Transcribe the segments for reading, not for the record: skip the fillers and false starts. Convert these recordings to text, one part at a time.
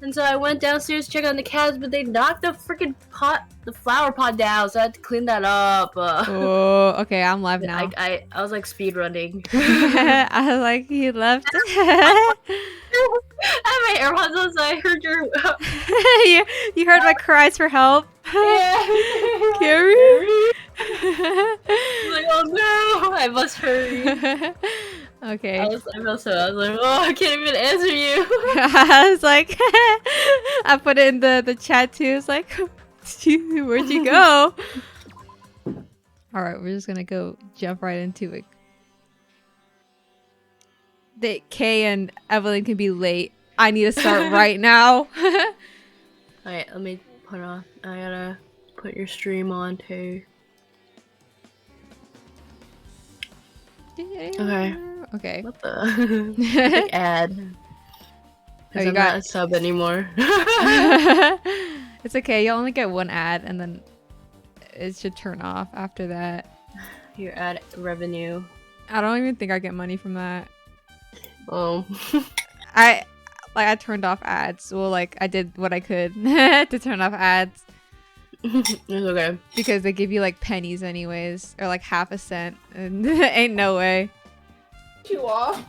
And so I went downstairs to check on the cats, but they knocked the freaking the flower pot down, so I had to clean that up. Oh, okay, I'm live now. I was like speed running. I was like, he left. I had my AirPods on, so I heard your. you heard my cries for help. Yeah. Carrie. I'm like, oh no, I must hurry. Okay. I was like, oh, I can't even answer you. I was like, I put it in the chat too. It's like, where'd you go? All right, we're just gonna go jump right into it. Kay and Evelyn can be late. I need to start right now. Alright, let me put on. I gotta put your stream on too. Okay. Okay. What the? Like ad. Oh, I'm not a sub anymore. It's okay. You'll only get one ad, and then it should turn off after that. Your ad revenue. I don't even think I get money from that. Oh. I turned off ads. Well, like I did what I could to turn off ads. It's okay. Because they give you like pennies anyways, or like half a cent, and ain't no way. You off?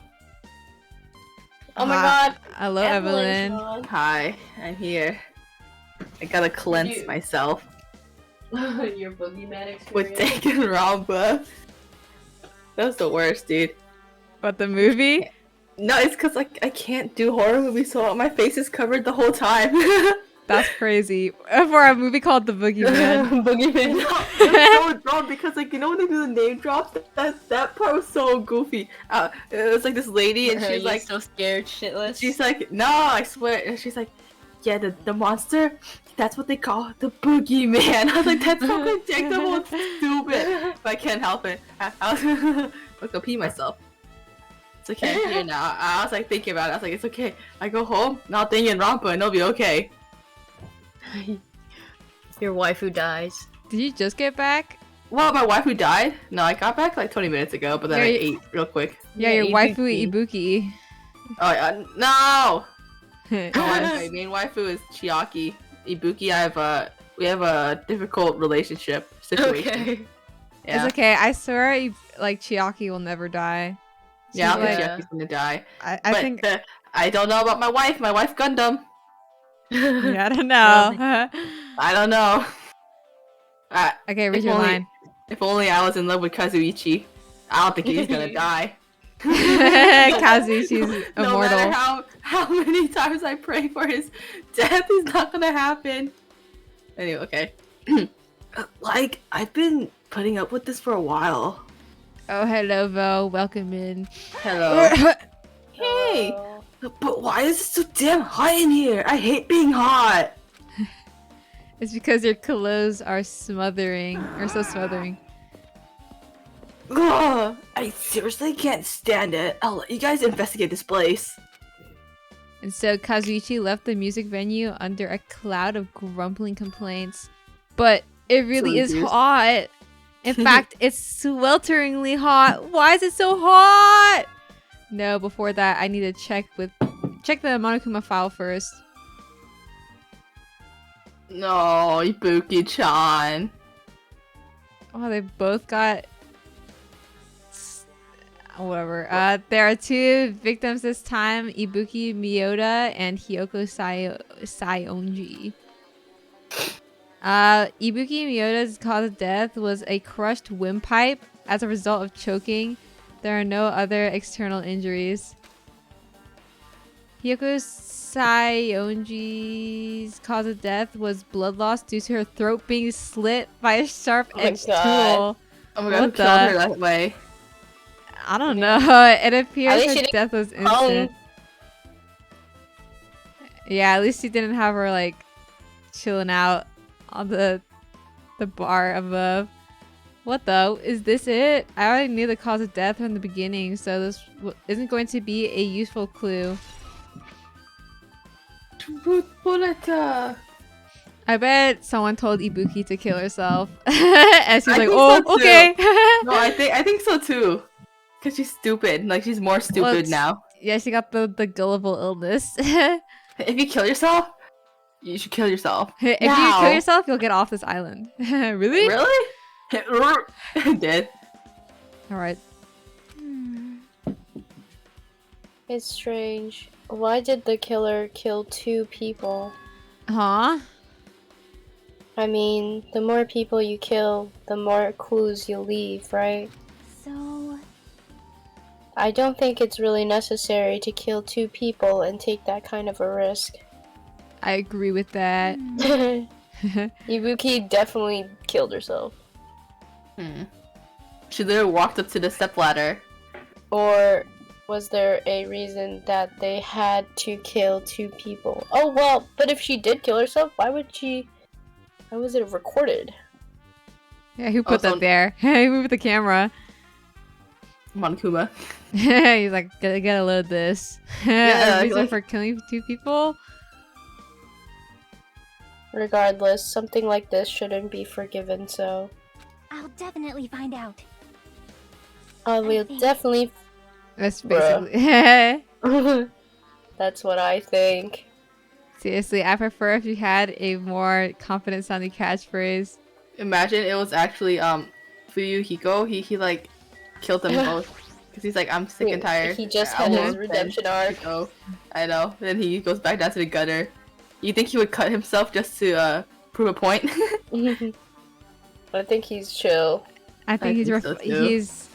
Oh my god. Hello, Evelyn. Hi, I'm here. I gotta cleanse myself. Your boogeyman experience. With Danganronpa. That was the worst, dude. What, the movie? No, it's because like I can't do horror movies, so my face is covered the whole time. That's crazy. For a movie called The Boogeyman. Boogeyman. No, it's so dumb because like you know when they do the name drops, that part was so goofy. It was like this lady and she's like so scared shitless. she's like, no, I swear, and she's like, yeah, the monster, that's what they call the boogeyman. I was like, that's so predictable and stupid. But I can't help it. I was gonna pee myself. It's okay, I'm here now. I was like thinking about it. I was like, it's okay. I go home, now Danganronpa, and it'll be okay. Your waifu dies. Did you just get back? Well, my waifu died. No, I got back like 20 minutes ago, but then I ate real quick. Yeah, your waifu Ibuki. Oh yeah, no! My main waifu is Chiaki. Ibuki, we have a difficult relationship situation. Okay. Yeah. It's okay. I swear, like Chiaki will never die. Yeah, I think like- Chiaki's gonna die. I think. I don't know about my wife. My wife Gundam. Yeah, I don't know. I don't know. Okay, read If your only- line. If only I was in love with Kazuichi. I don't think he's gonna die. Kazuchi's No immortal. matter how many times I pray for his death, he's not gonna happen. Anyway, okay. Like, I've been putting up with this for a while. Oh, hello, Vo. Welcome in. Hello. Hey! But why is it so damn hot in here? I hate being hot! It's because your clothes are smothering, or so smothering. Ugh, I seriously can't stand it. I'll let you guys investigate this place. And so Kazuichi left the music venue under a cloud of grumbling complaints. But it really is Serious? hot. In fact, it's swelteringly hot. Why is it so hot? No, before that, I need to check the Monokuma file first. No, Ibuki-chan. Oh, they both got... Whatever. There are two victims this time, Ibuki Miyota and Hyoko Saionji. Ibuki Miyota's cause of death was a crushed windpipe as a result of choking. There are no other external injuries. Hyoko Saionji's cause of death was blood loss due to her throat being slit by a sharp-edged tool. Oh my god, who What killed the- her that way? I don't know. It appears least her she didn't death was instant. Yeah, at least she didn't have her like chilling out on the bar above. What though? Is this it? I already knew the cause of death from the beginning, so this isn't going to be a useful clue. I bet someone told Ibuki to kill herself, and she's I like, think "Oh, so, too." okay." No, I think so too. Cause she's stupid. Like she's more stupid Well, now. Yeah, she got the gullible illness. If you kill yourself, you should kill yourself. If you Now. kill yourself, you'll get off this island. Really? Really? Dead. Alright. It's strange. Why did the killer kill 2 people? Huh? I mean, the more people you kill, the more clues you leave, right? So, I don't think it's really necessary to kill 2 people and take that kind of a risk. I agree with that. Ibuki definitely killed herself. She literally walked up to the stepladder. Or was there a reason that they had to kill 2 people? Oh well, but if she did kill herself, why was it recorded? Yeah, who put Oh, that there? Who moved the camera? Monokuma. He's like, gotta load this. Yeah, A reason like- for killing 2 people? Regardless, something like this shouldn't be forgiven, so I'll definitely find out. I will think- definitely. That's Bruh. basically. That's what I think. Seriously, I prefer if you had a more confident sounding catchphrase. Imagine it was actually Fuyuhiko. He like killed them both because he's like, I'm sick and tired. He just I had will his avenge redemption arc. Hiko. I know. Then he goes back down to the gutter. You think he would cut himself just to prove a point? I think he's chill, I think he's think so, too. he's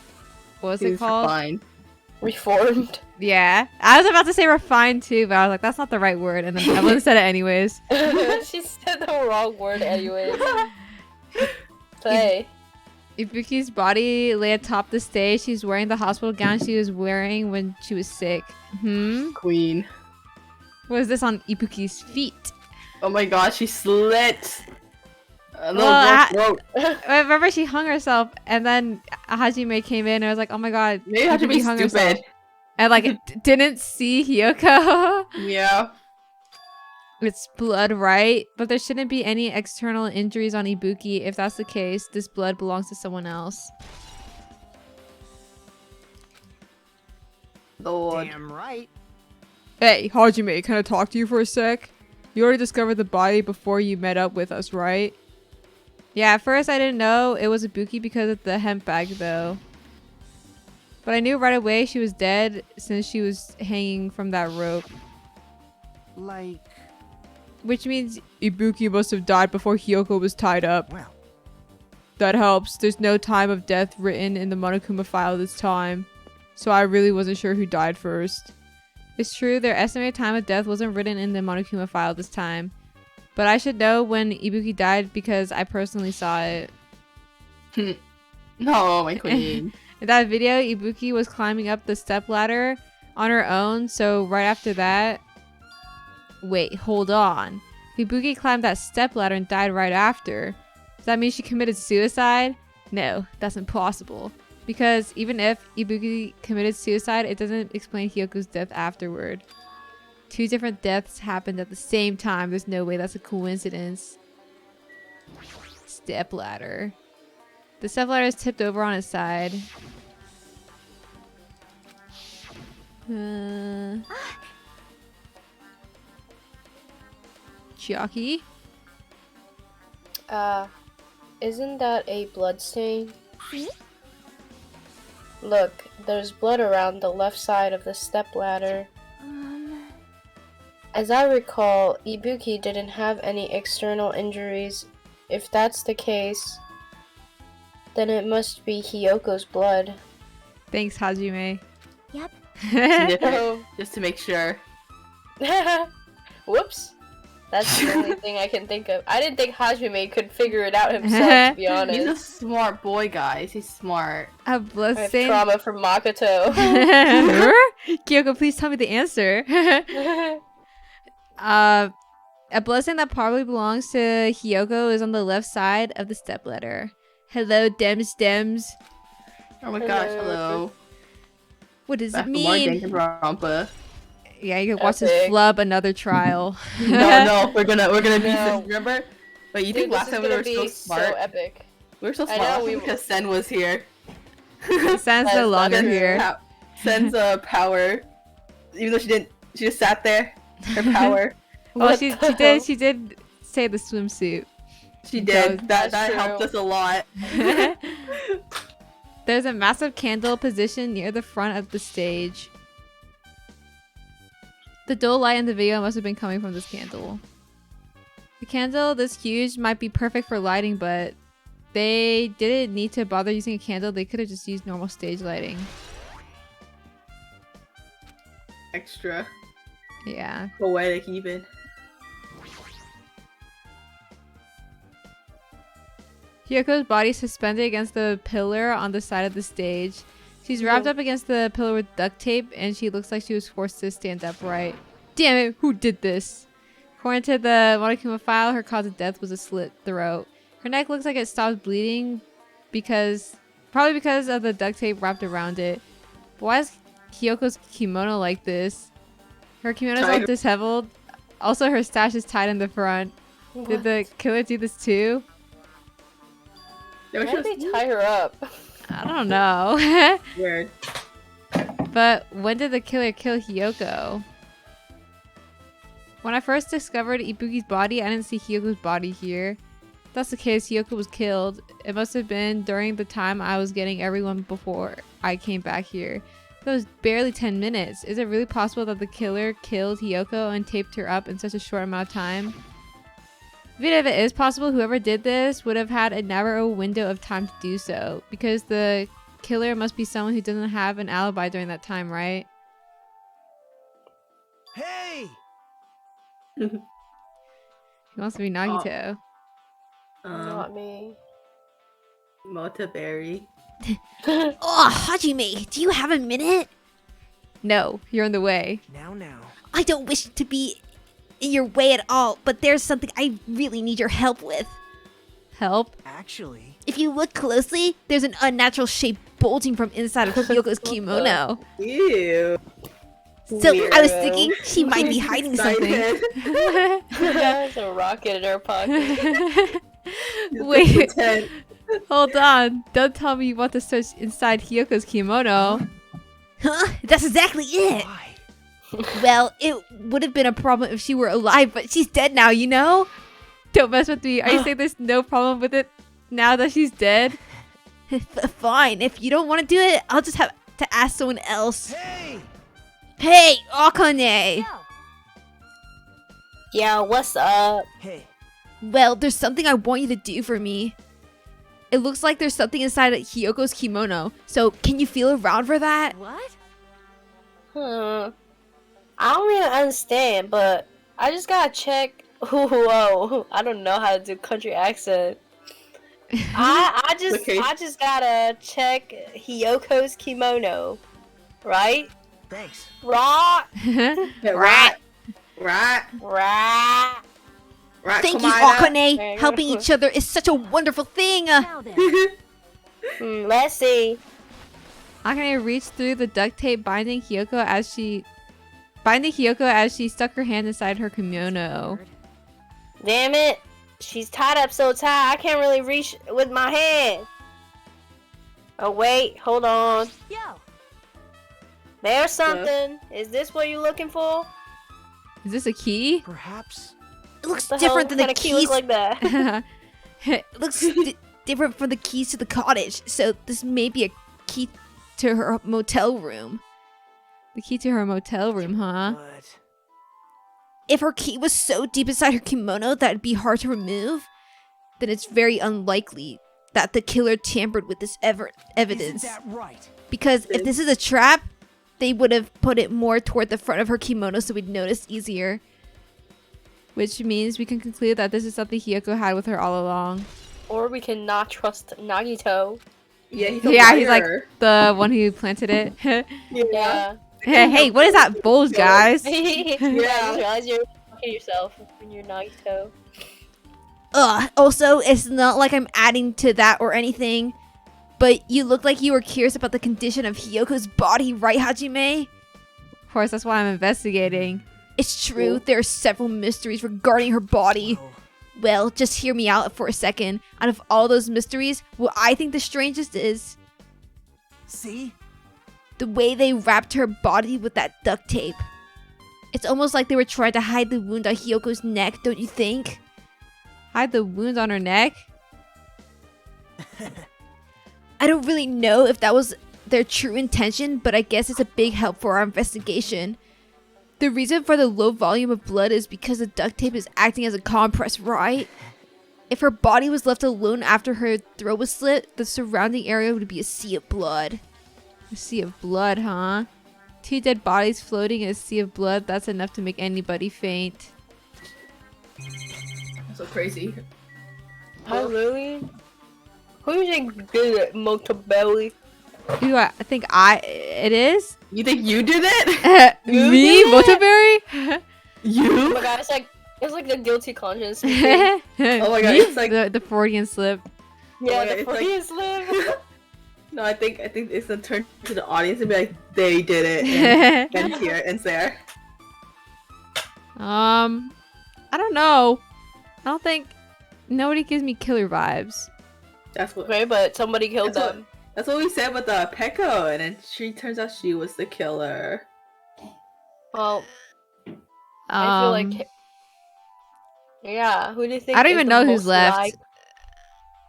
what's it He's called? fine. reformed. Yeah, I was about to say refined too, but I was like, that's not the right word, and then I would have said it anyways. She said the wrong word anyways. Play. Ibuki's body lay atop the stage. She's wearing the hospital gown she was wearing when she was sick. Queen. What is this on Ibuki's feet? Oh my god, she slit. A little Well, girl's throat. I remember she hung herself, and then Hajime came in, and I was like, oh my god, Maybe I have to be Ibuki hung herself. stupid. And like, didn't see Hiyoko. Yeah. It's blood, right? But there shouldn't be any external injuries on Ibuki. If that's the case, this blood belongs to someone else. Lord. Damn right. Hey, Hajime, can I talk to you for a sec? You already discovered the body before you met up with us, right? Yeah, at first I didn't know it was Ibuki because of the hemp bag, though. But I knew right away she was dead since she was hanging from that rope. Like, Which means Ibuki must have died before Hiyoko was tied up. well, That helps. There's no time of death written in the Monokuma file this time. So I really wasn't sure who died first. It's true, their estimated time of death wasn't written in the Monokuma file this time. But I should know when Ibuki died because I personally saw it. No, my queen. In that video, Ibuki was climbing up the stepladder on her own, so right after that... Wait, hold on. If Ibuki climbed that stepladder and died right after, does that mean she committed suicide? No, that's impossible. Because even if Ibuki committed suicide, it doesn't explain Hyoko's death afterward. 2 different deaths happened at the same time. There's no way that's a coincidence. Stepladder. The stepladder is tipped over on its side. Chiaki? Isn't that a blood stain? See? Look, there's blood around the left side of the stepladder. As I recall, Ibuki didn't have any external injuries. If that's the case, then it must be Hiyoko's blood. Thanks, Hajime. Yep. Sniff it, Oh. just to make sure. Whoops. That's the only thing I can think of. I didn't think Hajime could figure it out himself, to be He's a honest. smart boy, guys. He's smart. A I blood have stain. trauma from Makoto. Kyoko, please tell me the answer. A blood stain that probably belongs to Hiyoko is on the left side of the stepladder. Hello, Dems. Oh my gosh, Hello. hello. What does Back it to more mean? Danganronpa. Yeah, you can watch this Epic. flub another trial. No, we're gonna be No. remember? But you Dude, think last time we were so smart? so epic. We were so I smart know, we because Sen was here. Sans That's no not longer true. here. Sen's power, even though she just sat there, her power Oh, she did say the swimsuit. She did. That That's helped true. us a lot. There's a massive candle positioned near the front of the stage. The dull light in the video must have been coming from this candle. The candle this huge might be perfect for lighting, but they didn't need to bother using a candle. They could have just used normal stage lighting. Extra Yeah. poetic even. Hyoko's body suspended against the pillar on the side of the stage. She's wrapped up against the pillar with duct tape, and she looks like she was forced to stand upright. Damn it, who did this? According to the Monokuma file, her cause of death was a slit throat. Her neck looks like it stopped bleeding probably because of the duct tape wrapped around it. But why is Hyoko's kimono like this? Her kimono's all disheveled. Also, her stash is tied in the front. Did the killer do this too? Why did they tie her up? I don't know. Weird. But when did the killer kill Hyoko? When I first discovered Ibuki's body, I didn't see Hyoko's body here. If that's the case, Hyoko was killed. It must have been during the time I was getting everyone before I came back here. That was barely 10 minutes. Is it really possible that the killer killed Hyoko and taped her up in such a short amount of time? Even if it is possible, whoever did this would have had a narrow window of time to do so, because the killer must be someone who doesn't have an alibi during that time, right? Hey! He wants to be Nagito. Not me. Motaberry. Oh, Hajime, do you have a minute? No, you're in the way. Now. I don't wish to be in your way at all, but there's something I really need your help with. Help? Actually, If you look closely, there's an unnatural shape bulging from inside of Hyoko's kimono. Ew. So I was Weirdo. thinking she might be hiding something. Excited. There's a rocket in her pocket. Wait, Pretend. hold on. Don't tell me you want to search inside Hyoko's kimono. Huh? That's exactly it. why? Well, it would have been a problem if she were alive, but she's dead now, you know? Don't mess with me. Are you saying there's no problem with it now that she's dead? Fine, if you don't want to do it, I'll just have to ask someone else. Hey! Hey, Akane! Yeah, what's up? Hey, Well, there's something I want you to do for me. It looks like there's something inside of Hyoko's kimono, so can you feel around for that? What? I don't really understand, but I just gotta check. Whoa, I don't know how to do country accent. I just gotta check Hyoko's kimono, right? thanks. Right, Right. Right. right. Right. Thank you, Komada. Akane! Helping each other is such a wonderful thing! Now then. Let's see. Akane reached through the duct tape binding Hyoko as she stuck her hand inside her kimono. Damn it, she's tied up so tight I can't really reach with my hand. Oh wait, hold on. Yo. There's something. Is this what you're looking for? Is this a key? Perhaps. It looks The different hell than kind the of key look keys. like that? It looks different from the keys to the cottage, so this may be a key to her motel room. The key to her motel room, huh? But If her key was so deep inside her kimono that it'd be hard to remove, then it's very unlikely that the killer tampered with this evidence. isn't that right? Because if this is a trap, they would have put it more toward the front of her kimono so we'd notice easier. Which means we can conclude that this is something Hyoko had with her all along. Or we can not trust Nagito. Yeah, he's a Yeah, he's like liar. the one who planted it. Yeah. Hey, what is that bulge, guys? Yeah. I just realized you're fucking yourself when you're Nagito. Also, it's not like I'm adding to that or anything, but you look like you were curious about the condition of Hyoko's body, right, Hajime? Of course, that's why I'm investigating. It's true, there are several mysteries regarding her body. Well, Well, just hear me out for a second. Out of all those mysteries, what I think the strangest is see? the way they wrapped her body with that duct tape. It's almost like they were trying to hide the wound on Hyoko's neck, don't you think? Hide the wounds on her neck? I don't really know if that was their true intention, but I guess it's a big help for our investigation. The reason for the low volume of blood is because the duct tape is acting as a compress, right? If her body was left alone after her throat was slit, the surrounding area would be a sea of blood. A sea of blood, huh? 2 dead bodies floating in a sea of blood, that's enough to make anybody faint. So crazy. Hi, Lily. Who do you think did it, Motabelly? Ooh, I think it is? You think you did it? You Me? did it? Motoberry? You? Oh my god, it's like the guilty conscience speaking. Oh my god, it's like the Freudian slip. Yeah, my God, the it's like- freeze live. no. I think it's gonna turn to the audience and be like, they did it, and here and there. I don't know. I don't think nobody gives me killer vibes. That's what. Okay, but somebody killed That's them. That's what we said with the Peko, and then she turns out she was the killer. Well, I feel like. Yeah, who do you think? I don't is even the know who's most left. liked? What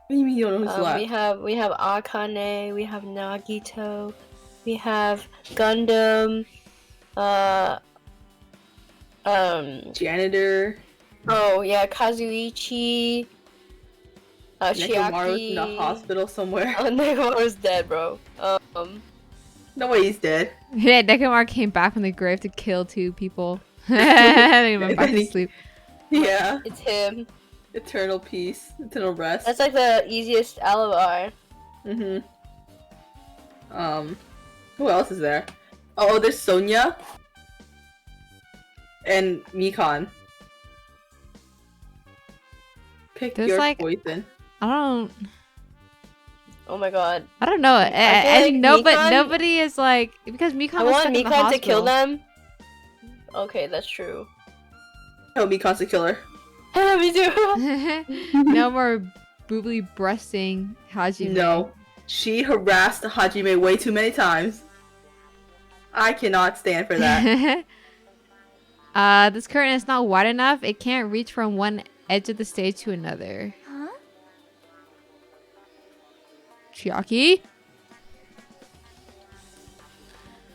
do you mean you don't know who's left? We have Akane, we have Nagito, we have Gundam, Janitor. oh yeah, Kazuichi, Nekomaru's in the Chiaki. hospital somewhere. Oh, Nekomaru's dead, bro. No way he's dead. Yeah, Nekomar came back from the grave to kill 2 people. And he went back to sleep. Yeah. It's him. Eternal peace. Eternal rest. That's like the easiest alibi. Mm-hmm. Who else is there? Oh, there's Sonia. And Mikan. Pick There's your like- poison. I don't Oh my god. know. feel And like but Mikan- nobody is like because Mikan I was want stuck in the Mikan to kill hospital. them. Okay, that's true. Oh, Mikan's the killer. Me too. No more boobly breasting Hajime. No. She harassed Hajime way too many times. I cannot stand for that. This curtain is not wide enough. It can't reach from one edge of the stage to another. Huh? Chiaki?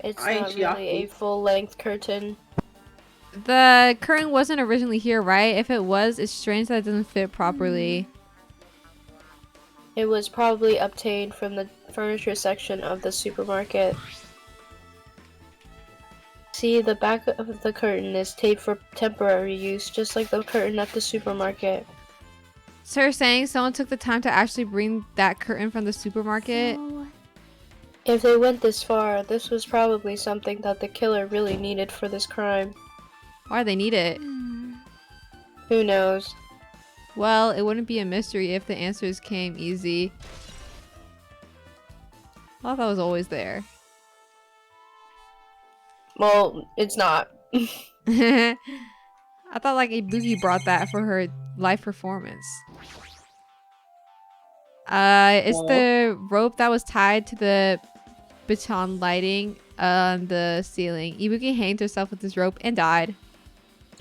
It's I ain't not really a Chiaki. full-length curtain. The curtain wasn't originally here, right? If it was, it's strange that it doesn't fit properly. It was probably obtained from the furniture section of the supermarket. See, the back of the curtain is taped for temporary use, just like the curtain at the supermarket. So you're saying someone took the time to actually bring that curtain from the supermarket? If they went this far, this was probably something that the killer really needed for this crime. Why do they need it? Who knows? Well, it wouldn't be a mystery if the answers came easy. I thought that was always there. Well, it's not. I thought like Ibuki brought that for her live performance. It's the rope that was tied to the baton lighting on the ceiling. Ibuki hanged herself with this rope and died.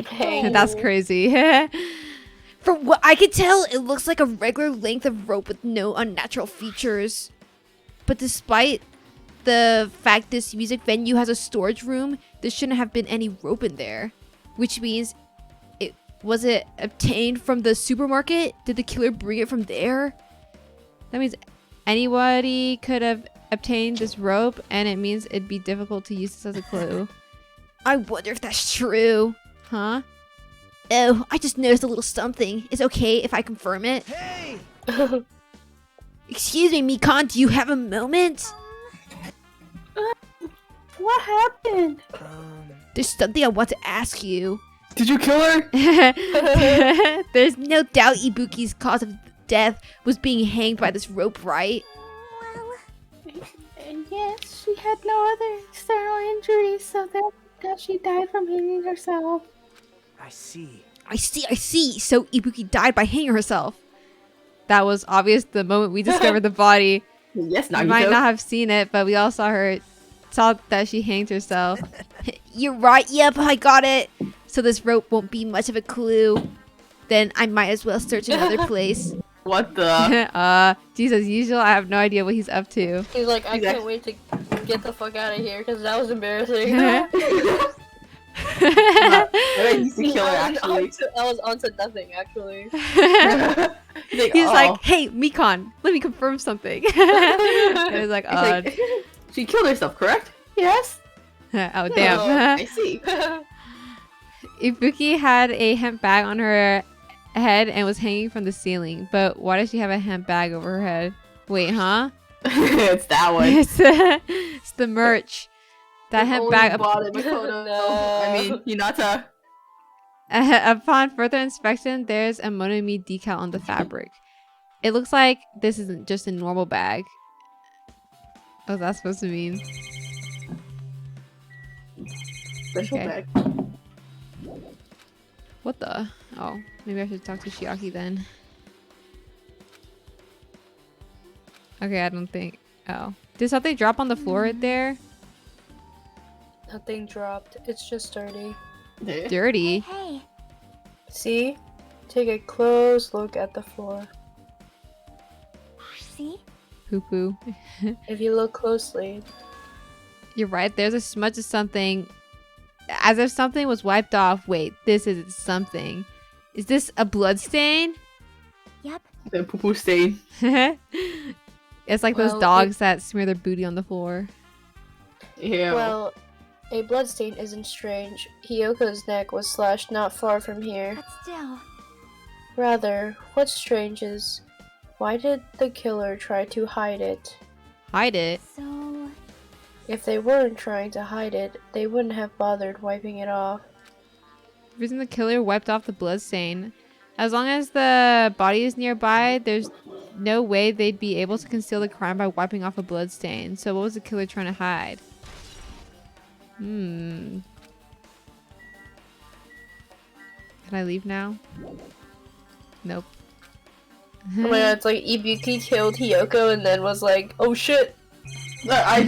Hey. That's crazy. From what I could tell, it looks like a regular length of rope with no unnatural features. But despite the fact this music venue has a storage room, there shouldn't have been any rope in there. Which means, was it obtained from the supermarket? Did the killer bring it from there? That means anybody could have obtained this rope, and it means it'd be difficult to use this as a clue. I wonder if that's true. Huh? Oh, I just noticed a little something. It's okay if I confirm it. Hey! Excuse me, Mikan, do you have a moment? What happened? There's something I want to ask you. Did you kill her? There's no doubt Ibuki's cause of death was being hanged by this rope, right? And yes, she had no other external injuries, so that she died from hanging herself. I see. I see. So Ibuki died by hanging herself. That was obvious the moment we discovered the body. Yes, You might not have seen it, but we all saw that she hanged herself. You're right. Yep, I got it. So this rope won't be much of a clue. Then I might as well search another place. What the? Geez, as usual, I have no idea what he's up to. He's like, I can't wait to get the fuck out of here because that was embarrassing. I He's the killer, actually. was onto nothing, actually. He's like, hey, Mikon, let me confirm something. And he's like, she killed herself, correct? Yes. Oh, damn. I see. Ibuki had a hemp bag on her head and was hanging from the ceiling. But why does she have a hemp bag over her head? Wait, huh? It's that one. It's the merch. That hemp bag. No. I mean, Hinata. Upon further inspection, there's a Monomi decal on the fabric. It looks like this isn't just a normal bag. What's that supposed to mean? Special Okay. bag. What the? Oh, maybe I should talk to Shiaki then. Okay, I don't think. Oh. Did something drop on the floor right there? Nothing dropped. It's just dirty. Dirty. Hey. See? Take a close look at the floor. See? Poo poo. If you look closely, You're right. There's a smudge of something. As if something was wiped off. Wait, this isn't something. Is this a blood stain? Yep. The poo-poo stain. It's like those Well, dogs that smear their booty on the floor. Yeah. well, a bloodstain isn't strange. Hyoko's neck was slashed not far from here. But still. Rather, what's strange is, why did the killer try to hide it? Hide it. So. If they weren't trying to hide it, they wouldn't have bothered wiping it off. The reason the killer wiped off the blood stain. As long as the body is nearby, there's no way they'd be able to conceal the crime by wiping off a blood stain. So what was the killer trying to hide? Can I leave now? Nope. Oh my god, it's like Ibuki killed Hyoko and then was like, oh shit, I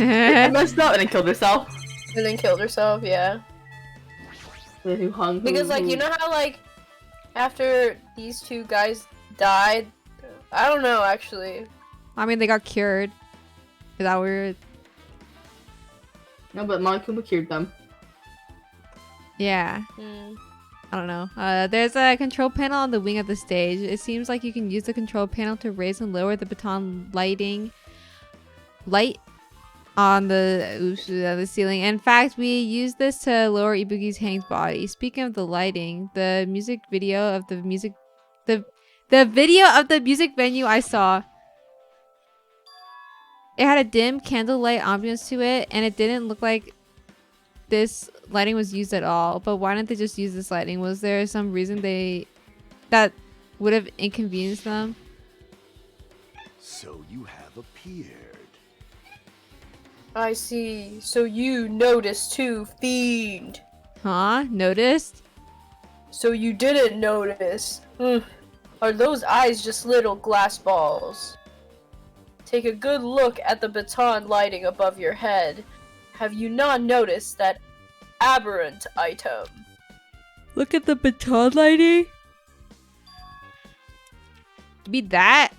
messed up and then killed herself. and then killed herself, yeah. Who hung? Because like, you know how like, after these two guys died, I don't know actually. I mean, they got cured. Is that weird? No, but Monokuma cured them. Yeah. Hmm. I don't know. There's a control panel on the wing of the stage. It seems like you can use the control panel to raise and lower the baton light on the ceiling. In fact, we used this to lower Ibuki's hanged body. Speaking of the lighting, the video of the music venue I saw, it had a dim candlelight ambiance to it, and it didn't look like this lighting was used at all. But why didn't they just use this lighting? Was there some reason that would have inconvenienced them? So you have appeared. I see. So you noticed too, fiend. Huh? Noticed? So you didn't notice. Are those eyes just little glass balls? Take a good look at the baton lighting above your head. Have you not noticed that aberrant item? Look at the baton lighting. Be that.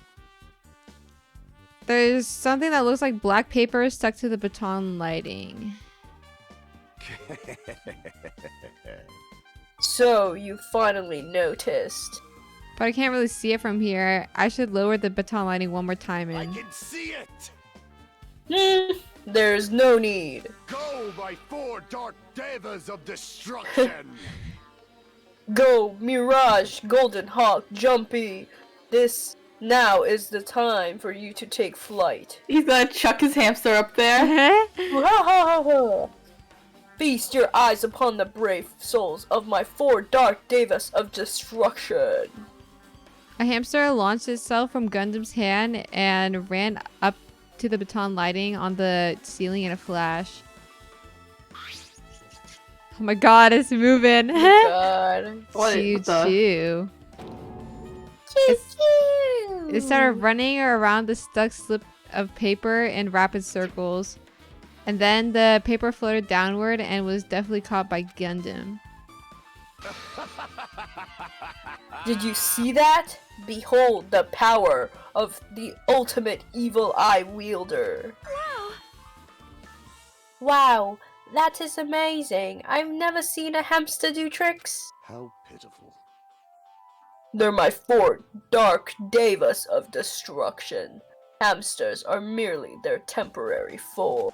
There's something that looks like black paper stuck to the baton lighting. So you finally noticed. But I can't really see it from here. I should lower the baton lighting one more time I and can see it! There's no need. Go, my 4 dark devas of destruction! Go, Mirage, Golden Hawk, Jumpy. This now is the time for you to take flight. He's gonna chuck his hamster up there. Feast your eyes upon the brave souls of my 4 dark devas of destruction. a hamster launched itself from Gundam's hand and ran up to the baton lighting on the ceiling in a flash. Oh my god, it's moving. God. Choo What the- choo. It started running around the stuck slip of paper in rapid circles. And then the paper floated downward and was definitely caught by Gundam. Did you see that? Behold the power of the ultimate evil eye wielder. Wow, that is amazing. I've never seen a hamster do tricks. How pitiful. They're my 4 dark devas of destruction. Hamsters are merely their temporary form.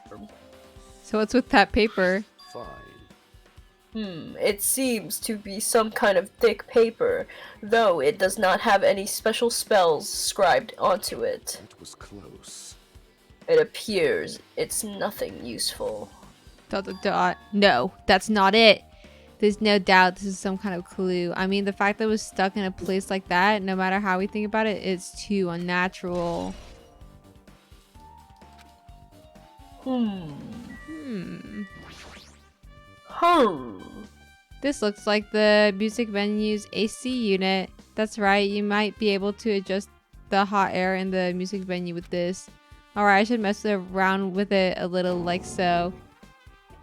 So what's with that paper? Fine. It seems to be some kind of thick paper, though it does not have any special spells scribed onto it. That was close. It appears it's nothing useful. ... No, that's not it. There's no doubt this is some kind of clue. I mean, the fact that it was stuck in a place like that, no matter how we think about it, it's too unnatural. This looks like the music venue's AC unit. That's right, you might be able to adjust the hot air in the music venue with this. Alright, I should mess around with it a little like so.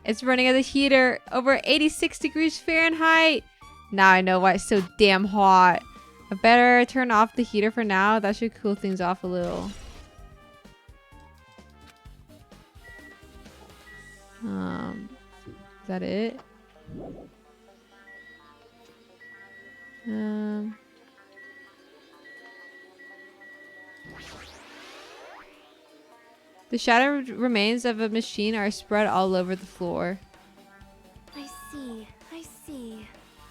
It's running as a heater over 86 degrees Fahrenheit. Now I know why it's so damn hot. I better turn off the heater for now. That should cool things off a little. Is that it? The shattered remains of a machine are spread all over the floor. I see.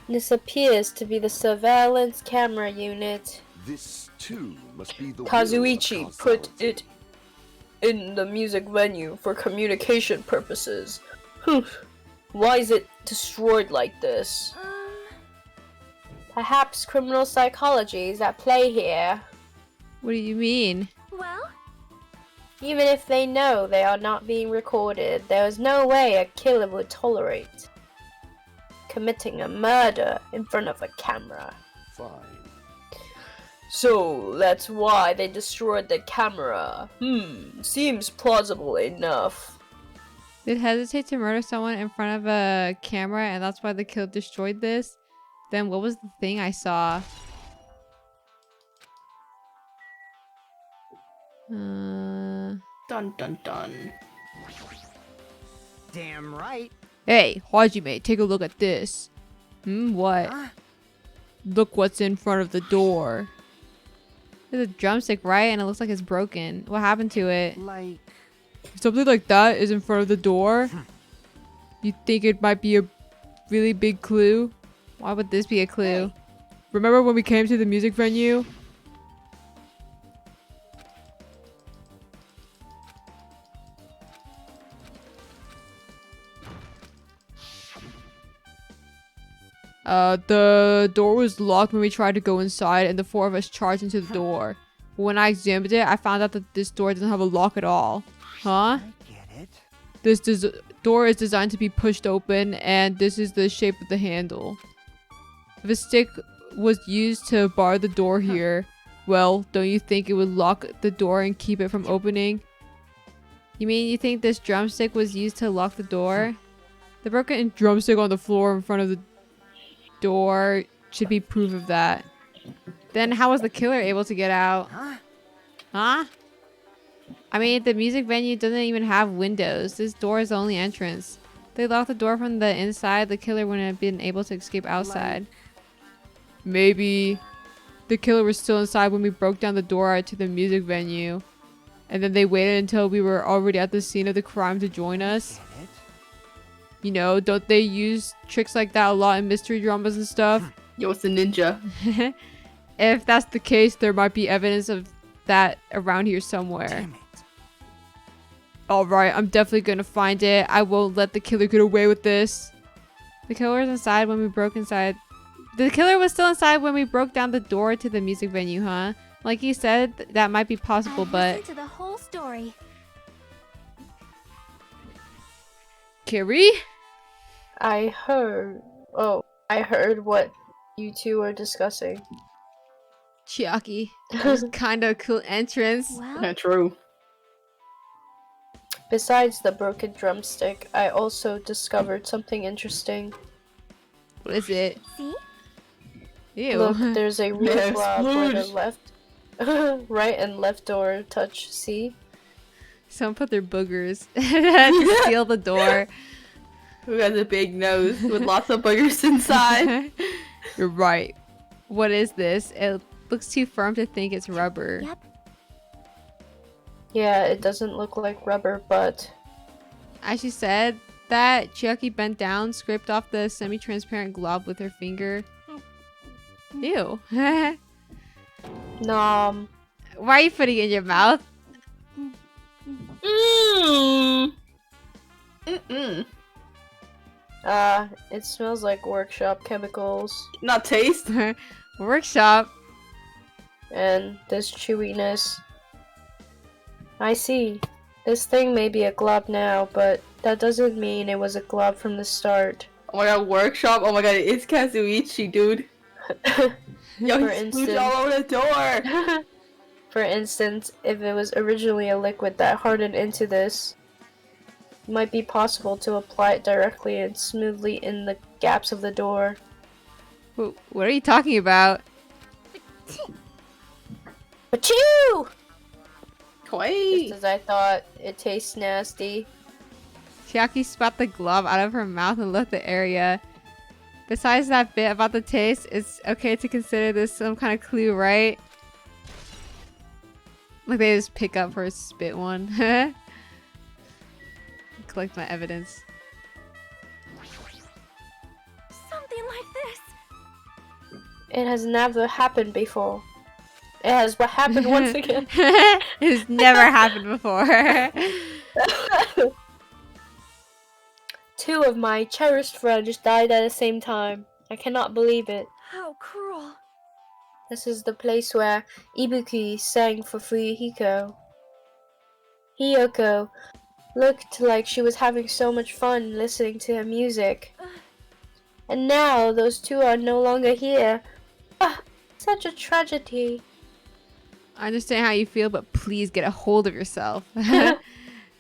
This appears to be the surveillance camera unit. This too must be the Kazuichi will of put causality. it in the music venue for communication purposes. Why is it destroyed like this? Perhaps criminal psychology is at play here. What do you mean? Well, Even if they know they are not being recorded, there is no way a killer would tolerate committing a murder in front of a camera. Fine. So that's why they destroyed the camera. Seems plausible enough. They'd hesitate to murder someone in front of a camera and that's why the killer destroyed this? Then what was the thing I saw? Dun dun dun. Damn right. Hey, Hajime, take a look at this. What? Look what's in front of the door. There's a drumstick, right? And it looks like it's broken. What happened to it? Like, Something like that is in front of the door? You think it might be a really big clue? Why would this be a clue? Remember when we came to the music venue? The door was locked when we tried to go inside and the 4 of us charged into the door. But when I examined it, I found out that this door doesn't have a lock at all. Huh? I get it. This door is designed to be pushed open and this is the shape of the handle. If a stick was used to bar the door here, well, don't you think it would lock the door and keep it from opening? You mean you think this drumstick was used to lock the door? The broken drumstick on the floor in front of the door should be proof of that. Then how was the killer able to get out? Huh? I mean, the music venue doesn't even have windows. This door is the only entrance. If they locked the door from the inside, the killer wouldn't have been able to escape outside. Maybe the killer was still inside when we broke down the door to the music venue. And then they waited until we were already at the scene of the crime to join us. Get it? You know, don't they use tricks like that a lot in mystery dramas and stuff? Yo, it's a ninja. If that's the case, there might be evidence of that around here somewhere. Damn it. Alright, I'm definitely gonna find it. I won't let the killer get away with this. The killer was inside when we broke inside. The killer was still inside when we broke down the door to the music venue, huh? Like you said, that might be possible, but... listen to the whole story. Kiri? I heard what you two were discussing. Chiaki. That was kind of a cool entrance. Well, Yeah, true. Besides the broken drumstick, I also discovered something interesting. What is it? See? Ew. Look, there's a real Yeah, glob where the splooge. left, right and left door touch, see? Someone put their boogers to seal the door. Who has a big nose with lots of boogers inside? You're right. What is this? It looks too firm to think it's rubber. Yep. Yeah, it doesn't look like rubber, but... As she said that, Chiaki bent down, scraped off the semi-transparent glob with her finger. Ew. Nom. Why are you putting it in your mouth? Mm-mm. It smells like workshop chemicals. Not taste. Workshop. And this chewiness. I see. This thing may be a glob now, but that doesn't mean it was a glob from the start. Oh my god, workshop. Oh my god, it's Kazuichi, dude. Yo, For he instance- splooged all over the door. For instance, if it was originally a liquid that hardened into this, it might be possible to apply it directly and smoothly in the gaps of the door. What are you talking about? Achoo! Kawaii. Just as I thought, it tastes nasty. Chiaki spat the glob out of her mouth and left the area. Besides that bit about the taste, it's okay to consider this some kind of clue, right? Like they just pick up her spit one. Collect my evidence. Something like this. It has never happened before. It has what happened once again. It's never happened before. Two of my cherished friends died at the same time. I cannot believe it. How cruel. This is the place where Ibuki sang for Fuyuhiko. Hiyoko looked like she was having so much fun listening to her music. And now those two are no longer here. Ah, such a tragedy. I understand how you feel, but please get a hold of yourself.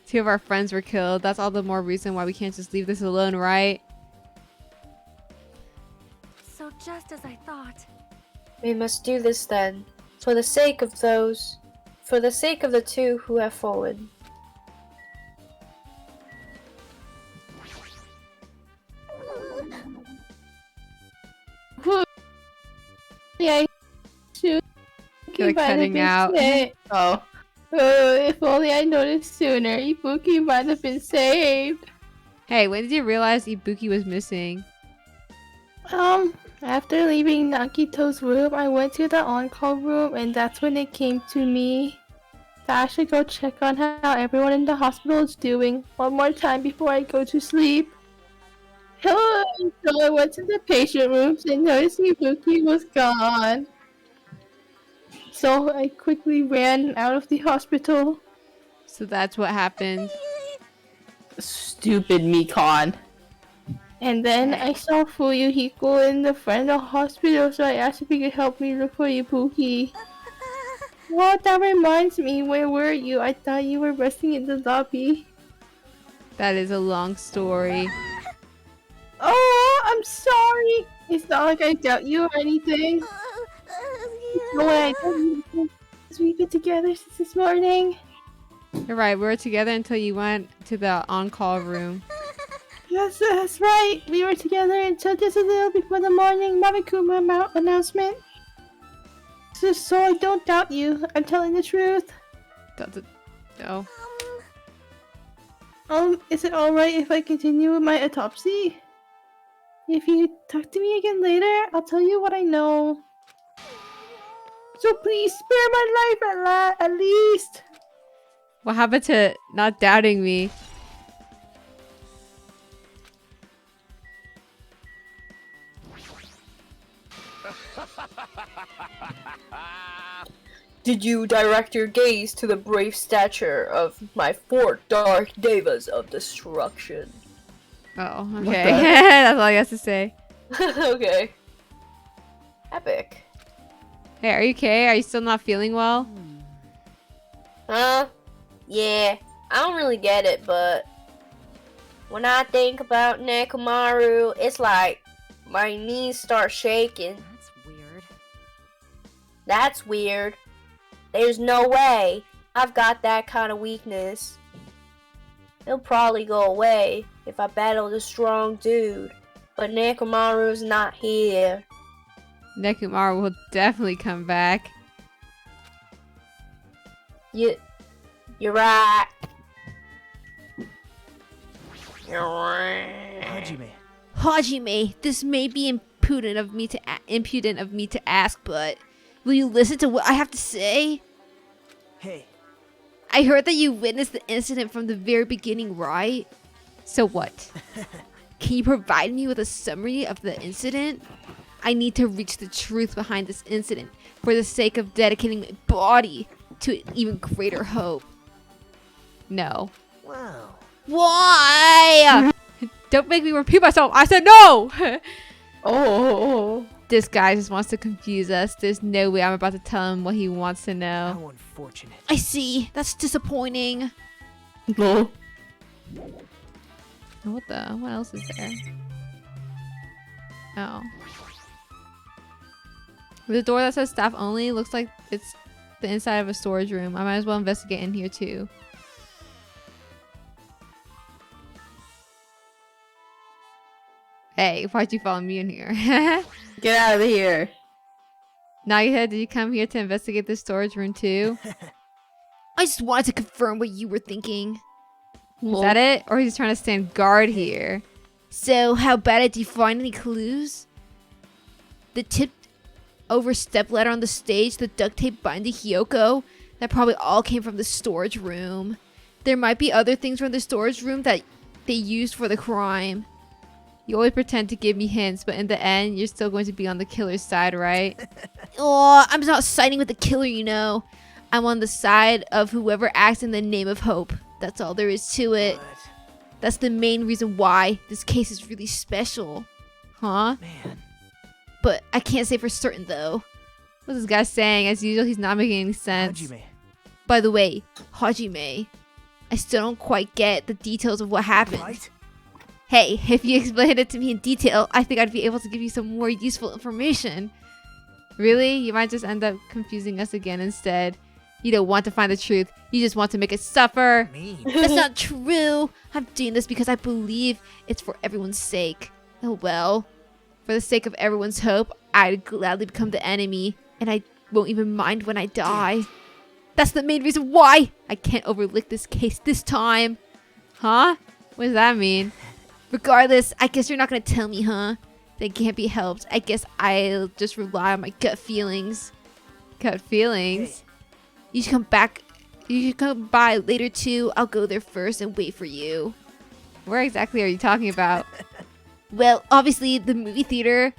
Two of our friends were killed. That's all the more reason why we can't just leave this alone, right? So just as I thought. We must do this then, for the sake of the two who have fallen. Yeah, You're like cutting out. Oh. If only I noticed sooner, Ibuki might have been saved. Hey, when did you realize Ibuki was missing? After leaving Nakito's room, I went to the on-call room, and that's when it came to me that I should go check on how everyone in the hospital is doing one more time before I go to sleep. So I went to the patient rooms and noticed Ibuki was gone. So I quickly ran out of the hospital. So that's what happened. Stupid Mikon. And then I saw Fuyuhiko in the front of the hospital, so I asked if he could help me look for Ibuki. Well, that reminds me, where were you? I thought you were resting in the lobby. That is a long story. Oh, I'm sorry. It's not like I doubt you or anything. No way, I don't know. We've been together since this morning. You're right, we were together until you went to the on-call room. Yes, that's right. We were together until just a little before the morning Mabikuma announcement. So I don't doubt you. I'm telling the truth. Oh. Is it alright if I continue with my autopsy? If you talk to me again later, I'll tell you what I know. So please spare my life at least. What happened to not doubting me? Did you direct your gaze to the brave stature of my 4 dark devas of destruction? Oh, What okay. the- That's all I have to say. Okay. Epic. Hey, are you okay? Are you still not feeling well? Huh? Yeah, I don't really get it, but when I think about Nekomaru, it's like my knees start shaking. That's weird. That's weird. There's no way I've got that kind of weakness. It'll probably go away if I battle the strong dude, but Nekomaru's not here. Nekomaru will definitely come back. You're right. You're right. Hajime, this may be impudent of me to ask, but will you listen to what I have to say? Hey. I heard that you witnessed the incident from the very beginning, right? So what? Can you provide me with a summary of the incident? I need to reach the truth behind this incident for the sake of dedicating my body to an even greater hope. No. Wow. Why? Don't make me repeat myself. I said no! Oh. This guy just wants to confuse us. There's no way I'm about to tell him what he wants to know. How unfortunate. I see. That's disappointing. No. What else is there? Oh. The door that says staff only looks like it's the inside of a storage room. I might as well investigate in here too. Hey, why'd you follow me in here? Get out of here. Nagita, did you come here to investigate the storage room too? I just wanted to confirm what you were thinking. Is that it? Or he's trying to stand guard here? So, how about it? Do you find any clues? The tipped over stepladder on the stage, the duct tape binding Hyoko, that probably all came from the storage room. There might be other things from the storage room that they used for the crime. You always pretend to give me hints, but in the end, you're still going to be on the killer's side, right? Oh, I'm not siding with the killer, you know. I'm on the side of whoever acts in the name of hope. That's all there is to it. But, That's the main reason why this case is really special. Huh? man. But I can't say for certain, though. What's this guy saying? As usual, he's not making any sense. Hajime. By the way, Hajime, I still don't quite get the details of what happened. Right? Hey, if you explained it to me in detail, I think I'd be able to give you some more useful information. Really? You might just end up confusing us again instead. You don't want to find the truth. You just want to make us suffer. Mean. That's not true. I'm doing this because I believe it's for everyone's sake. Oh well. For the sake of everyone's hope, I'd gladly become the enemy, and I won't even mind when I die. That's the main reason why I can't overlook this case this time. Huh? What does that mean? Regardless, I guess you're not gonna tell me, huh? They can't be helped. I guess I'll just rely on my gut feelings. Gut feelings? You should come back. You should come by later too. I'll go there first and wait for you. Where exactly are you talking about? Well, obviously the movie theater.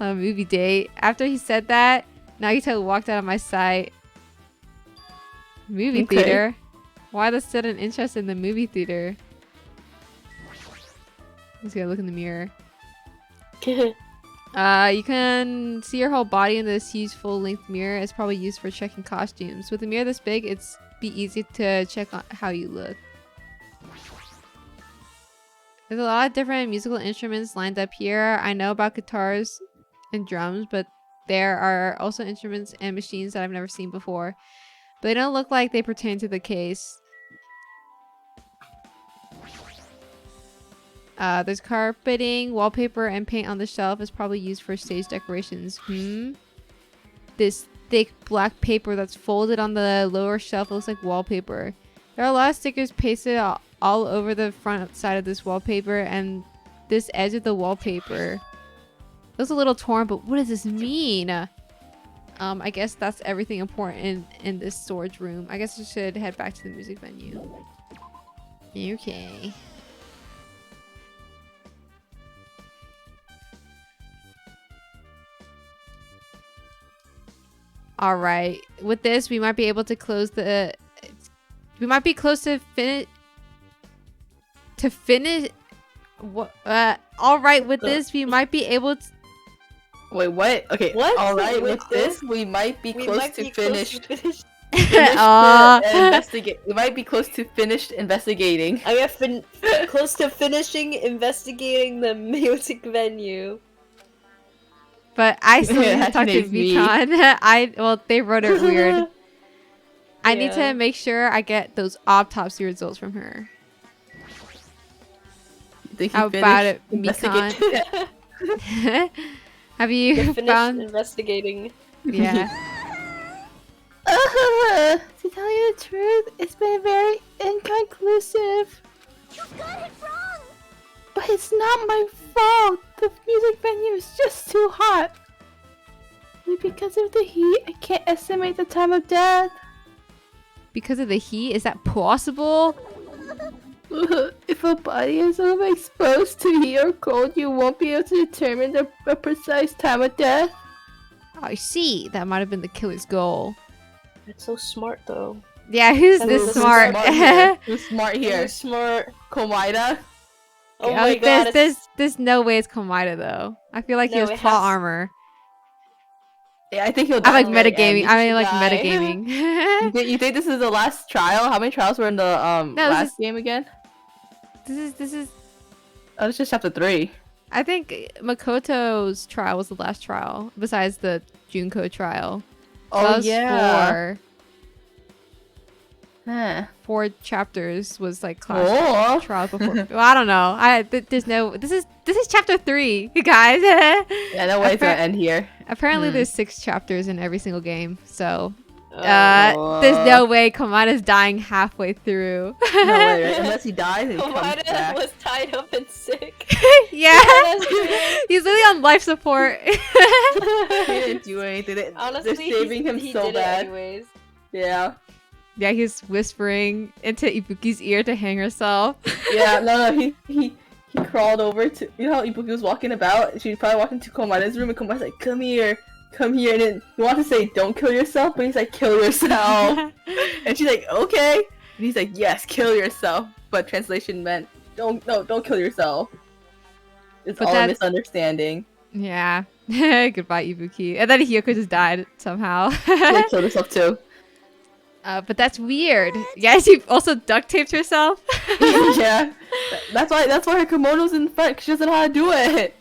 On a movie date? After he said that, Nagita walked out of my sight. Movie Okay. theater? Why the sudden interest in the movie theater? Let's go look in the mirror. You can see your whole body in this huge full-length mirror. It's probably used for checking costumes. With a mirror this big, it's be easy to check on how you look. There's a lot of different musical instruments lined up here. I know about guitars and drums, but there are also instruments and machines that I've never seen before. But they don't look like they pertain to the case. There's carpeting, wallpaper, and paint on the shelf. Is probably used for stage decorations. This thick black paper that's folded on the lower shelf looks like wallpaper. There are a lot of stickers pasted all over the front side of this wallpaper, and this edge of the wallpaper looks a little torn, but what does this mean? I guess that's everything important in this storage room. I guess I should head back to the music venue. Okay. All right. With this, we might be able to close the. We might be close to finish. To finish. What? All right. With this, we might be able to. Wait, what? Okay. What? All right. With With this, we might be close to finish. Investigate. We might be close to finished investigating. I got close to finishing investigating the music venue. But I still need to talk to Name's me. VCon. Well, they wrote it weird. I need Yeah. to make sure I get those autopsy results from her. Think How you about it, finished Mikan? investigating? Have you Finished found? investigating. Yeah. To tell you the truth, it's been very inconclusive. You got it wrong! But it's not my fault. The music venue is just too hot. Maybe because of the heat, I can't estimate the time of death. Because of the heat, is that possible? If a body is overexposed to heat or cold, you won't be able to determine the precise time of death. I see. That might have been the killer's goal. That's so smart though. Yeah, who's That this was smart? Who's smart here? You're smart. Komaida? Oh Yeah, my like, god. there's no way it's Komaida though. I feel like he No, has it plot has- armor. Yeah, I think he'll die. I like at the very metagaming. end. I mean, like die. metagaming. You think this is the last trial? How many trials were in the this last is- game again? This is. Oh, it's just chapter 3. I think Makoto's trial was the last trial, besides the Junko trial. So that was Huh. 4 chapters was like class Oh. trials before. Well, I don't know. There's no. This is chapter 3, you guys. Yeah, no way it's gonna end here. Apparently, there's 6 chapters in every single game, so Oh. there's no way Komada's dying halfway through. No way, right? Unless he dies and he comes Komada back. was tied up and sick. Yeah, that's true. he's really on life support. He didn't do anything. Honestly, They're saving him he so did bad. it anyways. Yeah. Yeah, he's whispering into Ibuki's ear to hang herself. Yeah, no, he crawled over to, you know how Ibuki was walking about? She probably walked into Komada's room and Komada's like, come here, and then you want to say, don't kill yourself, but he's like, kill yourself. And she's like, okay. And he's like, yes, kill yourself. But translation meant, don't kill yourself. It's But all a that's- misunderstanding. Yeah. Goodbye, Ibuki. And then Hiyoko just died somehow. She like, killed herself too. But that's weird. Yeah, she also duct taped herself. Yeah. That's why her kimono's in front, 'cause she doesn't know how to do it.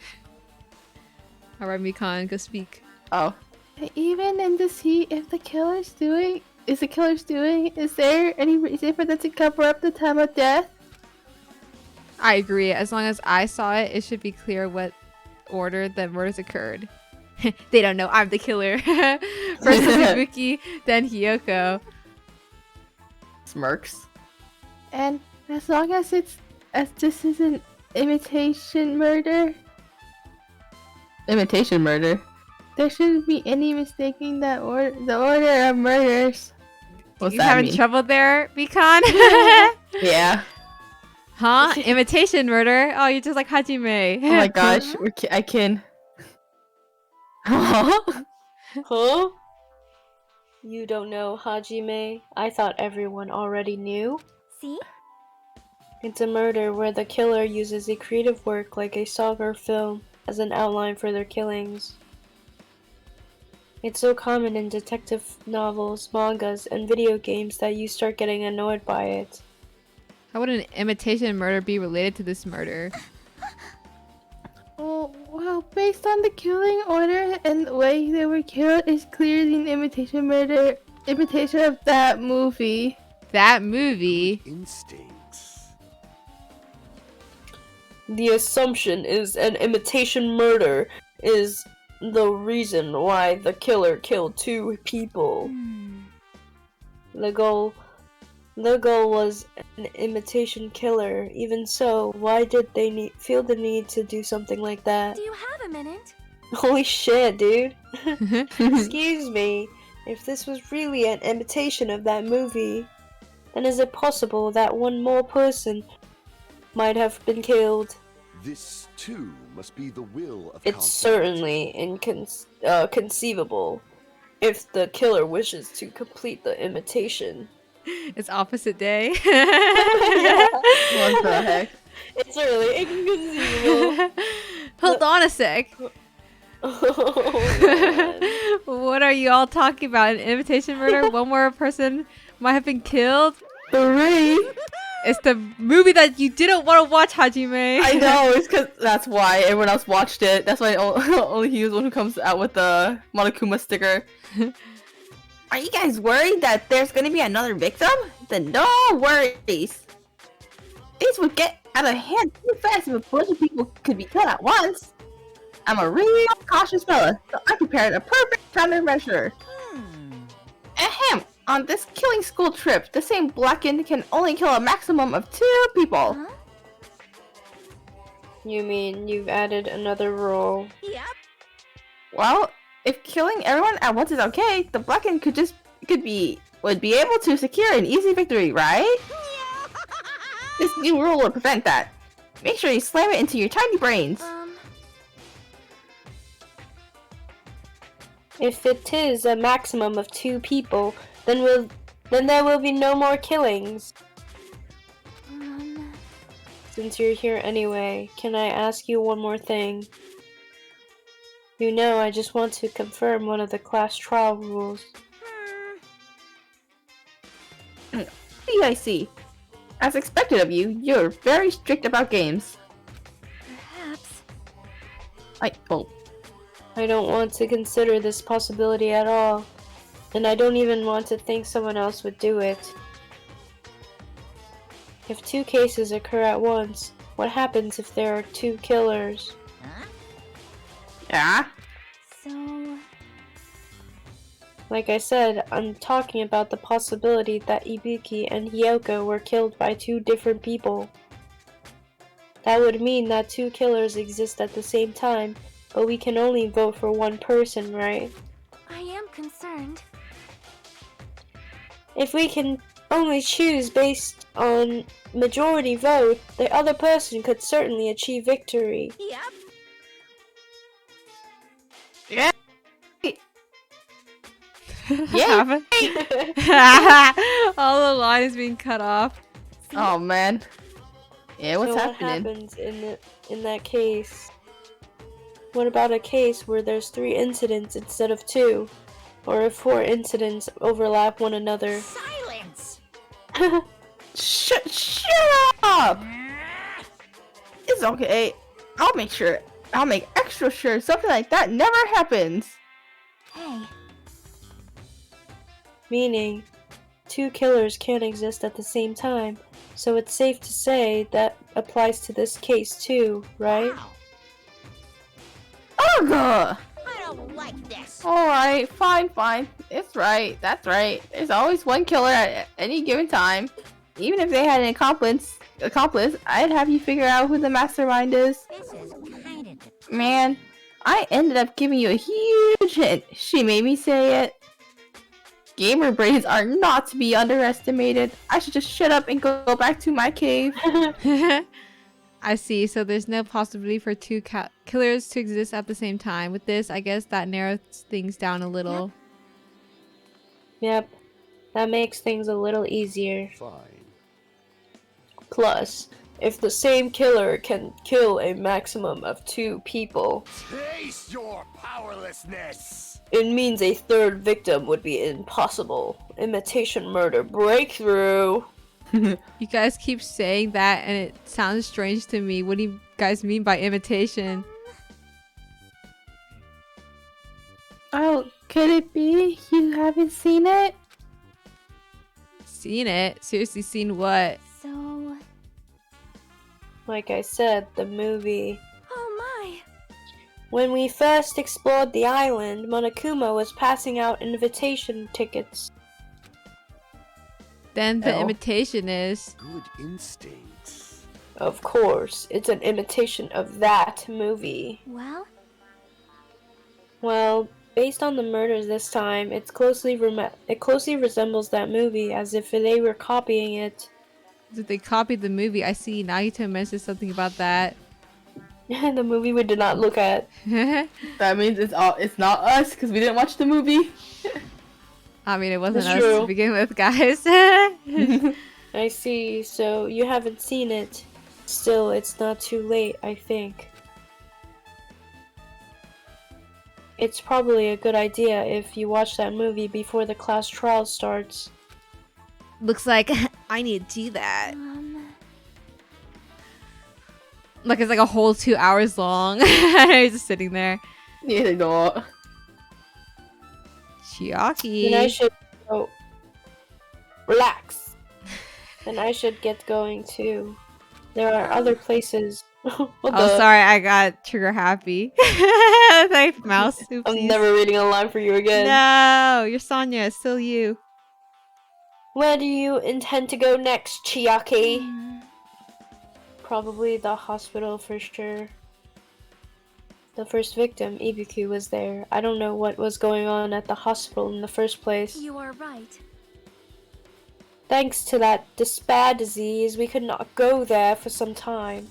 Alright, Mikan, go speak. Oh. Even in this heat, is the killer's doing, is there any reason for them to cover up the time of death? I agree. As long as I saw it, it should be clear what order the murders occurred. They don't know I'm the killer. First Ibuki, then Hiyoko. Smirks. And as long as this is an imitation murder. Imitation murder? There shouldn't be any mistaking the order of murders. What's You that having mean? trouble there, Mikan? Yeah. Huh? Imitation murder? Oh, you're just like Hajime. Oh my gosh, I can. Huh? You don't know Hajime? I thought everyone already knew. See? It's a murder where the killer uses a creative work like a song or film as an outline for their killings. It's so common in detective novels, mangas, and video games that you start getting annoyed by it. How would an imitation murder be related to this murder? Oh, well, based on the killing order and the way they were killed, it's clearly an imitation of that movie. That movie? Instincts. The assumption is an imitation murder is the reason why the killer killed 2 people. The goal was an imitation killer. Even so, why did they feel the need to do something like that? Do you have a minute? Holy shit, dude. Excuse me. If this was really an imitation of that movie, then is it possible that one more person might have been killed? This too must be the will of It's certainly inconceivable if the killer wishes to complete the imitation. It's opposite day. What the heck? It's really inconceivable. Hold on a sec. Oh, What are you all talking about? An imitation murder? One more person might have been killed? 3. It's the movie that you didn't want to watch, Hajime. I know, it's because that's why everyone else watched it. That's why only he was the one who comes out with the Monokuma sticker. Are you guys worried that there's gonna be another victim? Then no worries. Things would get out of hand too fast if a bunch of people could be killed at once. I'm a real cautious fella, so I prepared a perfect countermeasure. Ahem! On this killing school trip, the same Blackened can only kill a maximum of 2 people. Huh? you mean you've added another rule? Yep. Well, if killing everyone at once is okay, the Blackened would be able to secure an easy victory, right? This new rule will prevent that. Make sure you slam it into your tiny brains. If it is a maximum of 2 people, then there will be no more killings. Since you're here anyway, can I ask you one more thing? You know, I just want to confirm one of the class trial rules. I see. As expected of you, you're very strict about games. Perhaps. I don't want to consider this possibility at all, and I don't even want to think someone else would do it. If 2 cases occur at once, what happens if there are 2 killers? Yeah? So... Like I said, I'm talking about the possibility that Ibuki and Hyoko were killed by 2 different people. That would mean that 2 killers exist at the same time, but we can only vote for one person, right? I am concerned. If we can only choose based on majority vote, the other person could certainly achieve victory. Yep. Yeah. Yeah. All the line is being cut off. Oh man. Yeah, what's So happening? what happens in that case? What about a case where there's 3 incidents instead of 2? Or if 4 incidents overlap one another? Silence! Shut up! It's okay. I'll make extra sure something like that never happens. Hey, Meaning, 2 killers can't exist at the same time, so it's safe to say that applies to this case too, right? wow. Ugh! I don't like this. Alright, fine. It's right. That's right. There's always one killer at any given time. Even if they had an accomplice, I'd have you figure out who the mastermind is. This is kinda... Man, I ended up giving you a huge hint. She made me say it. Gamer brains are not to be underestimated. I should just shut up and go back to my cave. I see. So there's no possibility for 2 killers to exist at the same time. With this, I guess that narrows things down a little. Yep, that makes things a little easier. Fine. Plus, if the same killer can kill a maximum of 2 people, Taste your powerlessness! it means a 3rd victim would be impossible. Imitation murder breakthrough! You guys keep saying that and it sounds strange to me. What do you guys mean by imitation? Oh, could it be you haven't seen it? Seen it? Seriously, seen what? So... Like I said, the movie. Oh my! When we first explored the island, Monokuma was passing out invitation tickets. Then the Oh. imitation is... Good instincts. Of course, it's an imitation of that movie. Well, Well, based on the murders this time, it closely resembles that movie, as if they were copying it. Did they copied the movie? I see. Nagito mentioned something about that. The movie we did not look at. That means it's not us because we didn't watch the movie. I mean, it wasn't That's us true. to begin with, guys. I see, so you haven't seen it. Still, it's not too late, I think. it's probably a good idea if you watch that movie before the class trial starts. Looks like I need to do that. Like it's like a whole 2 hours long. He's just sitting there. Neither do. Chiaki. Then I should go. Relax. Then I should get going too. There are other places. Sorry, I got trigger happy. Like mouse. Oopsies. I'm never reading a line for you again. No, you're Sonya. It's still you. Where do you intend to go next, Chiaki? Probably the hospital for sure. The first victim, Ibuki, was there. I don't know what was going on at the hospital in the first place. You are right. Thanks to that despair disease, we could not go there for some time.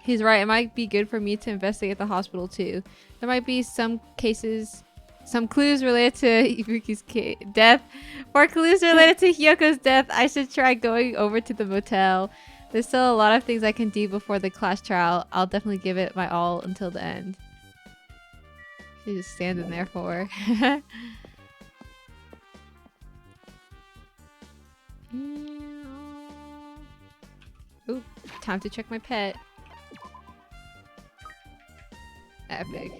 He's right. It might be good for me to investigate the hospital too. There might be some cases, some clues related to Ibuki's death, or clues related to Hyoko's death. I should try going over to the motel. There's still a lot of things I can do before the class trial. I'll definitely give it my all until the end. She's just standing there for her. Ooh, time to check my pet. Epic.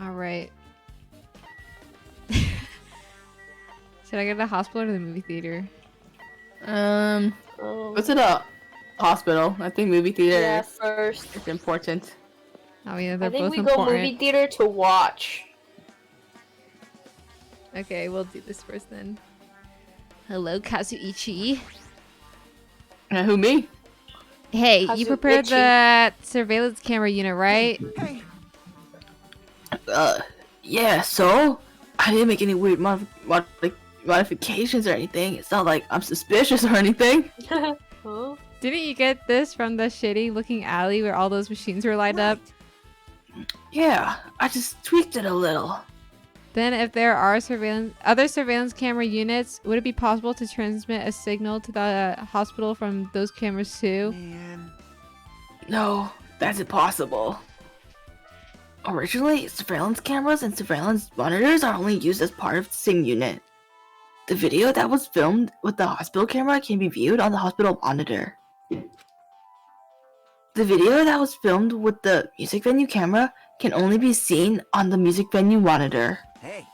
Alright. Should I go to the hospital or the movie theater? Go to the hospital. I think movie theater Yeah, first. is important. Oh yeah, I they're think both we important. go movie theater to watch. Okay, we'll do this first then. Hello, Kazuichi. Who, me? Hey, you prepared Kazuichi. the surveillance camera unit, right? Hey, Yeah, so? I didn't make any weird modifications or anything. It's not like I'm suspicious or anything. Huh? Didn't you get this from the shitty looking alley where all those machines were lined up? Yeah, I just tweaked it a little. Then if there are other surveillance camera units, would it be possible to transmit a signal to the hospital from those cameras too? man. No, that's impossible. Originally, surveillance cameras and surveillance monitors are only used as part of the same unit. The video that was filmed with the hospital camera can be viewed on the hospital monitor. The video that was filmed with the music venue camera can only be seen on the music venue monitor. Hey,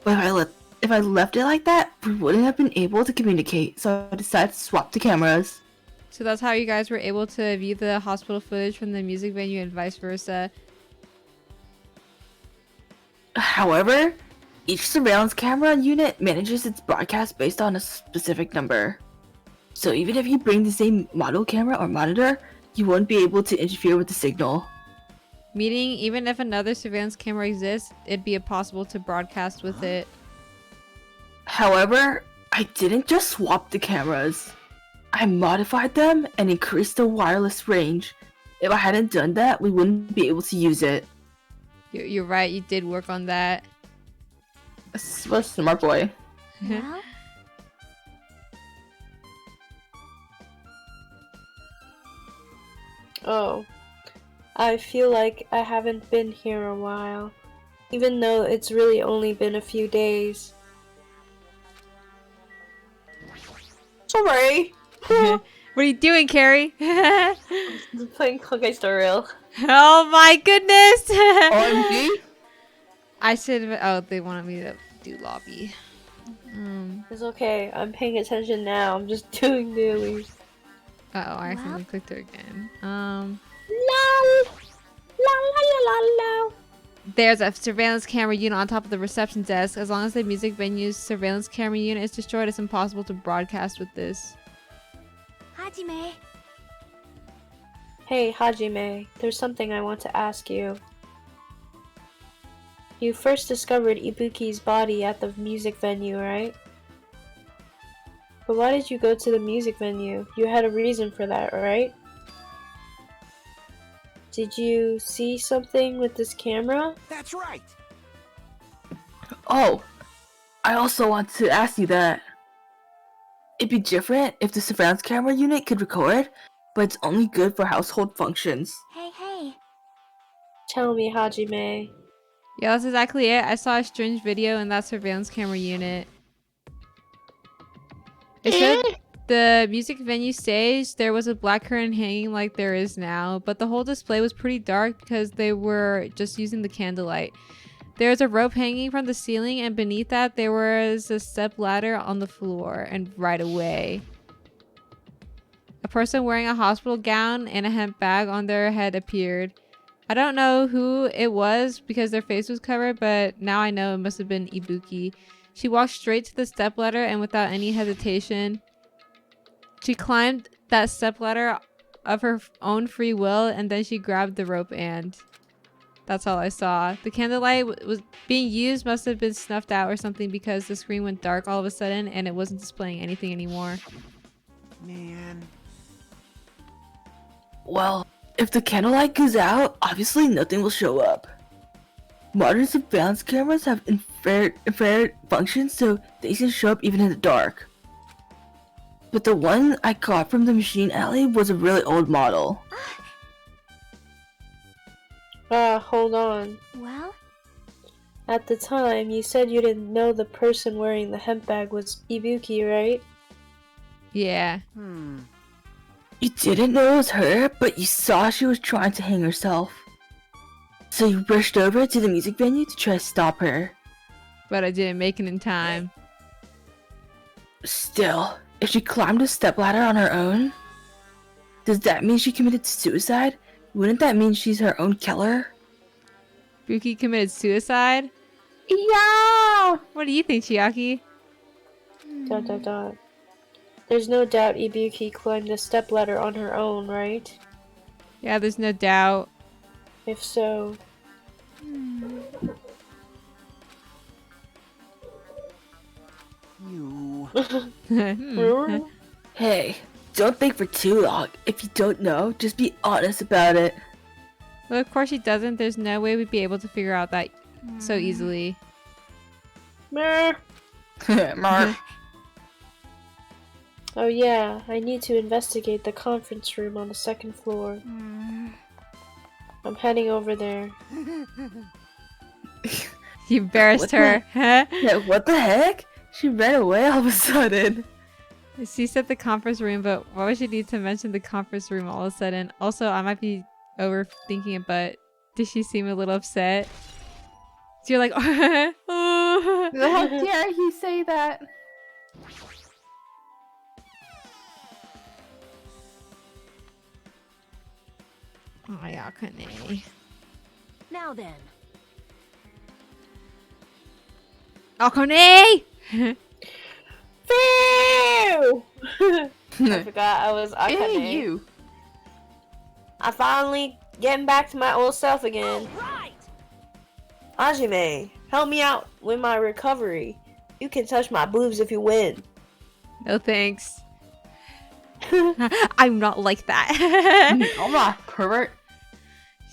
But if I left it like that, we wouldn't have been able to communicate, so I decided to swap the cameras. So that's how you guys were able to view the hospital footage from the music venue and vice versa. However, each surveillance camera unit manages its broadcast based on a specific number. So even if you bring the same model camera or monitor, you won't be able to interfere with the signal. Meaning, even if another surveillance camera exists, it'd be impossible to broadcast with it. However, I didn't just swap the cameras. I modified them and increased the wireless range. If I hadn't done that, we wouldn't be able to use it. You're right, you did work on that. That's a smart boy. Well, Oh. I feel like I haven't been here a while. Even though it's really only been a few days. Sorry! What are you doing, Carrie? I'm playing Honkai Star Rail. Oh my goodness! OMG? I should have. Oh, they wanted me to do lobby. It's okay, I'm paying attention now. I'm just doing dailies. Uh oh, I accidentally clicked it again. Lol! La la la la la. There's a surveillance camera unit on top of the reception desk. As long as the music venue's surveillance camera unit is destroyed, it's impossible to broadcast with this. Hajime. Hey, Hajime, there's something I want to ask you. You first discovered Ibuki's body at the music venue, right? But why did you go to the music venue? You had a reason for that, right? Did you see something with this camera? That's right. Oh, I also want to ask you that. It'd be different if the surveillance camera unit could record, but it's only good for household functions. Hey. Tell me, Hajime. Yeah, that's exactly it. I saw a strange video in that surveillance camera unit. It showed the music venue stage. There was a black curtain hanging like there is now, but the whole display was pretty dark because they were just using the candlelight. There was a rope hanging from the ceiling, and beneath that there was a step ladder on the floor, and right away a person wearing a hospital gown and a hemp bag on their head appeared. I don't know who it was because their face was covered, but now I know it must have been Ibuki. She walked straight to the stepladder and without any hesitation, she climbed that stepladder of her own free will, and then she grabbed the rope and... That's all I saw. The candlelight was being used must have been snuffed out or something because the screen went dark all of a sudden and it wasn't displaying anything anymore. Man. Well, if the candlelight goes out, obviously nothing will show up. Modern surveillance cameras have infrared functions so they can show up even in the dark. But the one I got from the machine alley was a really old model. Hold on. Well? At the time, you said you didn't know the person wearing the hemp bag was Ibuki, right? Yeah. You didn't know it was her, but you saw she was trying to hang herself. So you rushed over to the music venue to try to stop her. But I didn't make it in time. Still, if she climbed a stepladder on her own, does that mean she committed suicide? Wouldn't that mean she's her own killer? Buki committed suicide? Yeah! What do you think, Chiaki? ... There's no doubt Ibuki climbed the stepladder on her own, right? Yeah, there's no doubt. If so... You. Hey, don't think for too long. If you don't know, just be honest about it. Well, of course she doesn't. There's no way we'd be able to figure out that so easily. Meh. Mark. Oh yeah, I need to investigate the conference room on the second floor. I'm heading over there. You embarrassed her. Yeah, what the heck? She ran away all of a sudden. She said the conference room, but why would she need to mention the conference room all of a sudden? Also, I might be overthinking it, but did she seem a little upset? So you're like, oh. How dare he say that? Oh yeah, Kane. Now then. Akane! Phew! I forgot I was Akane. Hey, you. I finally getting back to my old self again. Right. Hajime, help me out with my recovery. You can touch my boobs if you win. No thanks. I'm not like that. I'm not pervert.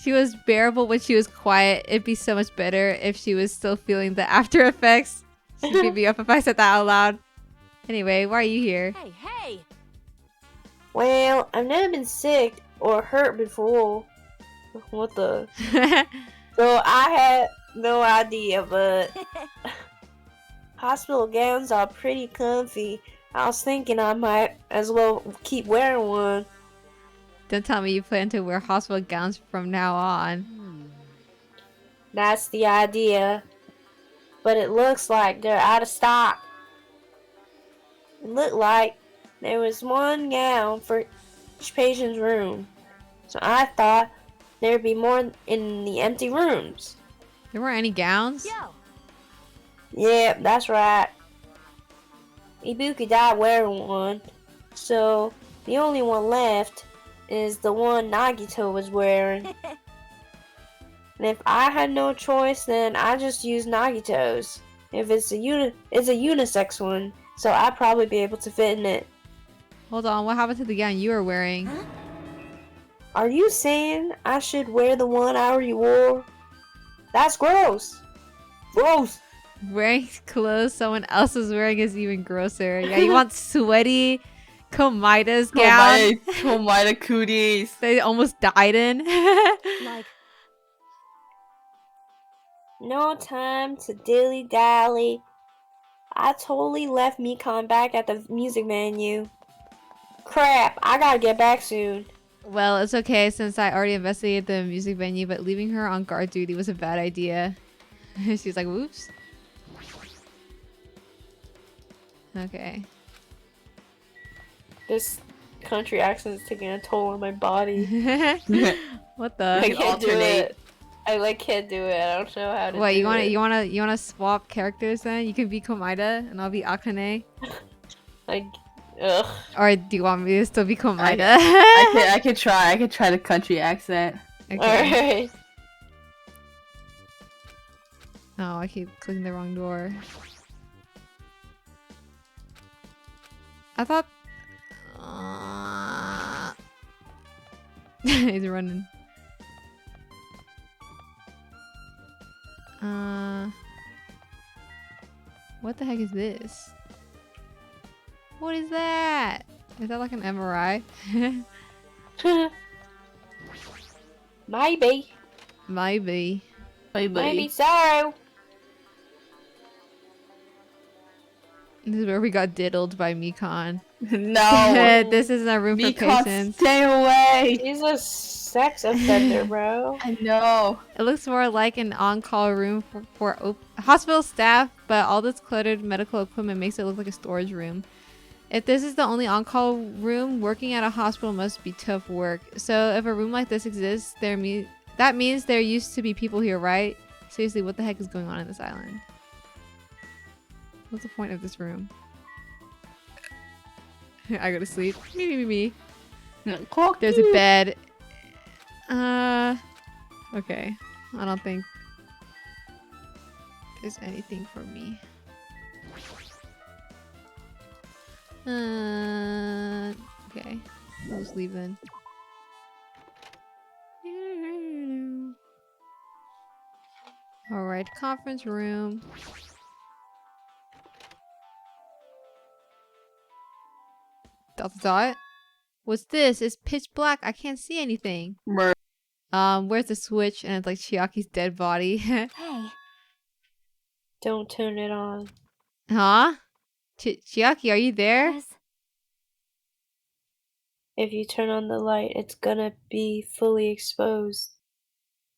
She was bearable when she was quiet. It'd be so much better if she was still feeling the after effects. She'd beat me up if I said that out loud. Anyway, why are you here? Hey. Well, I've never been sick or hurt before. What the? So I had no idea, but hospital gowns are pretty comfy. I was thinking I might as well keep wearing one. Don't tell me you plan to wear hospital gowns from now on. That's the idea. But it looks like they're out of stock. It looked like there was one gown for each patient's room. So I thought there'd be more in the empty rooms. There weren't any gowns? Yo. Yep, that's right. Ibuki died wearing one. So the only one left is the one Nagito was wearing. And if I had no choice, then I just use Nagito's. If it's a unisex one, so I'd probably be able to fit in it. Hold on, what happened to the gown you were wearing? Huh? Are you saying I should wear the one I already wore? That's gross. Gross. Wearing clothes someone else is wearing is even grosser. Yeah, you want sweaty Komida's gown? Komida cooties. They almost died in. Like, No time to dilly dally. I totally left Mekon back at the music menu. Crap, I gotta get back soon. Well, it's okay since I already investigated the music venue, but leaving her on guard duty was a bad idea. She's like, whoops. Okay. This country accent is taking a toll on my body. What I the? can't do it. I can't do it. I don't know how to. What, do it. you wanna swap characters then? You can be Komida and I'll be Akane. Like, ugh. Or do you want me to still be Komida? I could try. I could try the country accent. Okay. Alright. Oh, I keep clicking the wrong door. I thought. He's running. What the heck is this? What is that? Is that like an MRI? Maybe. Maybe. Maybe so. This is where we got diddled by Mekon. No. This isn't a room for Mekon, patients. stay away. He's a sex offender, bro. I know. It looks more like an on-call room for hospital staff, but all this cluttered medical equipment makes it look like a storage room. If this is the only on-call room, working at a hospital must be tough work. So if a room like this exists, that means there used to be people here, right? Seriously, what the heck is going on in this island? What's the point of this room? I go to sleep. Me. There's a bed. Okay. I don't think there's anything for me. Okay. I'll just leave then. Alright, conference room. Dot. What's this? It's pitch black. I can't see anything. Where's the switch? And it's like Chiaki's dead body. hey. Don't turn it on. Huh? Chiaki, are you there? Yes. If you turn on the light, it's gonna be fully exposed.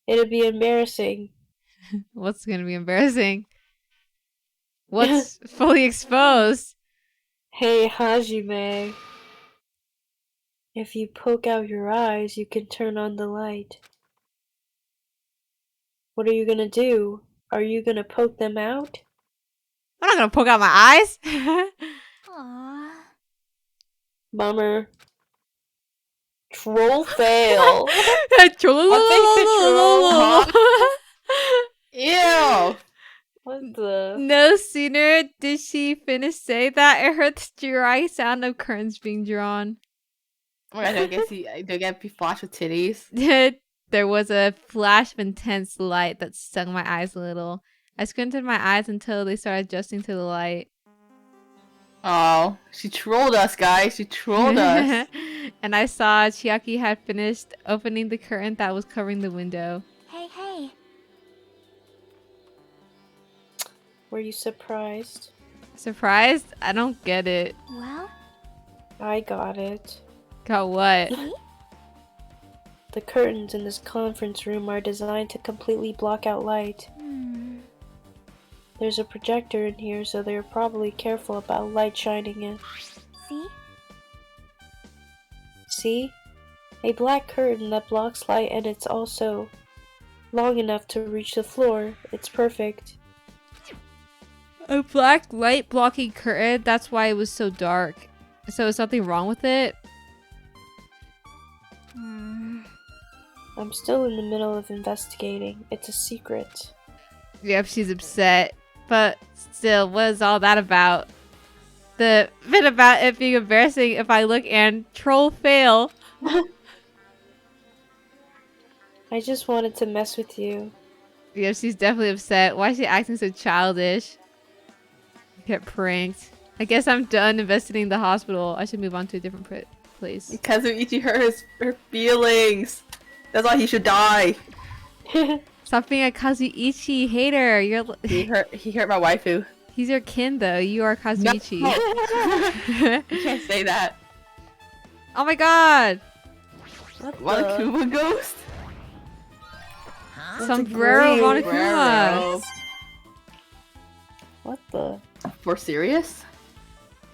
It'll be embarrassing. What's gonna be embarrassing? What's fully exposed? Hey, Hajime. If you poke out your eyes, you can turn on the light. What are you gonna do? Are you gonna poke them out? I'm not gonna poke out my eyes. Aww. Bummer. Troll fail. Ew. What the? No sooner did she finish say that, I heard the dry sound of curtains being drawn. Oh my god, do I get flashed with titties? There was a flash of intense light that stung my eyes a little. I squinted my eyes until they started adjusting to the light. Oh, she trolled us, guys. She trolled us. And I saw Chiaki had finished opening the curtain that was covering the window. Hey. Were you surprised? Surprised? I don't get it. Well, I got it. Got what? The curtains in this conference room are designed to completely block out light. There's a projector in here, so they're probably careful about light shining in. see? See? A black curtain that blocks light, and it's also long enough to reach the floor. It's perfect. A black light blocking curtain? That's why it was so dark. So is something wrong with it? I'm still in the middle of investigating. It's a secret. Yep, she's upset. But still, what is all that about? The bit about it being embarrassing if I look and troll fail. I just wanted to mess with you. Yeah, she's definitely upset. Why is she acting so childish? Get pranked. I guess I'm done investigating the hospital. I should move on to a different place. Kazuichi hurt her feelings. That's why he should die. Stop being a Kazuichi hater. He hurt my waifu. He's your kin though. You are Kazuichi. No. You can't say that. Oh my god! Monokuma ghost? Sombrero Monokuma! What the? For serious?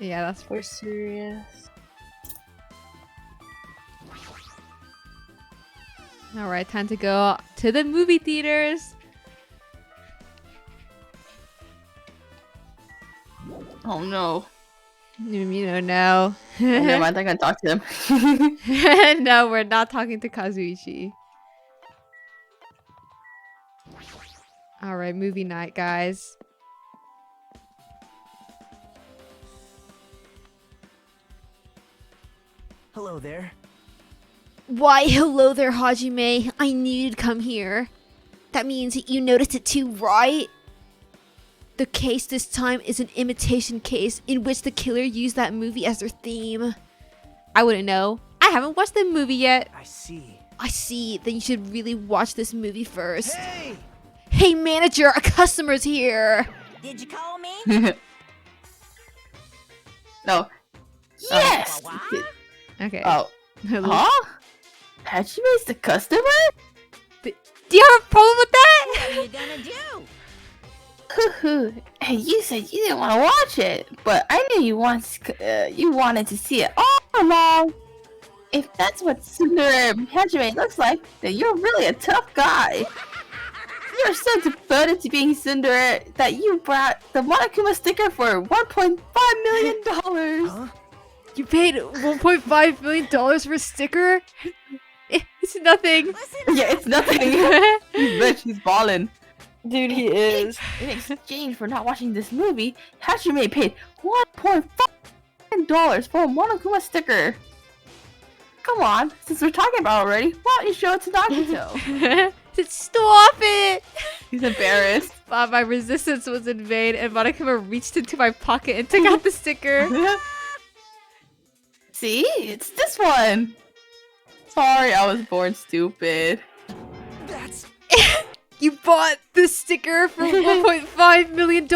Yeah, that's For serious. alright. Time to go to the movie theaters. Oh no. No. Never mind, I'm gonna talk to him. No, we're not talking to Kazuichi. Alright, movie night, guys. Hello there. Why, hello there, Hajime. I knew you'd come here. That means you noticed it too, right? The case this time is an imitation case in which the killer used that movie as their theme. I wouldn't know. I haven't watched the movie yet. I see. I see. Then you should really watch this movie first. Hey! Hey, manager, a customer's here. Did you call me? No. Yes! Okay. Oh. Huh? Hachime's the customer? Do you have a problem with that? What are you gonna do? Hey, you said you didn't want to watch it, but I knew you wanted to see it all along. If that's what Tsundere Hajime looks like, then you're really a tough guy. You're so devoted to being Tsundere that you brought the Monokuma sticker for $1.5 million. Huh? You paid $1.5 million for a sticker? It's nothing. Listen, Yeah, it's nothing. He's rich, he's ballin'. Dude, he is. In exchange for not watching this movie, Hajime paid $1.5 million for a Monokuma sticker. Come on, since we're talking about it already, why don't you show it to Nagito? Stop it! He's embarrassed. My resistance was in vain, and Monokuma reached into my pocket and took out the sticker. See? It's this one. Sorry, I was born stupid. That's You bought the sticker for $1.5 million?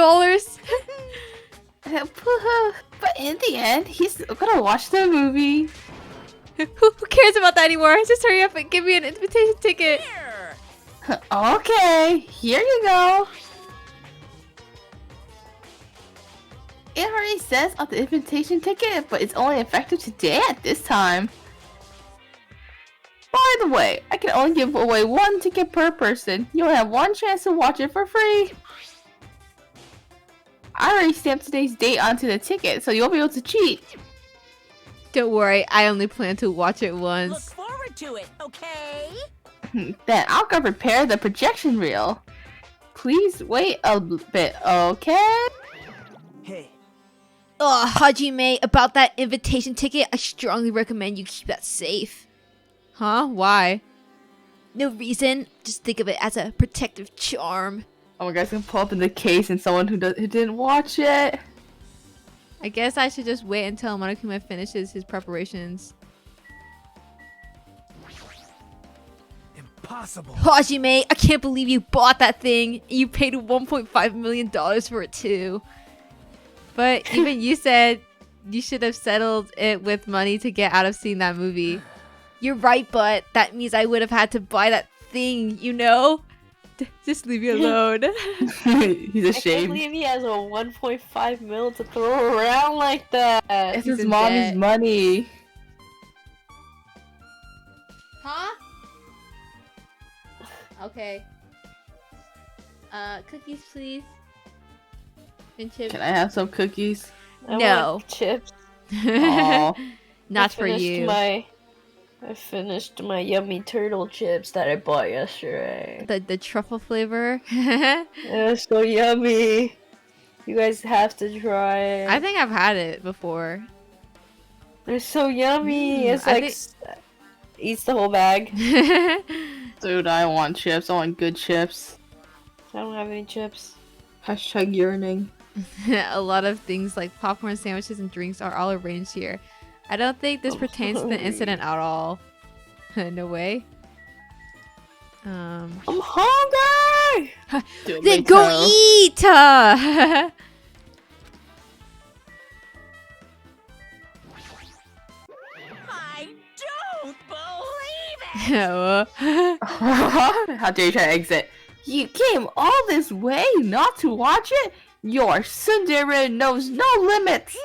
But in the end, he's still gonna watch the movie. Who cares about that anymore? Just hurry up and give me an invitation ticket. here. Okay, here you go. It already says on the invitation ticket, but it's only effective today at this time. By the way, I can only give away one ticket per person. You only have one chance to watch it for free. I already stamped today's date onto the ticket, so you won't be able to cheat. Don't worry, I only plan to watch it Look once. forward to it, okay? Then I'll go prepare the projection reel. Please wait a bit, okay? hey. Hajime, about that invitation ticket, I strongly recommend you keep that safe. Huh? Why? No reason, just think of it as a protective charm. Oh my god, it's gonna pull up in the case and someone who didn't watch it. I guess I should just wait until Monokuma finishes his preparations. Impossible. Hajime, I can't believe you bought that thing. You paid $1.5 million for it too. But even you said you should have settled it with money to get out of seeing that movie. You're right, but that means I would have had to buy that thing, you know? Just leave me alone. He's I can't ashamed. believe he has a 1.5 mil to throw around like that. It's He's his in mommy's debt. money. Huh? Okay. Cookies, please. And chips. Can I have some cookies? I No. want chips. Aw. Not for you. I finished my yummy turtle chips that I bought yesterday. The truffle flavor. It's so yummy. You guys have to try it. I think I've had it before. They're so yummy. It's I like eats the whole bag. Dude, I want chips. I want good chips. I don't have any chips. Hashtag yearning. A lot of things like popcorn, sandwiches, and drinks are all arranged here. I don't think this pertains to the incident at all. No way. I'm hungry! Dude, Then me go too. eat! I don't believe it! How dare you try to exit? You came all this way not to watch it? Your tsundere knows no limits!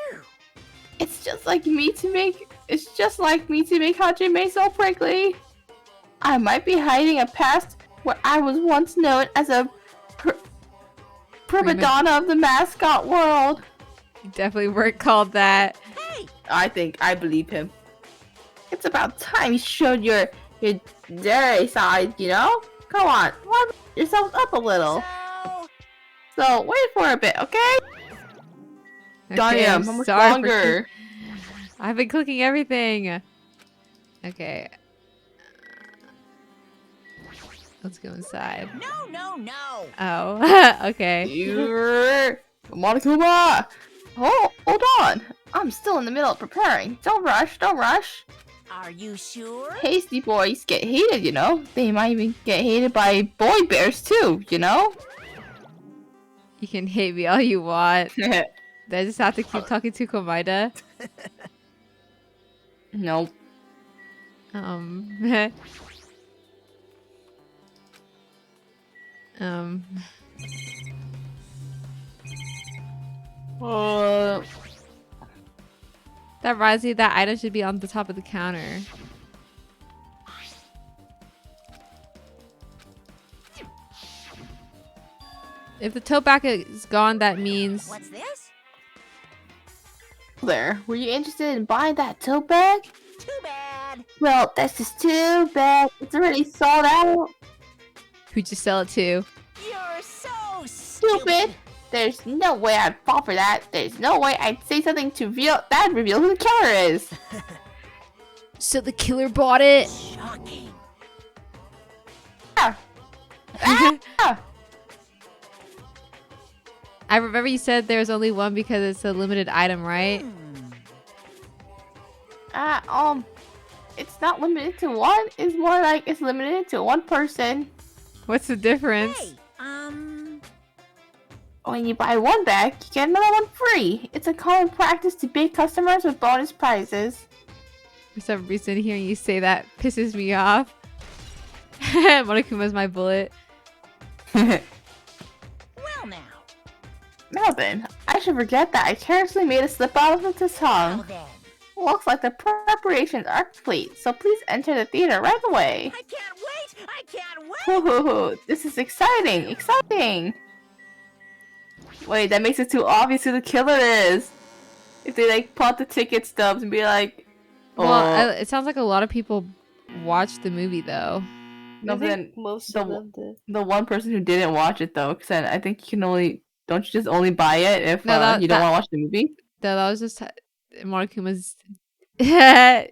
It's just like me to make Hajime so prickly. I might be hiding a past where I was once known as a prima donna of the mascot world. Definitely weren't called that. Hey! I believe him. It's about time you showed your dairy side, you know? Come on, warm yourself up a little. So wait for a bit, okay? Okay, Damn, I'm how much sorry for longer? I've been cooking everything. Okay. Let's go inside. No. Oh, okay. Monokuma! Hold on. I'm still in the middle of preparing. Don't rush. Are you sure? Hasty boys get hated, you know? They might even get hated by boy bears too, you know? You can hate me all you want. Do I just have to keep talking to Komaida? Nope. That reminds me that item should be on the top of the counter. If the tote bag is gone, that means... What's this? There. Were you interested in buying that tote bag? Too bad. Well, that's just too bad. It's already sold out. Who'd you sell it to? You're so Stupid. There's no way I'd fall for that. There's no way I'd say something to reveal who the killer is. So the killer bought it? Shocking. Ah. I remember you said there's only one because it's a limited item, right? It's not limited to one. It's more like it's limited to one person. What's the difference? Hey, When you buy one bag, you get another one free. It's a common practice to bait customers with bonus prizes. For some reason, hearing you say that pisses me off. Monokuma's my bullet. well now. Melvin, I should forget that I carelessly made a slip out of the tongue. Now then. Looks like the preparations are complete, so please enter the theater right away. I can't wait! I can't wait! Hoo, this is exciting! Wait, that makes it too obvious who the killer is. If they like plot the ticket stubs and be like, Well, it sounds like a lot of people watched the movie though. no, I but think then most of them did. the one person who didn't watch it though, because then I think you can only don't you just only buy it if No, you don't want to watch the movie? No, that was just Monokuma's. I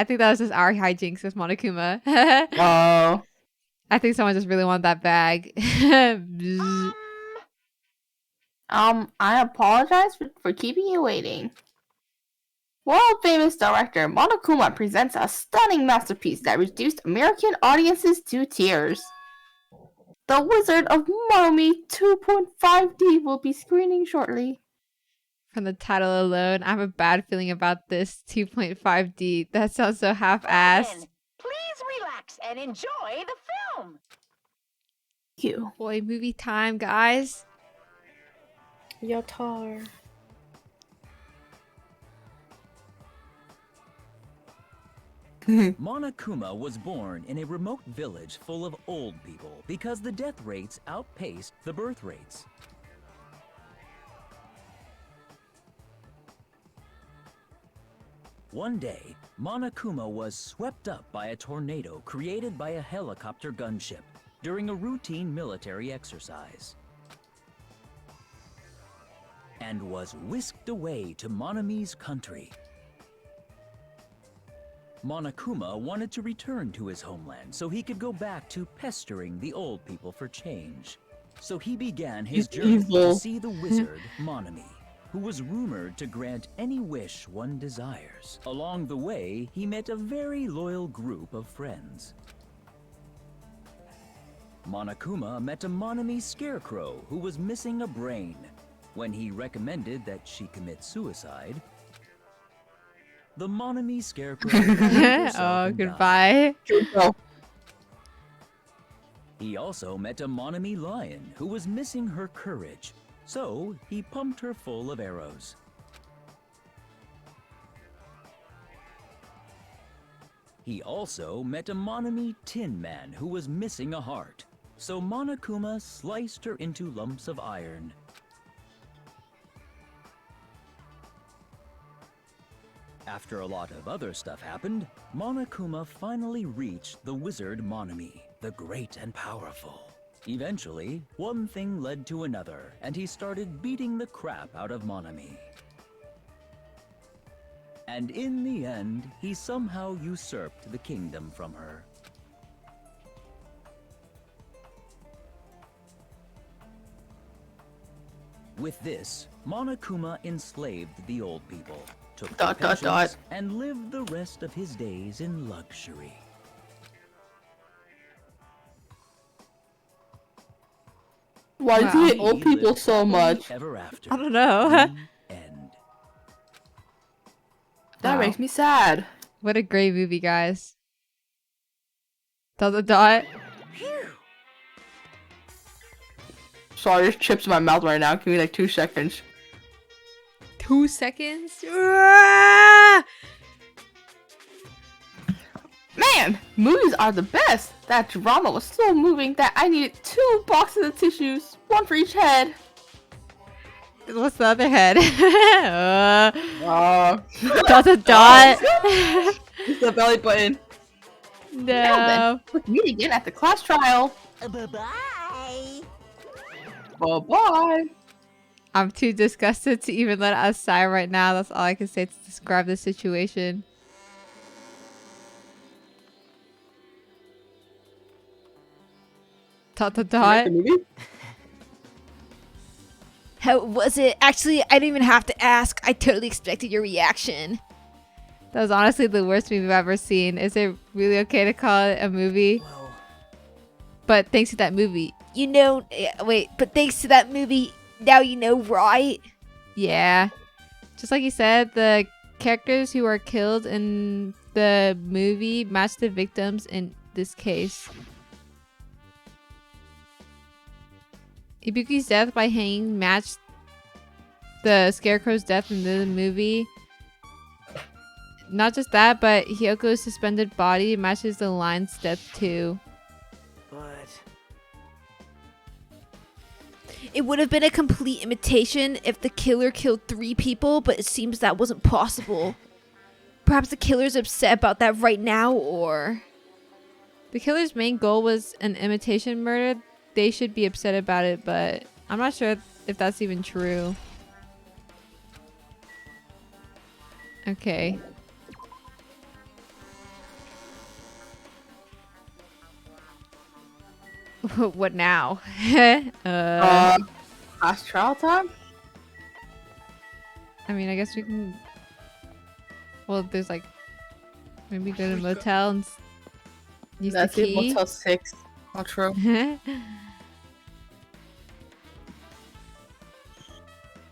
think that was just our hijinks with Monokuma. Oh. I think someone just really wanted that bag. I apologize for keeping you waiting. World famous director Monokuma presents a stunning masterpiece that reduced American audiences to tears. The Wizard of Monomi 2.5D will be screening shortly. From the title alone, I have a bad feeling about this 2.5D. That sounds so half-assed. Please relax and enjoy the film. Thank you. Boy, movie time, guys. Yotar. Monokuma was born in a remote village full of old people because the death rates outpaced the birth rates. One day, Monokuma was swept up by a tornado created by a helicopter gunship during a routine military exercise, and was whisked away to Monomi's country. Monokuma wanted to return to his homeland so he could go back to pestering the old people for change. So he began He's his journey evil. to see the wizard, Monami, who was rumored to grant any wish one desires. Along the way, he met a very loyal group of friends. Monokuma met a Monami scarecrow who was missing a brain. When he recommended that she commit suicide, the Monami scarecrow killed herself Oh, and died. goodbye. Oh, He also met a Monami lion who was missing her courage, so he pumped her full of arrows. He also met a Monami tin man who was missing a heart, so Monokuma sliced her into lumps of iron. After a lot of other stuff happened, Monokuma finally reached the wizard Monami, the great and powerful. Eventually, one thing led to another, and he started beating the crap out of Monami. And in the end, he somehow usurped the kingdom from her. With this, Monokuma enslaved the old people, took their pensions, and lived the rest of his days in luxury. why do you hate old He people lived so happily much? Ever after. I don't know. The end. That Wow. makes me sad. What a great movie, guys. Dot. Sorry, there's chips in my mouth right now. Give me like 2 seconds. 2 seconds? Ah! Man, movies are the best. That drama was so moving that I needed 2 boxes of tissues, 1 for each head. What's the other head? Dot. It's the belly button. Now No. then, let's meet again at the class trial. Bye-bye. Bye-bye. I'm too disgusted to even let us sigh right now. That's all I can say to describe the situation. Dot. How was it? Actually, I didn't even have to ask. I totally expected your reaction. That was honestly the worst movie I've ever seen. Is it really okay to call it a movie? Well, But thanks to that movie. You know, wait, but thanks to that movie, now you know, right? Yeah. Just like you said, the characters who are killed in the movie match the victims in this case. Ibuki's death by hanging matched the Scarecrow's death in the movie. Not just that, but Hyoko's suspended body matches the lion's death too. but It would have been a complete imitation if the killer killed 3 people, but it seems that wasn't possible. Perhaps the killer's upset about that right now, or... The killer's main goal was an imitation murder. They should be upset about it, but I'm not sure if that's even true. Okay. What now? Class trial time? I mean, I guess we can... Well, there's like... Maybe go to the motel and use That's the it, key. Motel 6. Not true.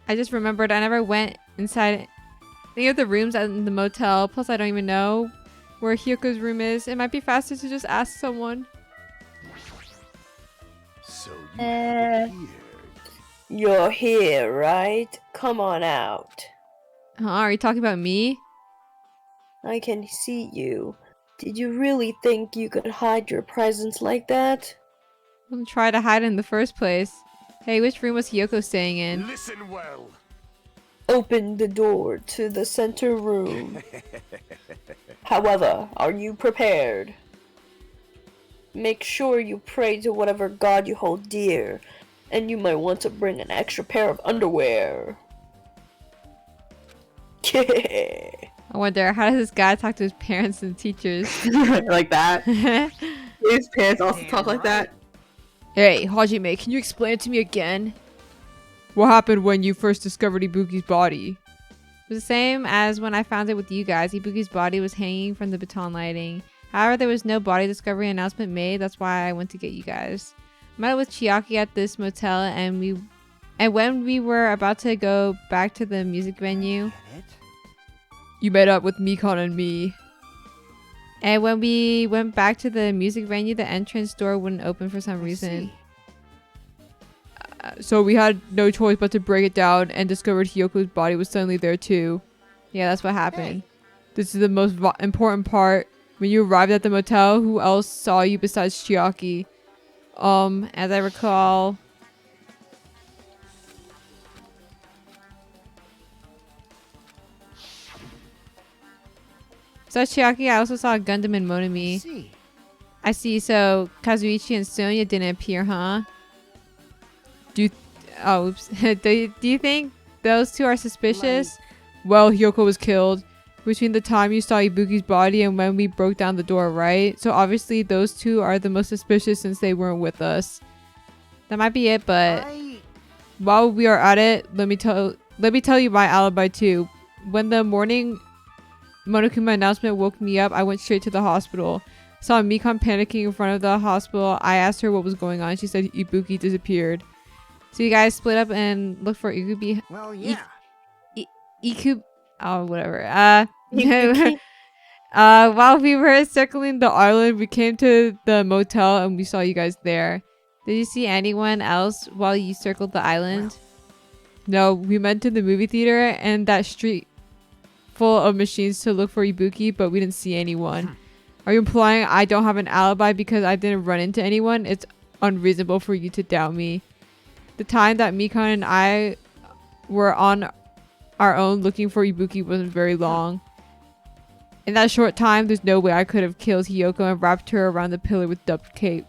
I just remembered I never went inside any of the rooms in the motel. Plus, I don't even know where Hyoko's room is. It might be faster to just ask someone. So you have appeared. You're here, right? Come on out. Huh? Are you talking about me? I can see you. Did you really think you could hide your presence like that? I didn't try to hide it in the first place. Hey, which room was Hyoko staying in? Listen well. Open the door to the center room. However, are you prepared? Make sure you pray to whatever god you hold dear, and you might want to bring an extra pair of underwear. I wonder, how does this guy talk to his parents and teachers? Like that. His parents also talk like that. Hey, Hajime, can you explain it to me again? What happened when you first discovered Ibuki's body? It was the same as when I found it with you guys. Ibuki's body was hanging from the baton lighting. However, there was no body discovery announcement made. That's why I went to get you guys. I met with Chiaki at this motel, and when we were about to go back to the music venue, you met up with Mikon and me. And when we went back to the music venue, the entrance door wouldn't open for some reason. So we had no choice but to break it down and discovered Hyoko's body was suddenly there too. Yeah, that's what happened. This is the most important part. When you arrived at the motel, who else saw you besides Chiaki? As I recall... So Chiaki, I also saw Gundam and Monami. I see, so Kazuichi and Sonya didn't appear, huh? Do you think those two are suspicious? Well, Hyoko was killed between the time you saw Ibuki's body and when we broke down the door, right? So obviously those two are the most suspicious since they weren't with us. That might be it, but while we are at it, let me tell you my alibi too. When the morning Monokuma announcement woke me up, I went straight to the hospital. Saw Mikon panicking in front of the hospital. I asked her what was going on. She said Ibuki disappeared. So you guys split up and looked for Ikubi. Well, yeah. Whatever. While we were circling the island, we came to the motel and we saw you guys there. Did you see anyone else while you circled the island? No, we went to the movie theater and that street full of machines to look for Ibuki, but we didn't see anyone. Are you implying I don't have an alibi because I didn't run into anyone? It's unreasonable for you to doubt me. The time that Mikon and I were on our own looking for Ibuki wasn't very long. In that short time, there's no way I could have killed Hyoko and wrapped her around the pillar with duct tape.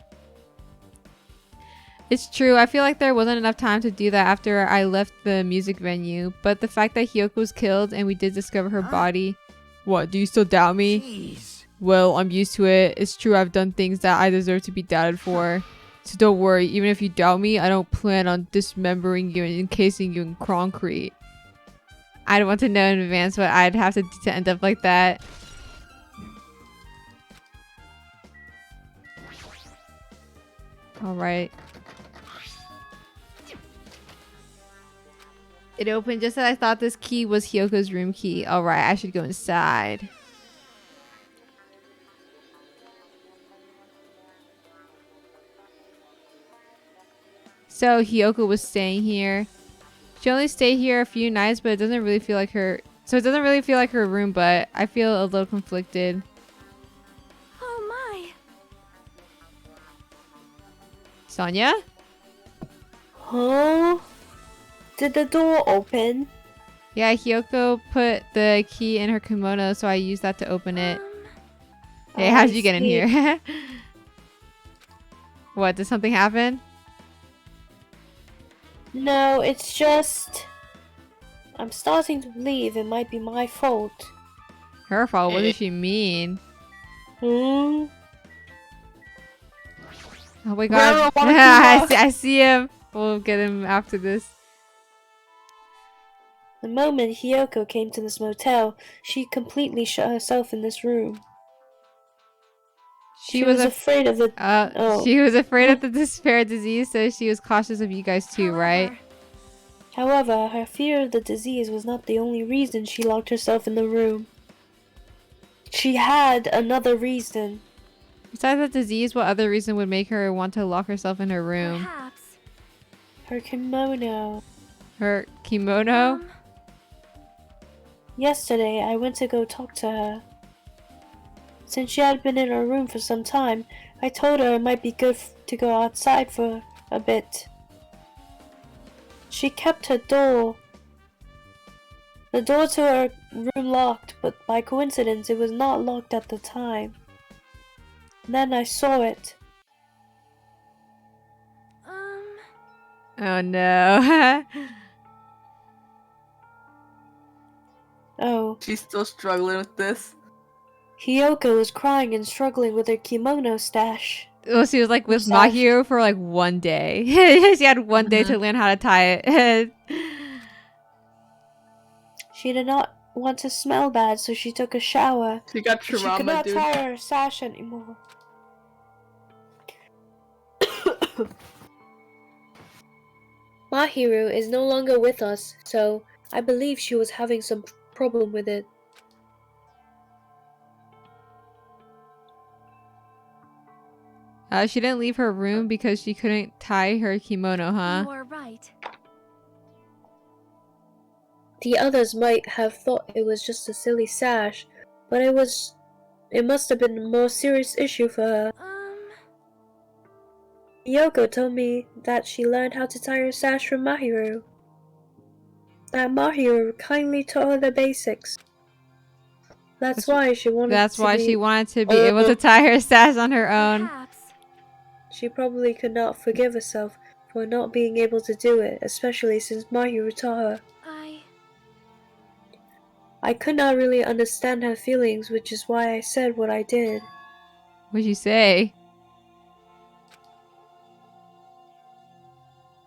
It's true, I feel like there wasn't enough time to do that after I left the music venue, but the fact that Hyoko was killed and we did discover her body... What, do you still doubt me? Jeez. Well, I'm used to it. It's true I've done things that I deserve to be doubted for. So don't worry, even if you doubt me, I don't plan on dismembering you and encasing you in concrete. I don't want to know in advance what I'd have to do to end up like that. Alright. It opened just as I thought this key was Hyoko's room key. Alright, I should go inside. So Hyoko was staying here. She only stayed here a few nights, but it doesn't really feel like her... So it doesn't really feel like her room, but I feel a little conflicted. Oh my. Sonya? Huh? Did the door open? Yeah, Hyoko put the key in her kimono, so I used that to open it. Hey, how did you get in here? What, did something happen? No, it's just... I'm starting to believe it might be my fault. Her fault? What does she mean? Hmm? Oh my god. I see him. We'll get him after this. The moment Hyoko came to this motel, she completely shut herself in this room. She was afraid of the... She was afraid of the despair disease, so she was cautious of you guys too, right? However, her fear of the disease was not the only reason she locked herself in the room. She had another reason. Besides the disease, what other reason would make her want to lock herself in her room? Perhaps. Her kimono. Her kimono? Yesterday, I went to go talk to her. Since she had been in her room for some time, I told her it might be good to go outside for a bit. She kept the door to her room locked, but by coincidence it was not locked at the time. Then I saw it. Oh no. Oh. She's still struggling with this. Hiyoko was crying and struggling with her kimono stash. Well, she was like with Sashed. Mahiro for like 1 day. She had 1 day to learn how to tie it. She did not want to smell bad, so she took a shower. She got But she could trauma, not dude. tie her sash anymore. Mahiro is no longer with us, so I believe she was having some problem with it. She didn't leave her room because she couldn't tie her kimono, huh? You are right. The others might have thought it was just a silly sash, but it must have been a more serious issue for her. Yoko told me that she learned how to tie her sash from Mahiro. That Mahiro kindly taught her the basics. That's why she wanted to be able to tie her sash on her own. Perhaps. She probably could not forgive herself for not being able to do it, especially since Mahiro taught her. I could not really understand her feelings, which is why I said what I did. What'd you say?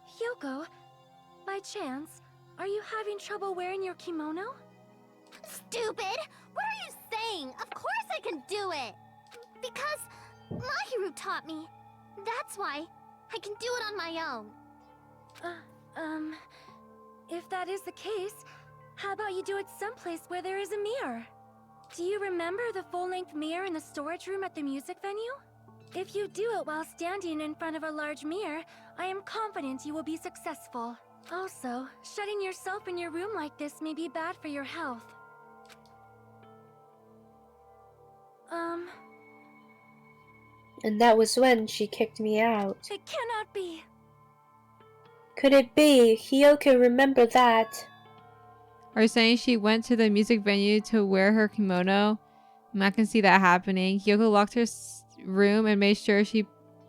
Hyoko, by chance, are you having trouble wearing your kimono? Stupid! What are you saying? Of course I can do it! Because Mahiru taught me. That's why I can do it on my own. If that is the case, how about you do it someplace where there is a mirror? Do you remember the full-length mirror in the storage room at the music venue? If you do it while standing in front of a large mirror, I am confident you will be successful. Also, shutting yourself in your room like this may be bad for your health. And that was when she kicked me out. It cannot be. Could it be? Hiyoko remember that. Are you saying she went to the music venue to wear her kimono? I can see that happening. Hyoko locked her room and made sure she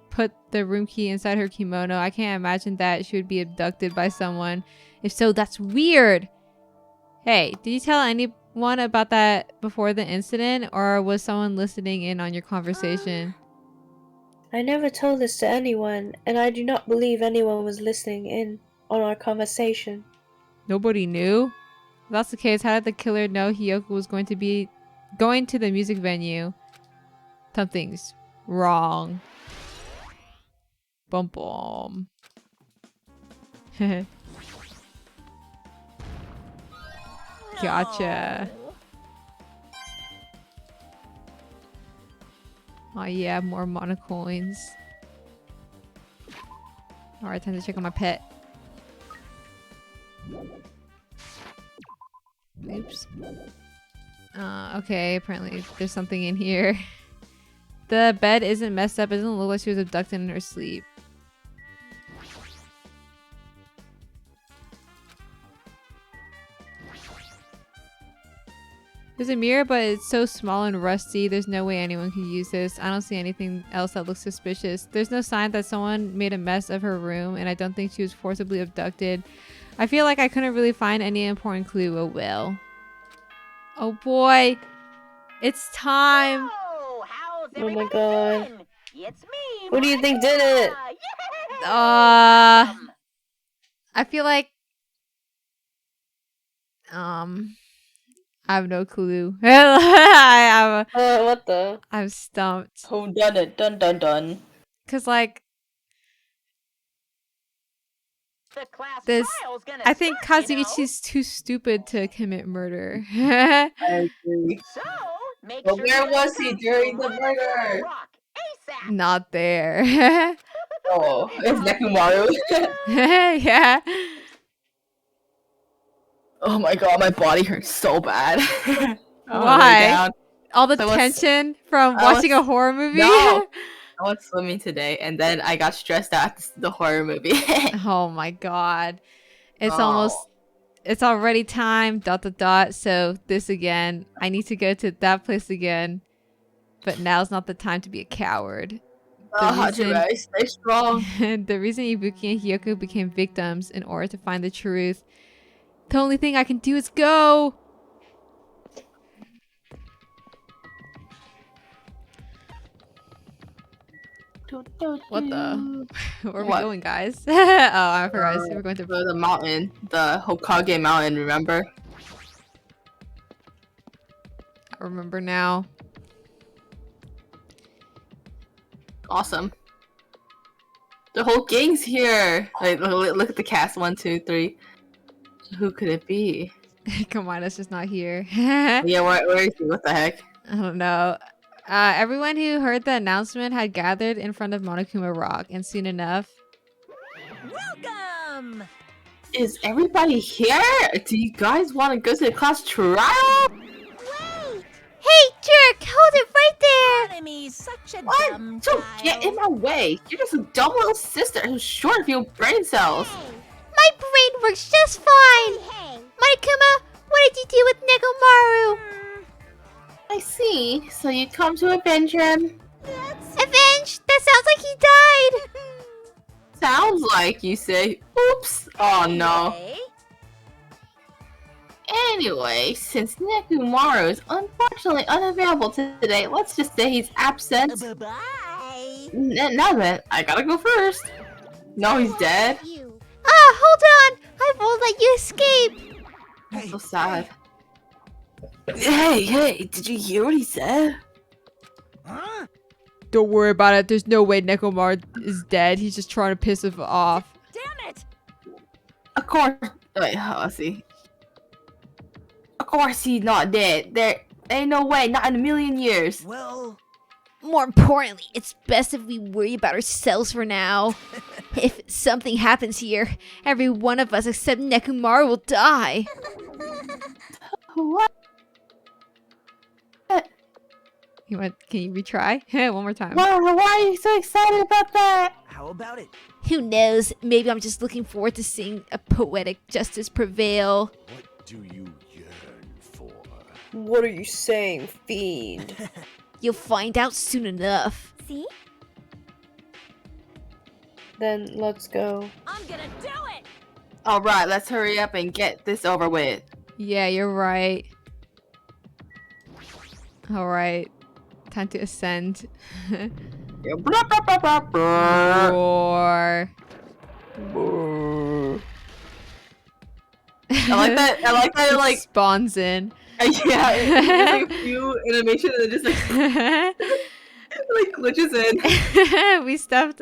put the room key inside her kimono. I can't imagine that she would be abducted by someone. If so, that's weird. Hey, did you tell anyone about that before the incident, or was someone listening in on your conversation? I never told this to anyone, and I do not believe anyone was listening in on our conversation. Nobody knew? If that's the case, how did the killer know Hiyoko was going to be going to the music venue? Something's wrong. Bum bum. Gotcha. Oh yeah, more mana coins. Alright, time to check on my pet. Oops. Okay, apparently there's something in here. The bed isn't messed up. It doesn't look like she was abducted in her sleep. There's a mirror, but it's so small and rusty. There's no way anyone can use this. I don't see anything else that looks suspicious. There's no sign that someone made a mess of her room, and I don't think she was forcibly abducted. I feel like I couldn't really find any important clue. Oh well. Oh boy. It's time. Oh my god. It's me. Who do you think did it? I feel like I have no clue. What the? I'm stumped. Who done it? Dun dun dun. Cause like this, I think Kazuichi's too stupid to commit murder. I agree. But where was he during the murder? Not there. Oh, it's Nekomaru. Yeah. Oh my god, my body hurts so bad. Why? All the tension from watching a horror movie? No. I went swimming today, and then I got stressed out at the horror movie. Oh my god. It's already time, ... So this again. I need to go to that place again. But now's not the time to be a coward. Stay strong. The reason Ibuki and Hiyoko became victims in order to find the truth. The only thing I can do is go. What the? Where are we What? going, guys? Oh, I forgot. We're going to. The mountain, the Hokage mountain. Remember? I remember now. Awesome. The whole gang's here. Like, look at the cast. 1, 2, 3. Who could it be? Come on, it's just not here. Yeah, where is he? What the heck? I don't know. Everyone who heard the announcement had gathered in front of Monokuma Rock, and soon enough. Welcome! Is everybody here? Do you guys want to go to the class trial? Wait! Hey, jerk! Hold it right there! Enemy's such a What? dumb Don't child. get in my way. You're just a dumb little sister who's short of your brain cells. My brain works just fine! Hey! Monokuma, what did you do with Nekomaru? I see. So you come to avenge him? Avenge? That sounds like he died! Sounds like you say, oops. Oh no. Anyway, since Nekomaru is unfortunately unavailable today, let's just say he's absent. Bye-bye! Now then, I gotta go first. No, he's dead. You. Ah, hold on! I won't let you escape! That's so sad. Hey, did you hear what he said? Huh? Don't worry about it. There's no way Nekomaru is dead. He's just trying to piss us off. Damn it! Of course. Wait, let's see. Of course he's not dead. There ain't no way, not in a million years. Well, More importantly, it's best if we worry about ourselves for now. If something happens here, every one of us except Nekomaru will die. What? Can you retry? One more time. Why are you so excited about that? how about it? Who knows? Maybe I'm just looking forward to seeing a poetic justice prevail. What do you yearn for? What are you saying, fiend? You'll find out soon enough. See? Then let's go. I'm gonna do it! Alright, let's hurry up and get this over with. Yeah, you're right. Alright. Time to ascend. Blah, blah, blah, blah, blah. Roar. I like that. It, like, spawns in. yeah, it's like a few animation and it just like glitches in. We stepped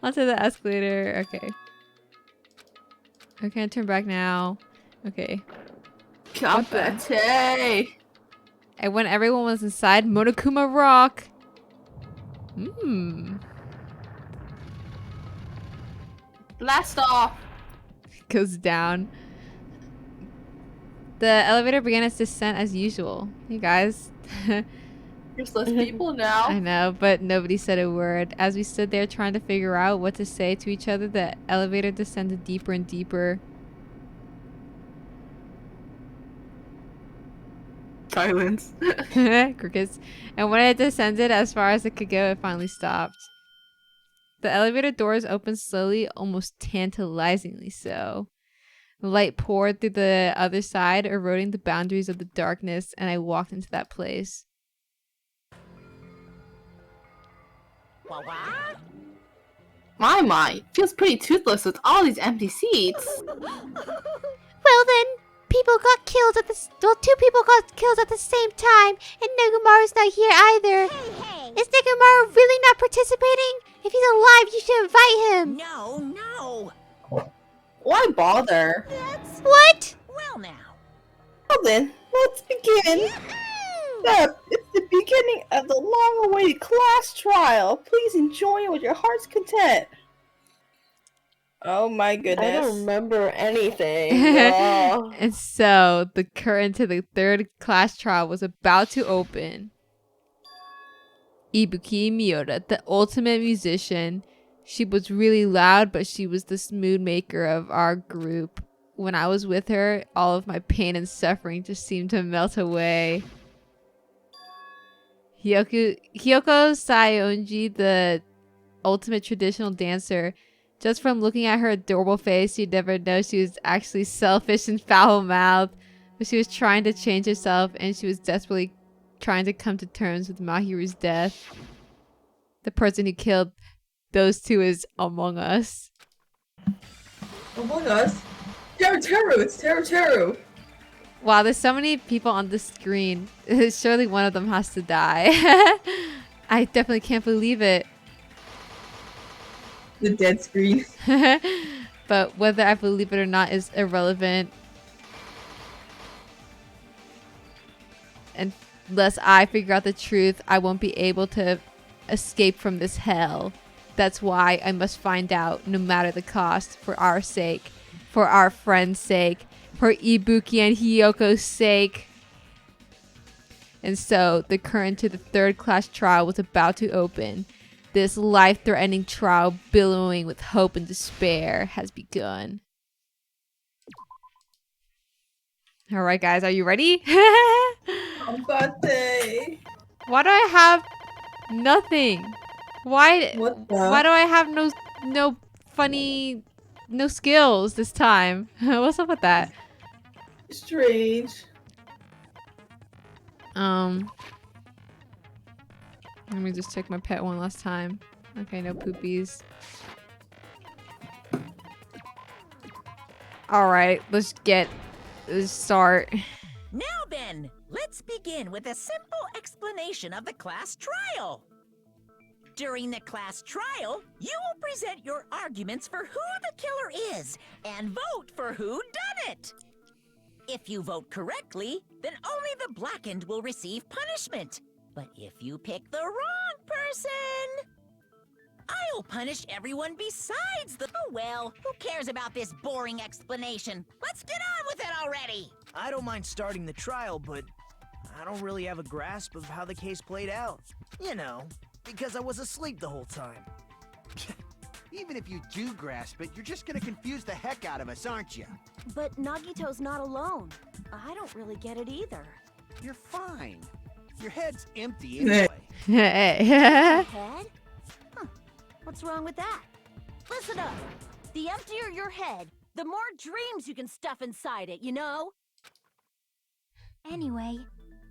onto the escalator. Okay. Okay, turn back now. Okay. Kapate. And when everyone was inside Monokuma Rock. Blast off. Goes down. The elevator began its descent as usual. Hey guys. There's less people now. I know, but nobody said a word. As we stood there trying to figure out what to say to each other, the elevator descended deeper and deeper. Silence. Crickets. And when it descended as far as it could go, it finally stopped. The elevator doors opened slowly, almost tantalizingly so. The light poured through the other side, eroding the boundaries of the darkness, and I walked into that place. My, feels pretty toothless with all these empty seats. Well then, people got killed at two people got killed at the same time, and Nekomaru's not here either. Hey! Is Nekomaru really not participating? If he's alive, you should invite him. No! Why bother? What? Well now. Well then, let's begin. It's the beginning of the long-awaited class trial. Please enjoy it with your heart's content. Oh my goodness. I don't remember anything. Oh. And so, the curtain to the third class trial was about to open. Ibuki Miura, the ultimate musician. She was really loud, but she was the mood maker of our group. When I was with her, all of my pain and suffering just seemed to melt away. Hyoko Saionji, the ultimate traditional dancer. Just from looking at her adorable face, you'd never know she was actually selfish and foul-mouthed. But she was trying to change herself, and she was desperately trying to come to terms with Mahiru's death. The person who killed those two is Among Us. Among Us? Teru! It's Teru! Wow, there's so many people on the screen. Surely one of them has to die. I definitely can't believe it. The dead screen. But whether I believe it or not is irrelevant. Unless I figure out the truth, I won't be able to escape from this hell. That's why I must find out, no matter the cost, for our sake, for our friend's sake, for Ibuki and Hiyoko's sake. And so, the current to the third-class trial was about to open. This life-threatening trial, billowing with hope and despair, has begun. All right, guys, are you ready? Birthday. Why do I have nothing? Why do I have no funny, no skills this time? What's up with that? Strange. Let me just check my pet one last time. Okay, no poopies. Alright, let's start. Now then, let's begin with a simple explanation of the class trial. During the class trial, you will present your arguments for who the killer is and vote for who done it. If you vote correctly, then only the blackened will receive punishment. But if you pick the wrong person, I'll punish everyone besides the... Oh well, who cares about this boring explanation? Let's get on with it already! I don't mind starting the trial, but I don't really have a grasp of how the case played out. You know, because I was asleep the whole time. Even if you do grasp it, you're just gonna confuse the heck out of us, aren't you? But Nagito's not alone. I don't really get it either. You're fine. Your head's empty anyway. Head? Huh. What's wrong with that? Listen up. The emptier your head, the more dreams you can stuff inside it, you know? Anyway,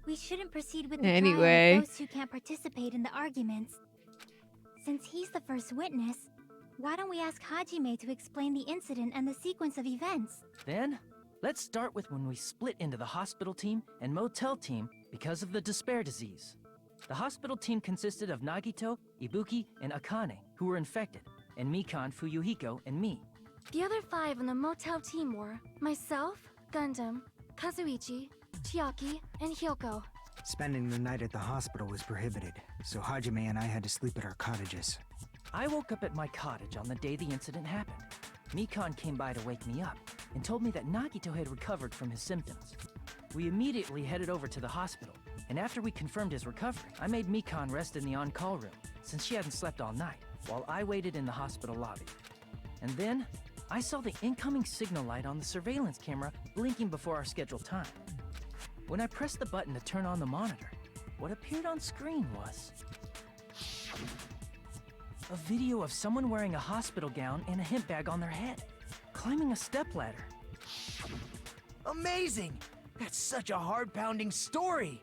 we shouldn't proceed with the Anyway. trial of those who can't participate in the arguments. Since he's the first witness, why don't we ask Hajime to explain the incident and the sequence of events? Then, let's start with when we split into the hospital team and motel team because of the despair disease. The hospital team consisted of Nagito, Ibuki, and Akane, who were infected, and Mikan, Fuyuhiko, and me. The other 5 on the motel team were myself, Gundam, Kazuichi, Chiaki, and Hyoko. Spending the night at the hospital was prohibited, so Hajime and I had to sleep at our cottages. I woke up at my cottage on the day the incident happened. Mikan came by to wake me up and told me that Nagito had recovered from his symptoms. We immediately headed over to the hospital, and after we confirmed his recovery, I made Mikan rest in the on-call room since she hadn't slept all night, while I waited in the hospital lobby. And then, I saw the incoming signal light on the surveillance camera blinking before our scheduled time. When I pressed the button to turn on the monitor, what appeared on screen was a video of someone wearing a hospital gown and a hemp bag on their head, climbing a stepladder. Amazing! That's such a heart-pounding story!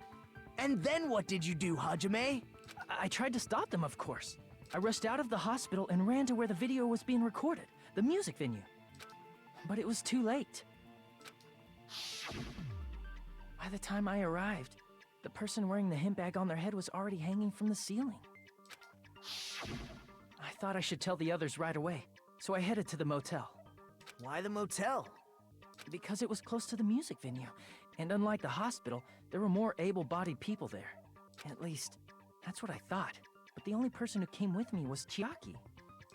And then what did you do, Hajime? I tried to stop them, of course. I rushed out of the hospital and ran to where the video was being recorded, the music venue. But it was too late. By the time I arrived, the person wearing the hemp bag on their head was already hanging from the ceiling. I thought I should tell the others right away, so I headed to the motel. Why the motel? Because it was close to the music venue, and unlike the hospital, there were more able-bodied people there. At least, that's what I thought. But the only person who came with me was Chiaki.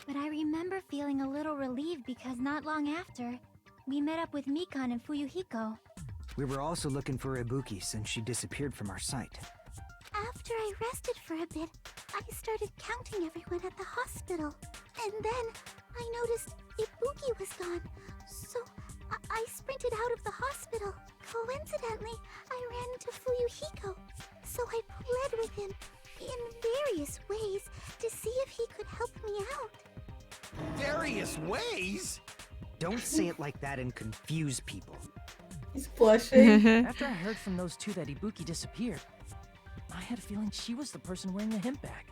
But I remember feeling a little relieved because not long after, we met up with Mikan and Fuyuhiko. We were also looking for Ibuki since she disappeared from our sight. After I rested for a bit, I started counting everyone at the hospital. And then I noticed Ibuki was gone, so I sprinted out of the hospital. Coincidentally, I ran into Fuyuhiko, so I pled with him in various ways to see if he could help me out. Various ways? Don't say it like that and confuse people. He's blushing. After I heard from those two that Ibuki disappeared, I had a feeling she was the person wearing the hemp bag.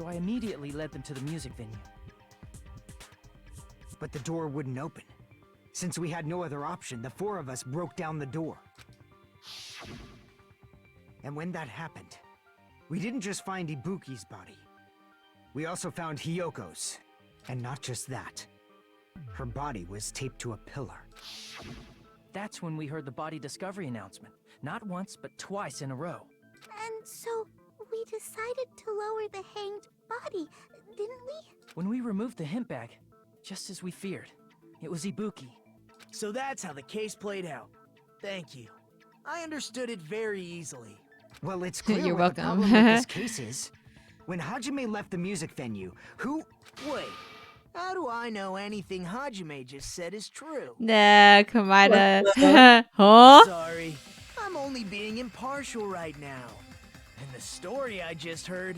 so I immediately led them to the music venue. But the door wouldn't open. Since we had no other option, the four of us broke down the door. And when that happened, we didn't just find Ibuki's body. We also found Hiyoko's. And not just that. Her body was taped to a pillar. That's when we heard the body discovery announcement. Not once, but twice in a row. And so we decided to lower the hanged body, didn't we? When we removed the hemp bag, just as we feared, it was Ibuki. So that's how the case played out. Thank you. I understood it very easily. Well, it's clear You're what the welcome. problem with this case is. When Hajime left the music venue, who... Wait, how do I know anything Hajime just said is true? Nah, Komaeda. Huh? Sorry, I'm only being impartial right now. And the story I just heard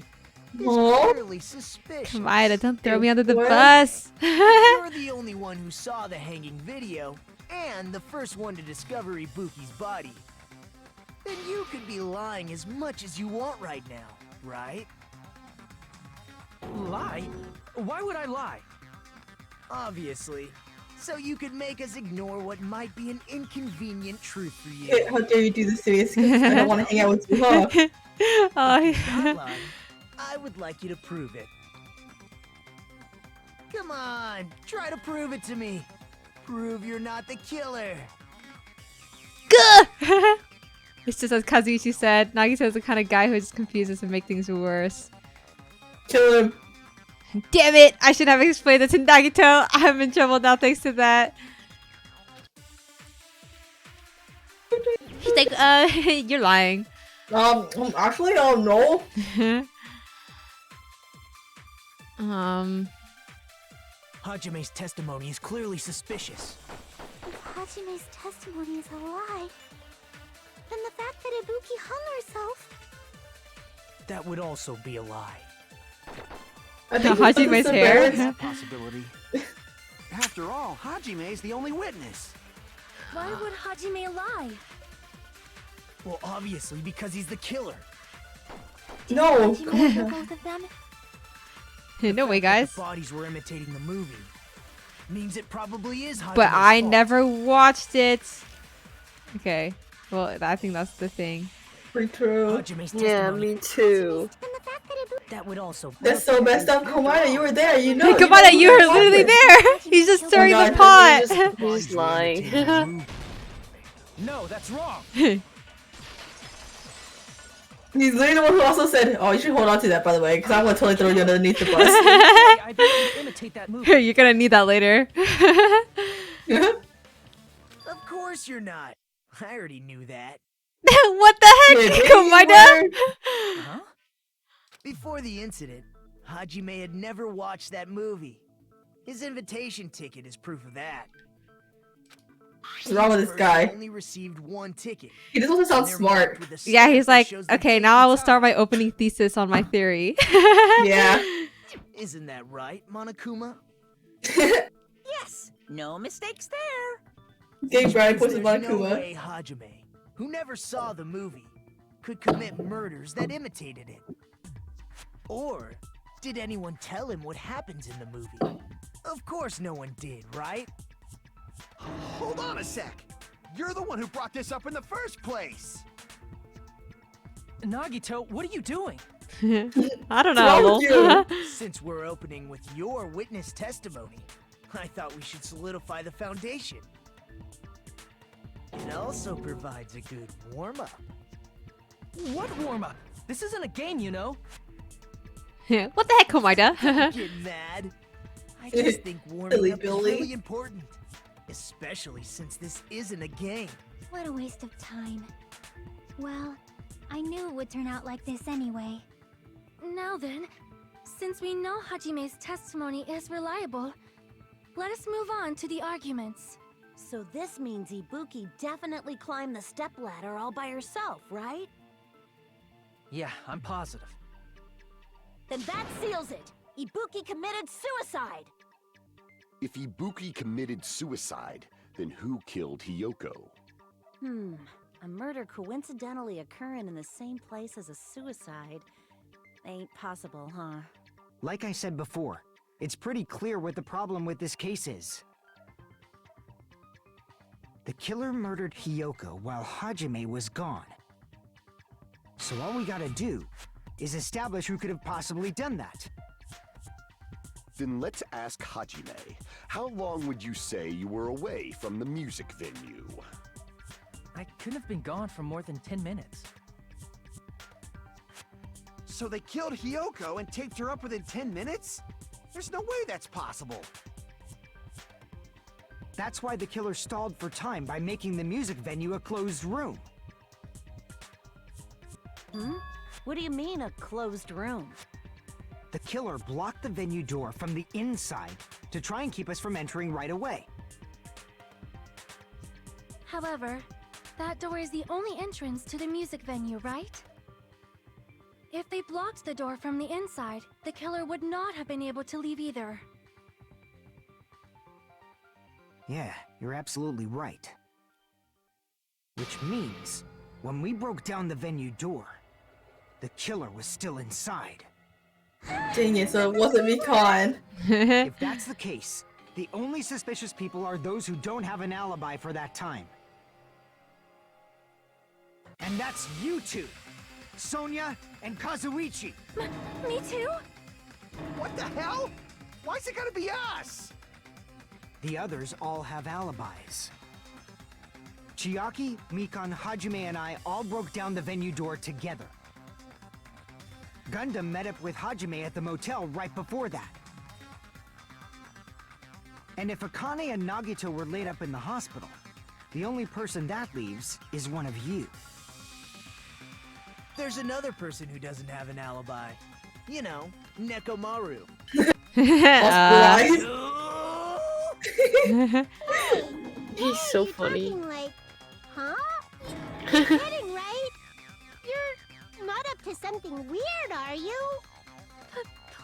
is clearly suspicious. Komaeda, don't throw me under the bus. You're the only one who saw the hanging video, and the first one to discover Ibuki's body. Then you could be lying as much as you want right now, right? Lie? Why would I lie? Obviously. So you could make us ignore what might be an inconvenient truth for you. How dare you do this to me? I don't want to hang out with you, huh? Not lying. I would like you to prove it. Come on, try to prove it to me. Prove you're not the killer. It's just as Kazuichi said, Nagito is the kind of guy who just confuses and make things worse. Kill him. Damn it! I should have explained it to Nagito. I'm in trouble now thanks to that. He's like, you're lying. Actually, I don't know. Hajime's testimony is clearly suspicious. If Hajime's testimony is a lie, then the fact that Ibuki hung herself... That would also be a lie. Hajime's hair. That's a possibility. After all, Hajime's the only witness. Why would Hajime lie? Well, obviously because he's the killer. No. Hajime kill both of them? No way, guys. The bodies were imitating the movie. Means it probably is Hajime's But I fault. never watched it. Okay. Well, I think that's the thing. Pretty true. Yeah, me too. That would also. That's so messed up, Komaeda. You were there. You know. Komaeda, you were literally there. He's just stirring the pot. He's lying. No, that's wrong. He's literally the one who also said, "Oh, you should hold on to that, by the way, because I'm gonna totally throw you underneath the bus." I didn't imitate that movie. You're gonna need that later. Of course you're not. I already knew that. What the heck, Komaeda? Huh? Before the incident, Hajime had never watched that movie. His invitation ticket is proof of that. What's wrong with this guy? Only received one ticket. He doesn't also sound smart. Yeah, he's like, okay, now I will start my opening thesis on my theory. Yeah. Isn't that right, Monokuma? Yes, no mistakes there. Game's right, There's pushing no Monokuma. way Hajime, who never saw the movie, could commit murders that imitated it. Or did anyone tell him what happens in the movie? Of course no one did, right? Hold on a sec. You're the one who brought this up in the first place. Nagito, what are you doing? I don't know. Since we're opening with your witness testimony, I thought we should solidify the foundation. It also provides a good warm-up. What warm-up? This isn't a game, you know. What the heck, Komaeda? Get mad. I just think warming up is really important. Especially since this isn't a game. What a waste of time. Well, I knew it would turn out like this anyway. Now then, since we know Hajime's testimony is reliable, let us move on to the arguments. So this means Ibuki definitely climbed the stepladder all by herself, right? Yeah, I'm positive. Then that seals it! Ibuki committed suicide! If Ibuki committed suicide, then who killed Hiyoko? A murder coincidentally occurring in the same place as a suicide ain't possible, huh? Like I said before, it's pretty clear what the problem with this case is. The killer murdered Hiyoko while Hajime was gone. So all we gotta do is establish who could have possibly done that. Then let's ask Hajime. How long would you say you were away from the music venue? I couldn't have been gone for more than 10 minutes. So they killed Hiyoko and taped her up within 10 minutes? There's no way that's possible. That's why the killer stalled for time by making the music venue a closed room. Hmm? What do you mean, a closed room? The killer blocked the venue door from the inside to try and keep us from entering right away. However, that door is the only entrance to the music venue, right? If they blocked the door from the inside, the killer would not have been able to leave either. Yeah, you're absolutely right. Which means, when we broke down the venue door, the killer was still inside. Dang it, so it wasn't Mikan. If that's the case, the only suspicious people are those who don't have an alibi for that time. And that's you two, Sonia and Kazuichi. Me too? What the hell? Why's it gotta be us? The others all have alibis. Chiaki, Mikan, Hajime, and I all broke down the venue door together. Gundam met up with Hajime at the motel right before that. And if Akane and Nagito were laid up in the hospital, the only person that leaves is one of you. There's another person who doesn't have an alibi. You know, Nekomaru. He's so funny. Like, huh? You're kidding, right? You're not up to something weird, are you?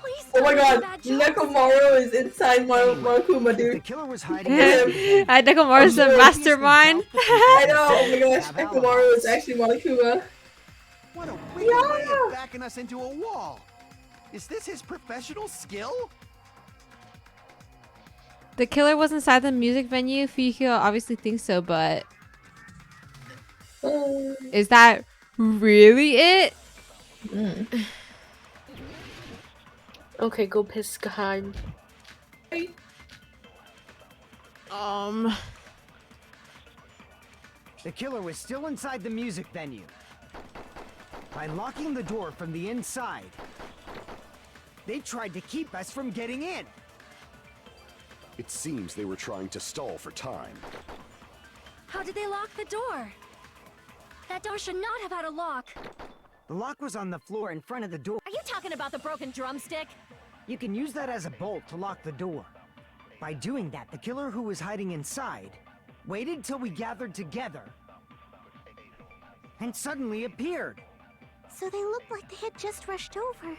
Please. Oh my god, Nekomaru is inside Monokuma, dude. The killer was hiding. Nekomaru's the mastermind. I know. Oh my gosh, Nekomaru is actually Monokuma. What a weird way of backing us into a wall. Is this his professional skill? The killer was inside the music venue. Fuyuhiko obviously thinks so, but is that really it? Okay, go piss Geheim. The killer was still inside the music venue. By locking the door from the inside, they tried to keep us from getting in. It seems they were trying to stall for time. How did they lock the door? That door should not have had a lock. The lock was on the floor in front of the door. Are you talking about the broken drumstick? You can use that as a bolt to lock the door. By doing that, the killer who was hiding inside waited till we gathered together and suddenly appeared. So they looked like they had just rushed over.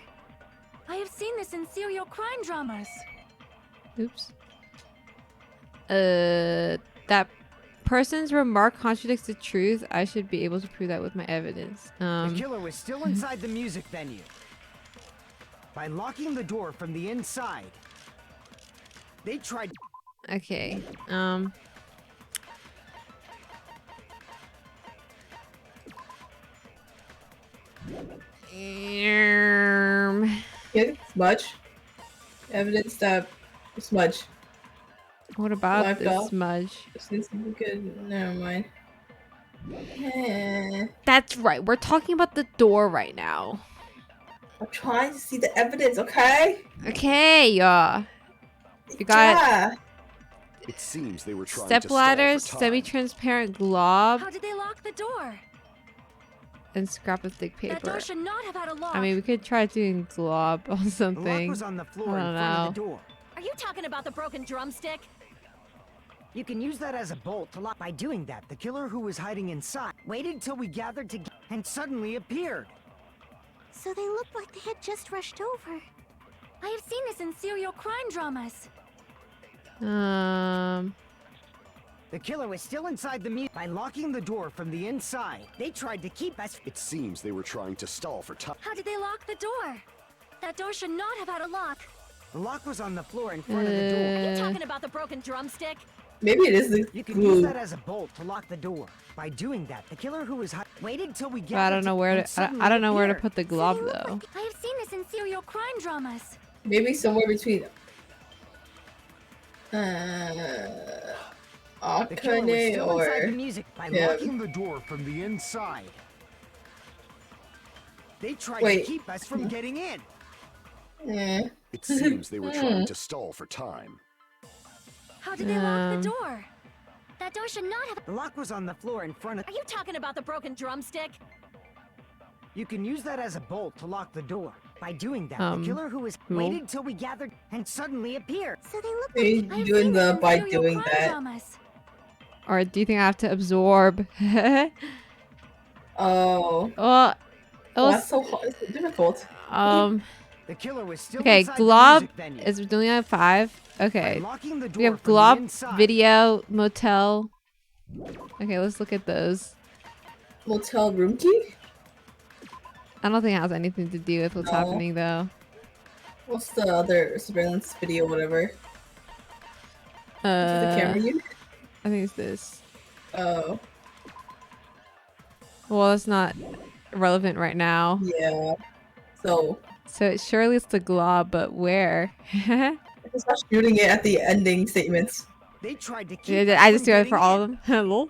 I have seen this in serial crime dramas. Oops. That person's remark contradicts the truth. I should be able to prove that with my evidence. The killer was still inside the music venue. By locking the door from the inside, they tried. Okay. Yeah, smudge. Evidence that smudge. What about this smudge? Good. Never mind. That's right. We're talking about the door right now. I'm trying to see the evidence, okay? Okay, yeah. You got It seems they were trying step to ladders, stall for time. semi-transparent glob, How did they lock the door? and scrap of thick That paper. door should not have had a lock. I mean, we could try doing glob or something. The lock was on the floor I in don't front know. of the door. Are you talking about the broken drumstick? You can use that as a bolt to lock. By doing that, the killer who was hiding inside waited till we gathered together and suddenly appeared. So they looked like they had just rushed over. I have seen this in serial crime dramas. The killer was still inside the music. By locking the door from the inside, they tried to keep us. It seems they were trying to stall for time. How did they lock the door? That door should not have had a lock. The lock was on the floor in front of the door. Are you talking about the broken drumstick? Maybe it is the You can glue. use that as a bolt to lock the door. By doing that, the killer who was waited till we But gathered I don't know where to. I don't know where to put the glob So they look though. like- I have seen this in serial crime dramas. Maybe somewhere between The killer was Akane still inside the or music by him. locking the door from the inside. They tried Wait. to keep us from getting in. It seems they were trying to stall for time. How did they lock the door? That door should not have. The lock was on the floor in front of. Are you talking about the broken drumstick? You can use that as a bolt to lock the door. By doing that, the killer who was cool. waited till we gathered and suddenly appeared. So they look Maybe like. I have doing seen the this in by serial doing crime that. dramas. Or do you think I have to absorb? Oh. Well, it was, That's so hard. It's difficult. The killer was still okay, inside the glob music venue. is doing at 5. By Okay. locking the We door have from the glob, inside. video, motel. Okay, let's look at those. Motel room key? I don't think it has anything to do with what's No. happening though. What's the other surveillance video, whatever? The camera unit? I think it's this. Oh. Well, it's not relevant right now. Yeah. So. So surely it's the glob, but where? It's not shooting it at the ending statements. They tried to keep Did I just do it for all of them? Hello?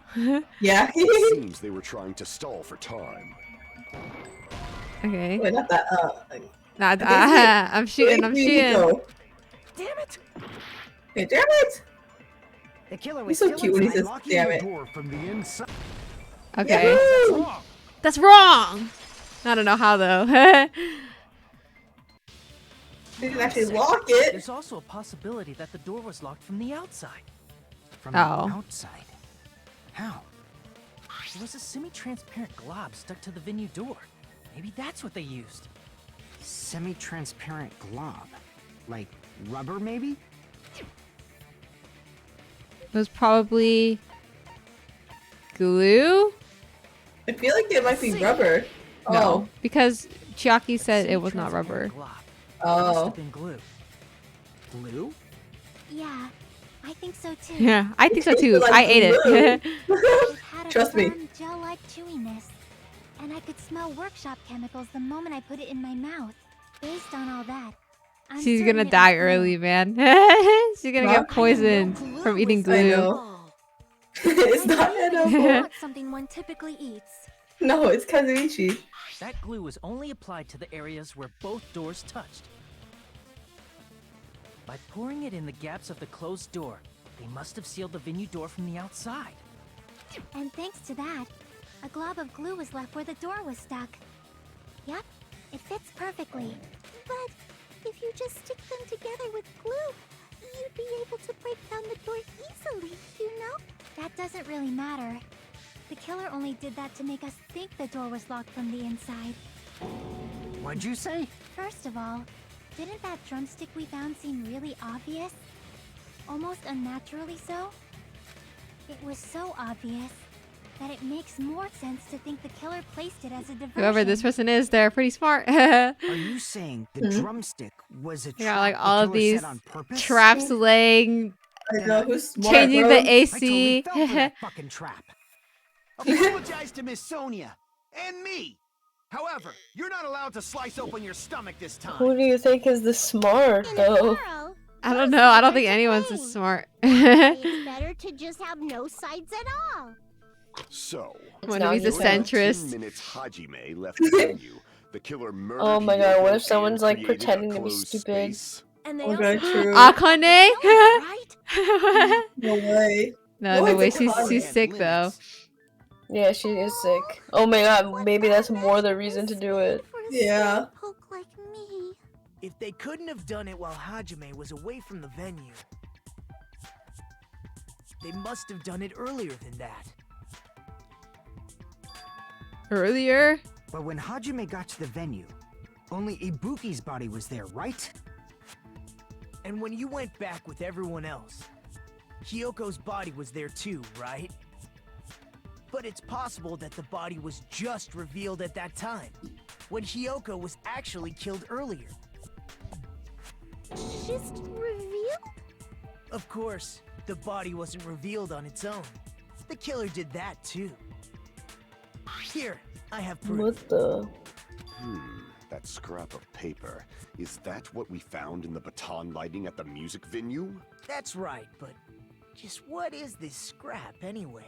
Yeah. It seems they were trying to stall for time. Okay. Wait, not that. Not, I I'm shooting, I'm shooting. Damn it! Hey, damn it! The killer He's was so still cute when he inside, says, locking "Damn the it." door from the inside. Okay. Yahoo! That's wrong! I don't know how though. They didn't actually lock it. There's also a possibility that the door was locked from the outside. From Oh. the outside. How? There was a semi-transparent glob stuck to the venue door. Maybe that's what they used. Semi-transparent glob. Like rubber, maybe? It was probably glue? I feel like it might be rubber. No, because Chiaki said it was not rubber. Must have been glue. Glue? Yeah, I think so too. Yeah, I think so too. Like I ate it. It had a Trust me. firm, gel-like chewiness, and I could smell workshop chemicals the moment I put it in my mouth. Based on all that, I'm She's certain gonna it was die glue. early, man. She's gonna Huh? get poisoned from eating I glue. know. It's not It's edible. not something one typically eats. No, it's Kazuichi. That glue was only applied to the areas where both doors touched. By pouring it in the gaps of the closed door, they must have sealed the venue door from the outside. And thanks to that, a glob of glue was left where the door was stuck. Yep, it fits perfectly. But if you just stick them together with glue, you'd be able to break down the door easily, you know? That doesn't really matter. The killer only did that to make us think the door was locked from the inside. What'd you say? First of all, didn't that drumstick we found seem really obvious? Almost unnaturally so? It was so obvious that it makes more sense to think the killer placed it as a diversion. Whoever this person is, they're pretty smart. Are you saying the drumstick was a They trap got like the all of killer these set on purpose? traps laying, I know who's smart, changing bro. the I totally AC. fell for that fucking trap. Apologize to Miss Sonia and me. However, you're not allowed to slice open your stomach this time. Who do you think is the smart though? I don't know. I don't think anyone's this smart. It's better to just have no sides at all. So, One of these a during the 10 centrist. minutes Hajime left the venue, the killer murdered Oh my god, what if Hiyoko someone's and like created a pretending to be closed stupid? space. And they Oh also god, true. Akane? right? No way. No, Oh, the way it's she's Akane. sick though. Yeah, she is sick. Oh my god, maybe that's more the reason to do it. Yeah. Poke like me. If they couldn't have done it while Hajime was away from the venue, they must have done it earlier than that. Earlier? But when Hajime got to the venue, only Ibuki's body was there, right? And when you went back with everyone else, Hyoko's body was there too, right? But it's possible that the body was just revealed at that time, when Hyoko was actually killed earlier. just revealed? Of course, the body wasn't revealed on its own. The killer did that too. Here, I have proof. What the? That scrap of paper. Is that what we found in the baton lighting at the music venue? That's right, but just what is this scrap anyway?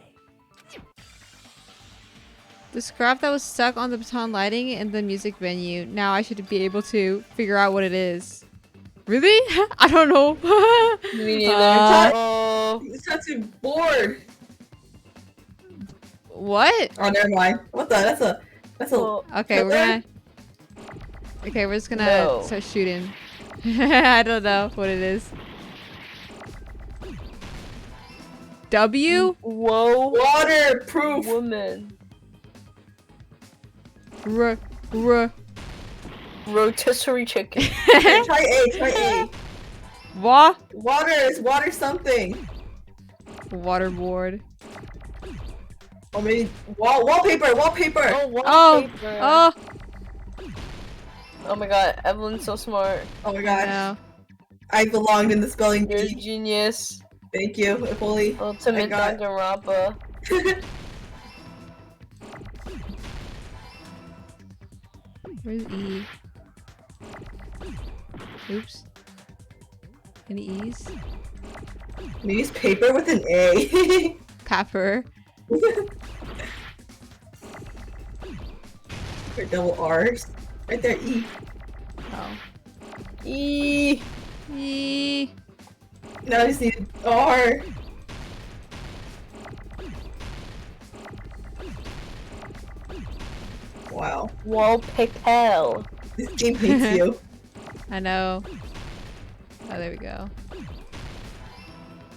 The scrap that was stuck on the baton lighting in the music venue. Now I should be able to figure out what it is. Really? I don't know. Me neither. It's not too bored. What? Oh, never mind. What the? That's a. Okay, we're just gonna start shooting. I don't know what it is. W? Whoa. Waterproof woman. Rotisserie chicken. Try A. Water something. Waterboard. Or maybe wallpaper. Oh, wallpaper. Oh my god, Evelyn's so smart. Oh my god. I belonged in the spelling bee. You're a genius. Thank you, if only. Ultimate Danganronpa. Where's E? Oops. Any E's? Use paper with an A. Capper. Or double R's. Right there, E. Oh. E. Now I just need R. Wow. Wallpaper. This game hates you. I know. Oh, there we go.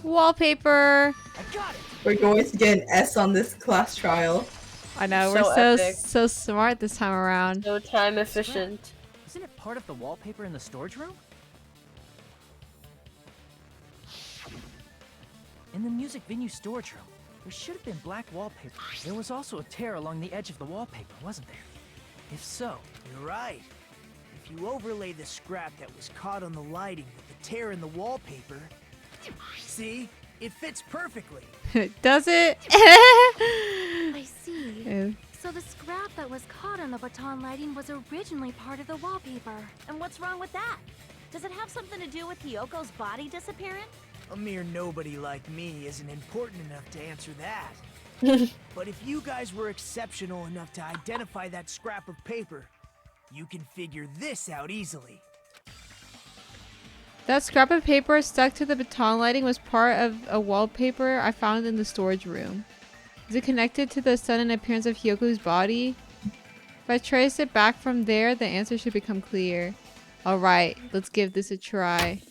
Wallpaper. We're going to get an S on this class trial. I know, So we're epic. so smart this time around. So time efficient. Isn't it part of the wallpaper in the storage room? In the music venue storage room, there should have been black wallpaper. There was also a tear along the edge of the wallpaper, wasn't there? If so, You're right. If you overlay the scrap that was caught on the lighting with the tear in the wallpaper, see? It fits perfectly. Does it? I see. Ew. So the scrap that was caught on the baton lighting was originally part of the wallpaper. And what's wrong with that? Does it have something to do with Hiyoko's body disappearing? A mere nobody like me isn't important enough to answer that. But if you guys were exceptional enough to identify that scrap of paper, you can figure this out easily. That scrap of paper stuck to the baton lighting was part of a wallpaper I found in the storage room. Is it connected to the sudden appearance of Hyoko's body? If I trace it back from there, the answer should become clear. Alright, let's give this a try.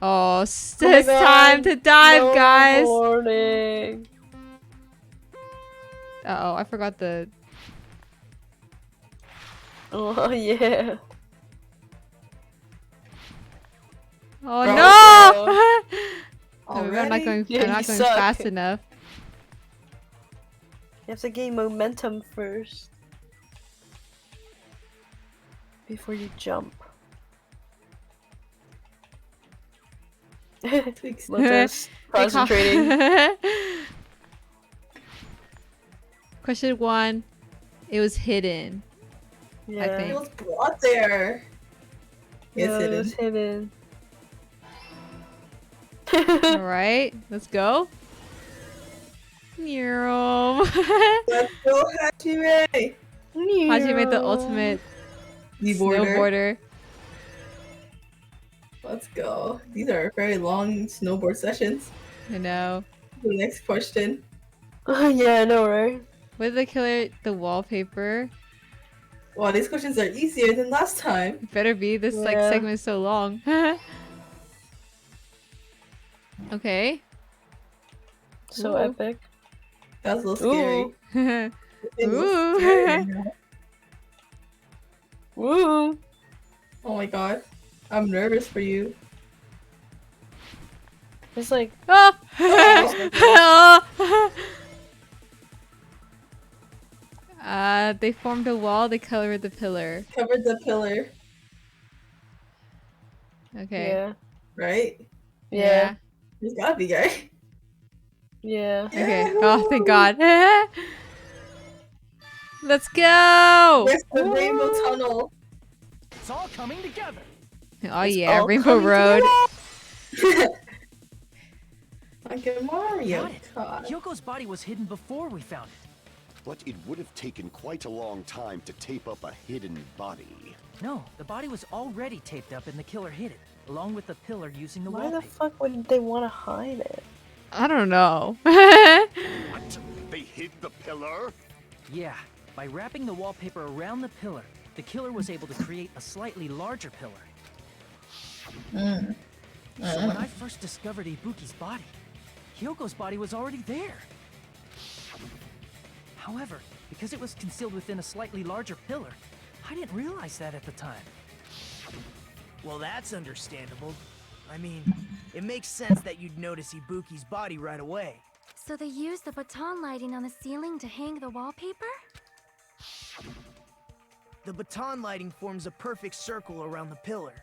Oh, it's time to dive, guys! Warning. Uh-oh, I forgot the... Oh, yeah. Oh Bro, no! Maybe I'm not going Yeah, fast enough. You have to gain momentum first. Before you jump. Lotus concentrating. Question 1. It was hidden. Yeah. I It think. was brought there. Yeah, It's it was hidden. Alright, let's go. Meow. Let's go, Hajime! Hajime, the ultimate snowboarder. Let's go. These are very long snowboard sessions. I know. The next question. Yeah, I know, right? What did the killer? The wallpaper. Wow, these questions are easier than last time. It better be. This like Yeah. segment is so long. Okay. So Ooh. That epic. was a little scary. Ooh. It was Ooh. scary now. Woo! Oh my god. I'm nervous for you. It's like Oh! They formed a wall. They colored the pillar. Covered the pillar. Okay. Yeah. Right? Yeah. He's gotta be gay. Yeah. Okay. Oh, thank God. Let's go! Where's the rainbow tunnel? It's all coming together. Oh It's yeah, all Rainbow coming Road. Like a Mario. Got it. Hyoko's body was hidden before we found it. But it would have taken quite a long time to tape up a hidden body. No, the body was already taped up and the killer hid it, along with the pillar using the Why wallpaper. the fuck would they want to hide it? I don't know. What? They hid the pillar? Yeah, by wrapping the wallpaper around the pillar, the killer was able to create a slightly larger pillar. So when I first discovered Ibuki's body, Hyoko's body was already there. However, because it was concealed within a slightly larger pillar, I didn't realize that at the time. Well, that's understandable. I mean, it makes sense that you'd notice Ibuki's body right away. So they used the baton lighting on the ceiling to hang the wallpaper? The baton lighting forms a perfect circle around the pillar.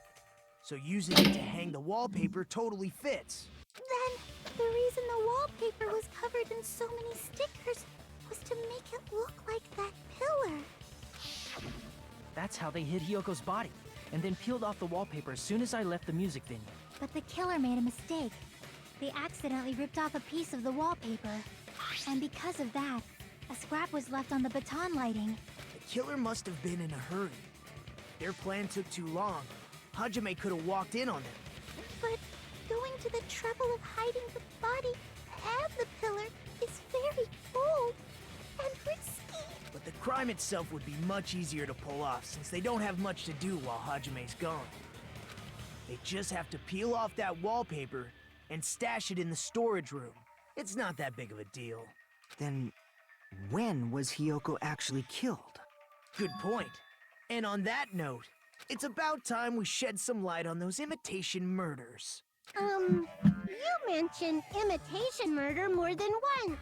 So using it to hang the wallpaper totally fits. Then, the reason the wallpaper was covered in so many stickers was to make it look like that pillar. That's how they hid Hyoko's body, and then peeled off the wallpaper as soon as I left the music venue. But the killer made a mistake. They accidentally ripped off a piece of the wallpaper. And because of that, a scrap was left on the baton lighting. The killer must have been in a hurry. Their plan took too long. Hajime could have walked in on them. But going to the trouble of hiding the body and the pillar is very bold and risky. But the crime itself would be much easier to pull off since they don't have much to do while Hajime's gone. They just have to peel off that wallpaper and stash it in the storage room. It's not that big of a deal. Then, when was Hyoko actually killed? Good point. And on that note, it's about time we shed some light on those imitation murders. You mentioned imitation murder more than once.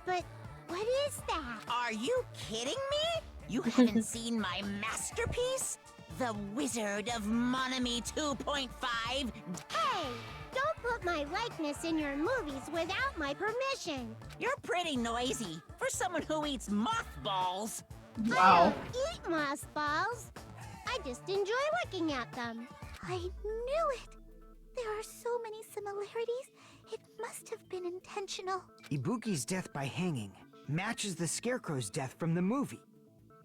But what is that? Are you kidding me? You haven't seen my masterpiece? The Wizard of Monami 2.5? Hey! Don't put my likeness in your movies without my permission. You're pretty noisy for someone who eats mothballs. I don't eat mothballs. I just enjoy looking at them. I knew it. There are so many similarities. It must have been intentional. Ibuki's death by hanging matches the Scarecrow's death from the movie.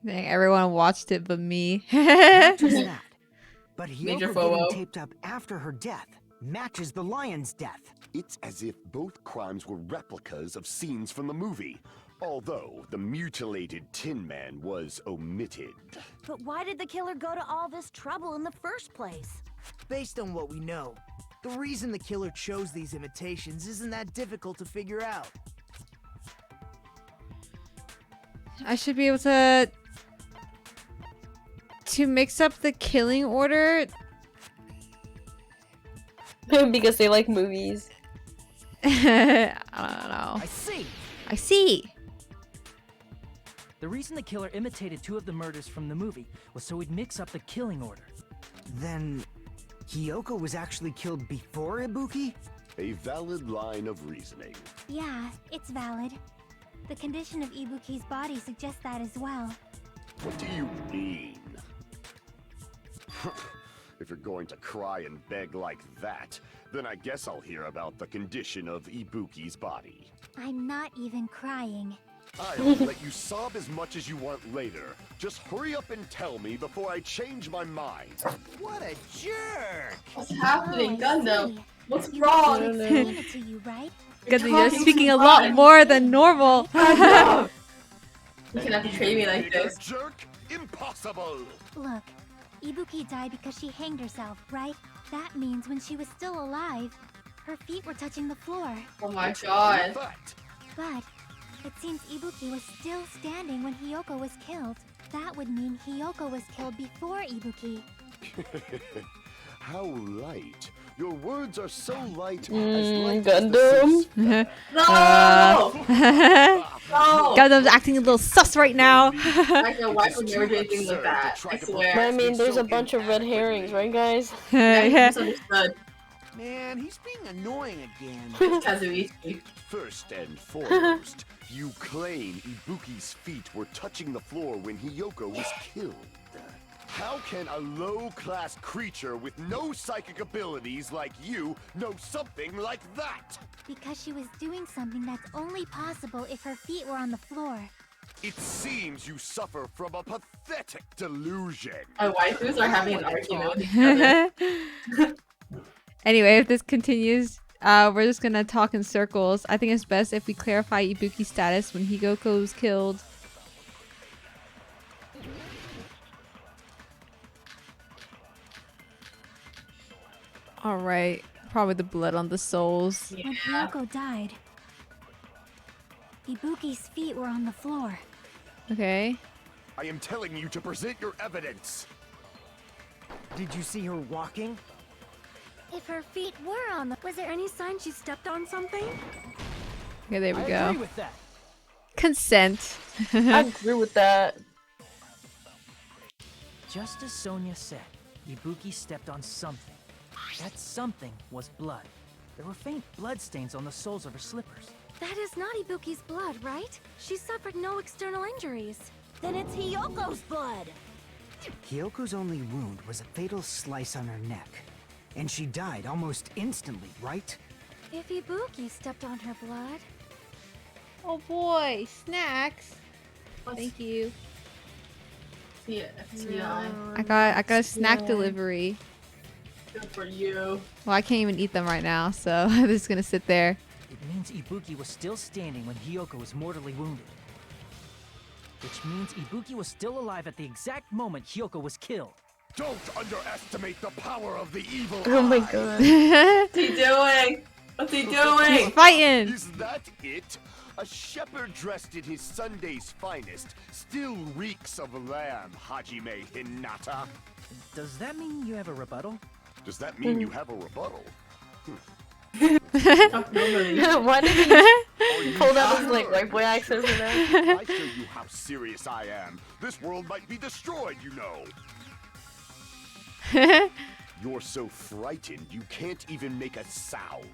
Dang, everyone watched it but me. Not just that, but Major Hyoko FOMO. getting taped up after her death matches the lion's death. It's as if both crimes were replicas of scenes from the movie, although the mutilated Tin Man was omitted. But why did the killer go to all this trouble in the first place? Based on what we know, the reason the killer chose these imitations isn't that difficult to figure out. I should be able to mix up the killing order. Because they like movies. I don't know. I see. The reason the killer imitated two of the murders from the movie was so he'd mix up the killing order. Then, Hyoko was actually killed before Ibuki? A valid line of reasoning. Yeah, it's valid. The condition of Ibuki's body suggests that as well. What do you mean? If you're going to cry and beg like that, then I guess I'll hear about the condition of Ibuki's body. I'm not even crying. I'll let you sob as much as you want later. Just hurry up and tell me before I change my mind. What a jerk! What's happening, Gundam? What's You wrong? explain it to you, right? Because you're speaking a lot more than normal. You cannot betray me like this. Jerk? Impossible! Look, Ibuki died because she hanged herself, right? That means when she was still alive, her feet were touching the floor. Oh my god. But it seems Ibuki was still standing when Hyoko was killed. That would mean Hyoko was killed before Ibuki. How light. Your words are so light Gundam. No! No! Gundam's acting a little sus right now. I know why would never do anything like that. I swear. I mean, there's a bunch of red herrings, right, guys? Misunderstood. Man, he's being annoying again. Kazuichi. First and foremost, you claim Ibuki's feet were touching the floor when Hiyoko was killed. How can a low-class creature with no psychic abilities like you know something like that? Because she was doing something that's only possible if her feet were on the floor. It seems you suffer from a pathetic delusion. My waifus are having an argument with each other. Anyway, if this continues, we're just gonna talk in circles. I think it's best if we clarify Ibuki's status when Hiyoko was killed. Alright, probably the blood on the soles. When Hiyoko died, Ibuki's feet were on the floor. Okay. I am telling you to present your evidence. Did you see her walking? If her feet were on the... Was there any sign she stepped on something? Okay, there we I go. agree with that. Consent. I agree with that. Just as Sonia said, Ibuki stepped on something. That something was blood. There were faint blood stains on the soles of her slippers. That is not Ibuki's blood, right? She suffered no external injuries. Then it's Hiyoko's blood. Hiyoko's only wound was a fatal slice on her neck. And she died almost instantly, right? If Ibuki stepped on her blood... Oh boy, snacks. Thank you. Yeah, I got a snack delivery. Good for you. Well, I can't even eat them right now, so I'm just gonna sit there. It means Ibuki was still standing when Hiyoko was mortally wounded. Which means Ibuki was still alive at the exact moment Hiyoko was killed. Don't underestimate the power of the evil Oh my eye. god. What's he doing? What's he doing? He's fighting. Is that it? A shepherd dressed in his Sunday's finest still reeks of lamb, Hajime Hinata. Does that mean you have a rebuttal? Does that mean you have a rebuttal? Why did he pull out his like white boy accent for that? I show you how serious I am. This world might be destroyed, you know. You're so frightened you can't even make a sound.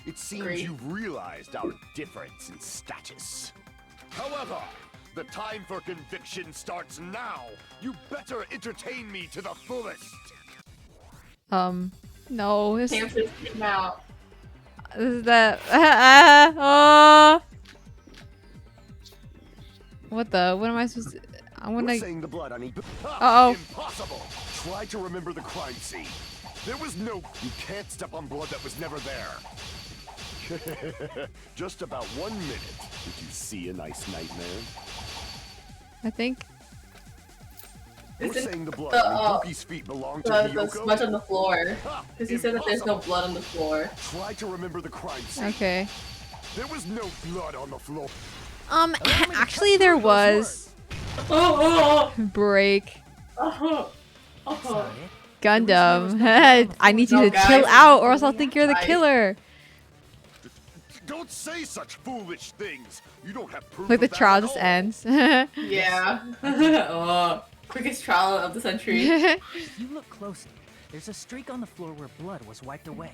It seems you've realized our difference in status. However, the time for conviction starts now. You better entertain me to the fullest. No. This Pamphlet came out. is that. Oh. What the? What am I supposed to? I want We're to. saying the blood on Uh-oh. Impossible. Try to remember the crime scene. There was no. You can't step on blood that was never there. Just about 1 minute. Did you see a nice nightmare? I think. We're saying the blood on Ibuki's feet belonged to The Hiyoko. smudge on the floor. Because he said that there's no blood on the floor. Try to remember the crime scene. Okay. There was no blood on the floor. Actually, there was. Break. Gundam. I need you to chill out, or else I'll think you're the killer. Don't say such foolish things. You don't have proof. Like the of that trial at just all. ends. Yeah. Quickest trial of the century. If you look closely, there's a streak on the floor where blood was wiped away.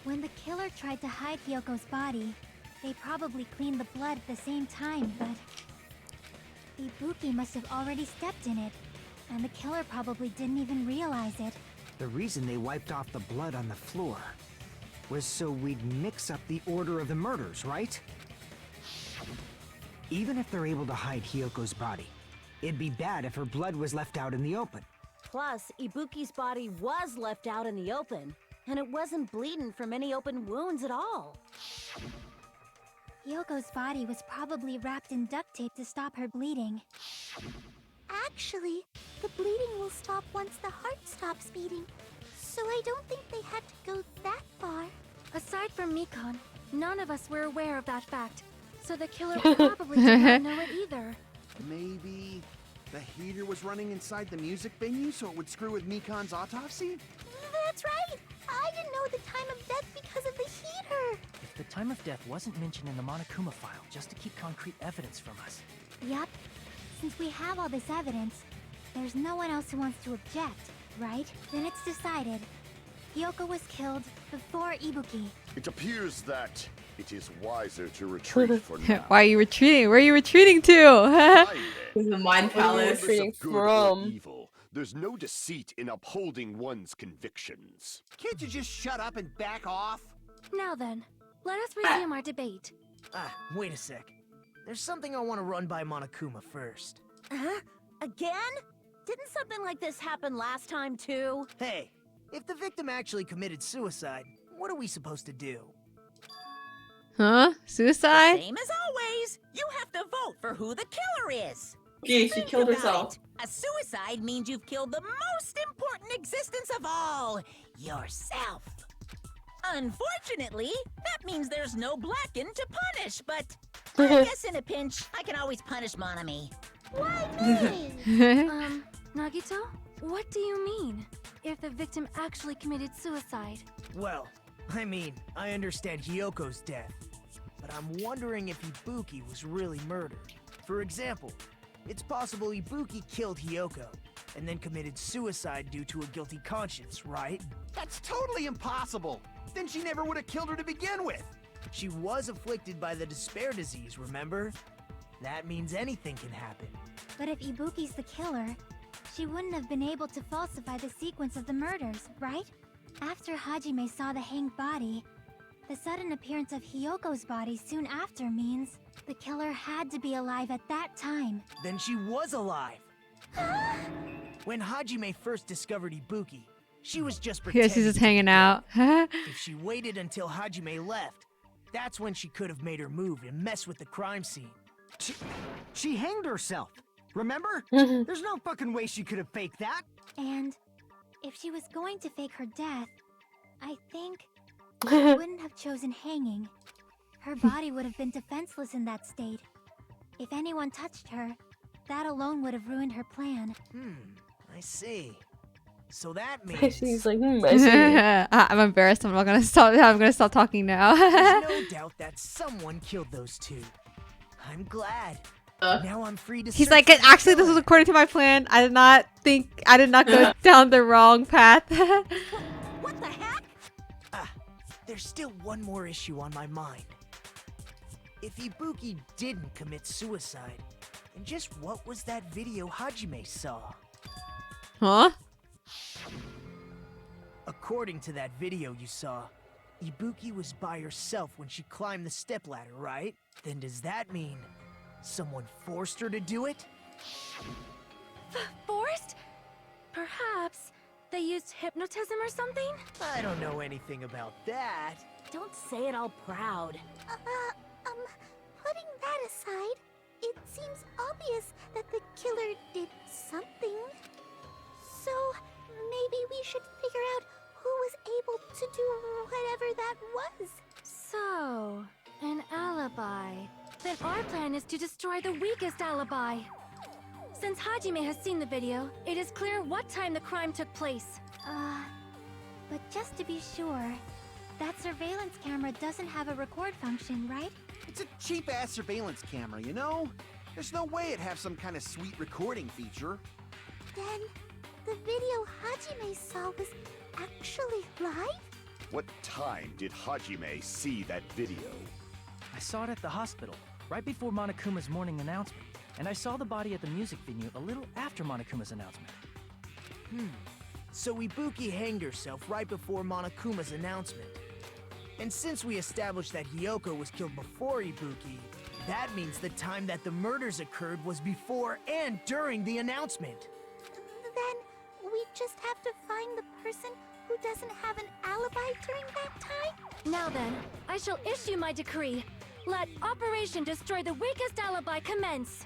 When the killer tried to hide Hyoko's body, they probably cleaned the blood at the same time, but... Ibuki must have already stepped in it, and the killer probably didn't even realize it. The reason they wiped off the blood on the floor was so we'd mix up the order of the murders, right? Even if they're able to hide Hyoko's body, it'd be bad if her blood was left out in the open. Plus, Ibuki's body was left out in the open, and it wasn't bleeding from any open wounds at all. Hyoko's body was probably wrapped in duct tape to stop her bleeding. Actually, the bleeding will stop once the heart stops beating. So I don't think they had to go that far. Aside from Mikon, none of us were aware of that fact. So the killer probably did not know it either. Maybe the heater was running inside the music venue so it would screw with Mikon's autopsy? That's right! I didn't know the time of death because of the heater. If the time of death wasn't mentioned in the Monokuma file just to keep concrete evidence from us. Yup. Since we have all this evidence, there's no one else who wants to object, right? Then it's decided. Hyoko was killed before Ibuki. It appears that it is wiser to retreat for now. Why are you retreating? Where are you retreating to? The Mind Palace. Regardless of good or evil, there's no deceit in upholding one's convictions. Can't you just shut up and back off? Now then, let us resume our debate. Wait a sec. There's something I want to run by Monokuma first. Huh? Again? Didn't something like this happen last time too? Hey, if the victim actually committed suicide, what are we supposed to do? Huh? Suicide? Same as always. You have to vote for who the killer is. Yeah, she Think killed about herself. it. A suicide means you've killed the most important existence of all, yourself. Unfortunately, that means there's no Blacken to punish, but I guess in a pinch, I can always punish Monami. Why me? Nagito? What do you mean? If the victim actually committed suicide? Well, I mean, I understand Hyoko's death, but I'm wondering if Ibuki was really murdered. For example, it's possible Ibuki killed Hyoko and then committed suicide due to a guilty conscience, right? That's totally impossible. Then she never would have killed her to begin with. She was afflicted by the despair disease, remember? That means anything can happen. But if Ibuki's the killer, she wouldn't have been able to falsify the sequence of the murders, right? After Hajime saw the hanged body, the sudden appearance of Hyoko's body soon after means the killer had to be alive at that time. Then she was alive! When Hajime first discovered Ibuki, she was just pretending. Yes, she's just hanging out. If she waited until Hajime left, that's when she could have made her move and mess with the crime scene. She hanged herself. Remember? There's no fucking way she could have faked that. And if she was going to fake her death, I think she wouldn't have chosen hanging. Her body would have been defenseless in that state. If anyone touched her, that alone would have ruined her plan. I see. So that means She's like, I see. I'm embarrassed. I'm gonna stop talking now. there's no doubt that someone killed those two. I'm glad. Now I'm free to He's search like, for the actually, this killer." was according to my plan. I did not go down the wrong path. What the heck? There's still one more issue on my mind. If Ibuki didn't commit suicide, then just what was that video Hajime saw? Huh? According to that video you saw, Ibuki was by herself when she climbed the stepladder, right? Then does that mean someone forced her to do it? Forced? Perhaps they used hypnotism or something? I don't know anything about that. Don't say it all proud. Putting that aside, it seems obvious that the killer did something. So, maybe we should figure out who was able to do whatever that was. So, an alibi. Then our plan is to destroy the weakest alibi. Since Hajime has seen the video, it is clear what time the crime took place. But just to be sure, that surveillance camera doesn't have a record function, right? It's a cheap-ass surveillance camera, you know? There's no way it'd have some kind of sweet recording feature. Then, the video Hajime saw was actually live? What time did Hajime see that video? I saw it at the hospital, right before Monokuma's morning announcement. And I saw the body at the music venue a little after Monokuma's announcement. So Ibuki hanged herself right before Monokuma's announcement. And since we established that Hyoko was killed before Ibuki, that means the time that the murders occurred was before and during the announcement. Then, we just have to find the person who doesn't have an alibi during that time? Now then, I shall issue my decree. Let Operation Destroy the Weakest Alibi commence.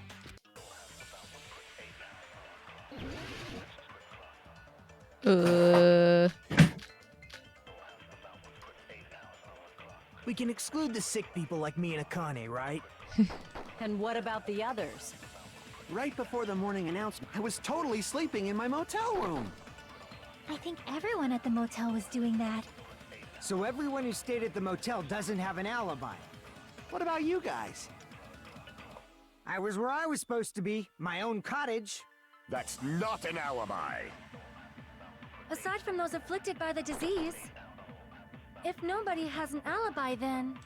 We can exclude the sick people like me and Akane, right? And what about the others? Right before the morning announcement, I was totally sleeping in my motel room. I think think everyone at the motel was doing that. So everyone who stayed at the motel doesn't have an alibi. What about you guys? I was where I was supposed to be, my own cottage. That's not an alibi. Aside from those afflicted by the disease, if nobody has an alibi, then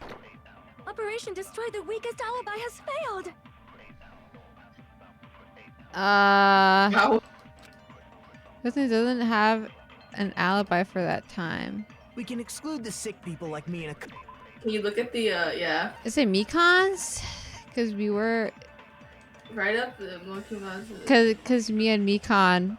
Operation Destroy the Weakest Alibi has failed. Person doesn't have an alibi for that time. We can exclude the sick people like me and a... Can you look at the, yeah. Is it Mikan's? Because we were... Right up the Mokuma's... Because me and Mikan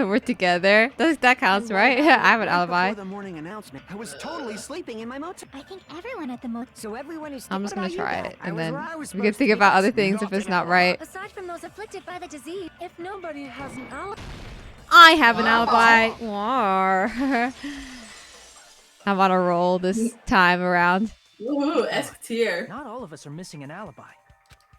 were together. That counts, right? I have an alibi. Before the morning announcement, I was totally sleeping in my motel. I think everyone at the motel. So everyone who's... I'm just gonna try it, and then where I was we can supposed think to be. about other things if it's not right. Aside from those afflicted by the disease, if nobody has an alibi... I have an alibi. War. I'm on a roll this time around. Woohoo, S tier. Not all of us are missing an alibi.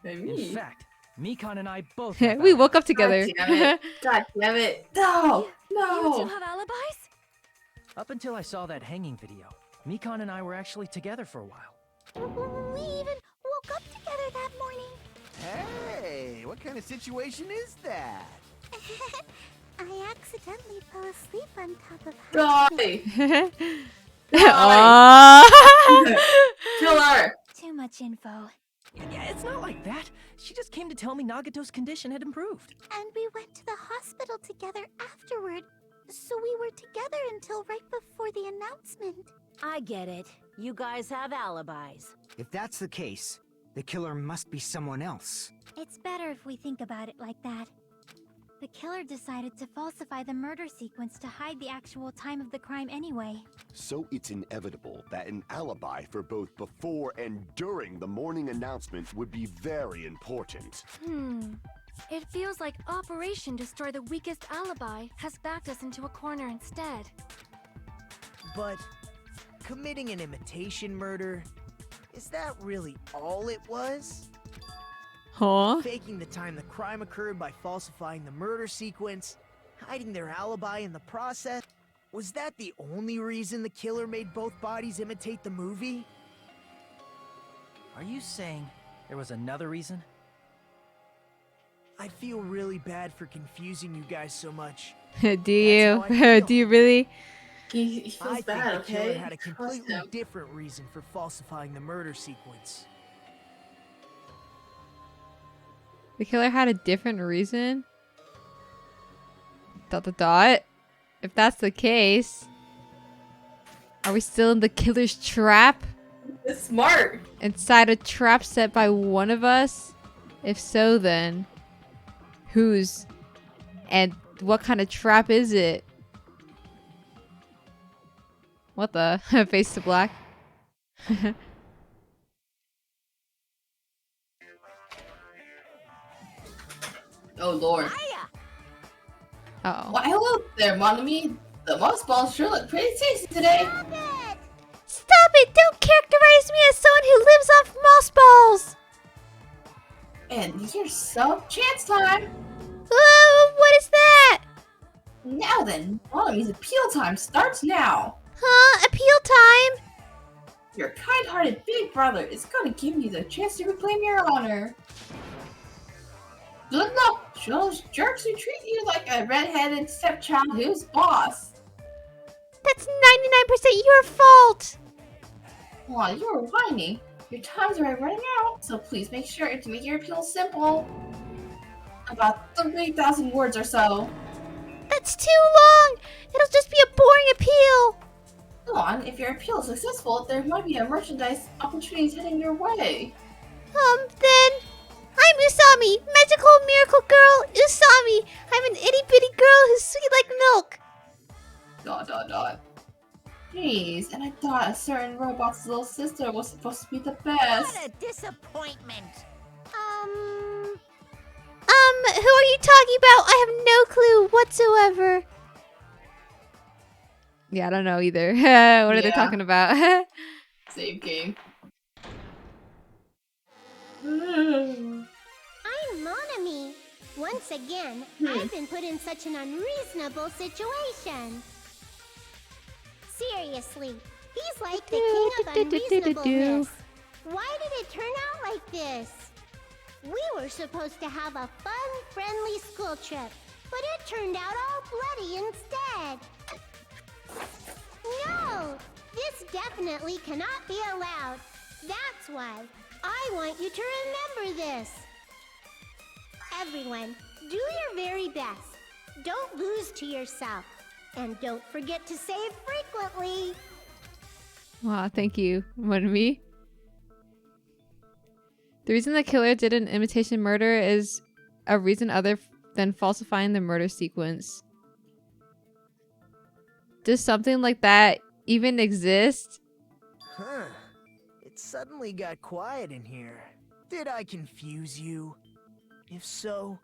Maybe. In fact, Mikan and I both We woke up together. God damn it. God damn it. No. You No. two have alibis? Up until I saw that hanging video, Mikan and I were actually together for a while. We even woke up together that morning. Hey, what kind of situation is that? I accidentally fell asleep on top of Die. Kill her. Too much info. Yeah, it's not like that. She just came to tell me Nagato's condition had improved. And we went to the hospital together afterward. So we were together until right before the announcement. I get it. You guys have alibis. If that's the case, the killer must be someone else. It's better if we think about it like that. The killer decided to falsify the murder sequence to hide the actual time of the crime anyway. So it's inevitable that an alibi for both before and during the morning announcement would be very important. It feels like Operation Destroy the Weakest Alibi has backed us into a corner instead. But committing an imitation murder, is that really all it was? Huh? Faking the time the crime occurred by falsifying the murder sequence, hiding their alibi in the process. Was that the only reason the killer made both bodies imitate the movie? Are you saying there was another reason? I feel really bad for confusing you guys so much. Do you? Do you really? He feels I think bad, the killer okay? had a completely different reason for falsifying the murder sequence. The killer had a different reason? ... If that's the case, are we still in the killer's trap? It's smart. Inside a trap set by one of us? If so, then whose? And what kind of trap is it? What the? Face to black? Oh lord. Uh-oh. Why, hello there, Monami. The moss balls sure look pretty tasty today. Stop it! Don't characterize me as someone who lives off moss balls! And here's some chance time. What is that? Now then, Monami's appeal time starts now. Huh? Appeal time? Your kind-hearted big brother is gonna give you the chance to reclaim your honor. Good luck, show those jerks who treat you like a red-headed stepchild who's boss. That's 99% your fault! Aw, you're whining. Your time's already running out, so please make sure to make your appeal simple. About 3,000 words or so. That's too long! It'll just be a boring appeal! Come on, if your appeal is successful, there might be a merchandise opportunities heading your way. Then... I'm Usami, magical miracle girl Usami. I'm an itty bitty girl who's sweet like milk. ... Jeez, and I thought a certain robot's little sister was supposed to be the best. What a disappointment. Who are you talking about? I have no clue whatsoever. Yeah, I don't know either. What are they talking about? Save game. I'm Monami. Once again, I've been put in such an unreasonable situation. Seriously, he's like the king of unreasonableness. Why did it turn out like this? We were supposed to have a fun, friendly school trip, but it turned out all bloody instead. No, this definitely cannot be allowed. That's why I want you to remember this. Everyone, do your very best. Don't lose to yourself. And don't forget to save frequently. Wow, thank you. What, me? The reason the killer did an imitation murder is a reason other than falsifying the murder sequence. Does something like that even exist? Huh. It suddenly got quiet in here. Did I confuse you? If so,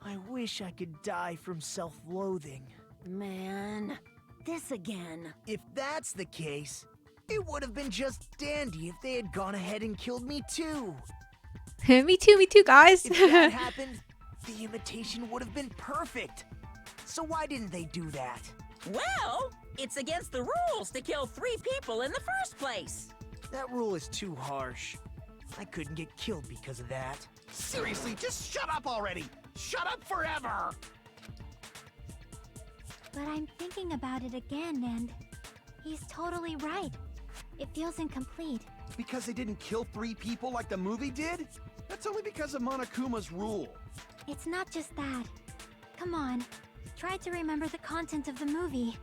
I wish I could die from self-loathing. Man, this again. If that's the case, it would have been just dandy if they had gone ahead and killed me too. Me too, guys. If that happened, the imitation would have been perfect. So why didn't they do that? Well, it's against the rules to kill 3 people in the first place. That rule is too harsh. I couldn't get killed because of that. Seriously, just shut up already! Shut up forever! But I'm thinking about it again, and he's totally right. It feels incomplete. Because they didn't kill 3 people like the movie did? That's only because of Monokuma's rule. It's not just that. Come on, try to remember the content of the movie.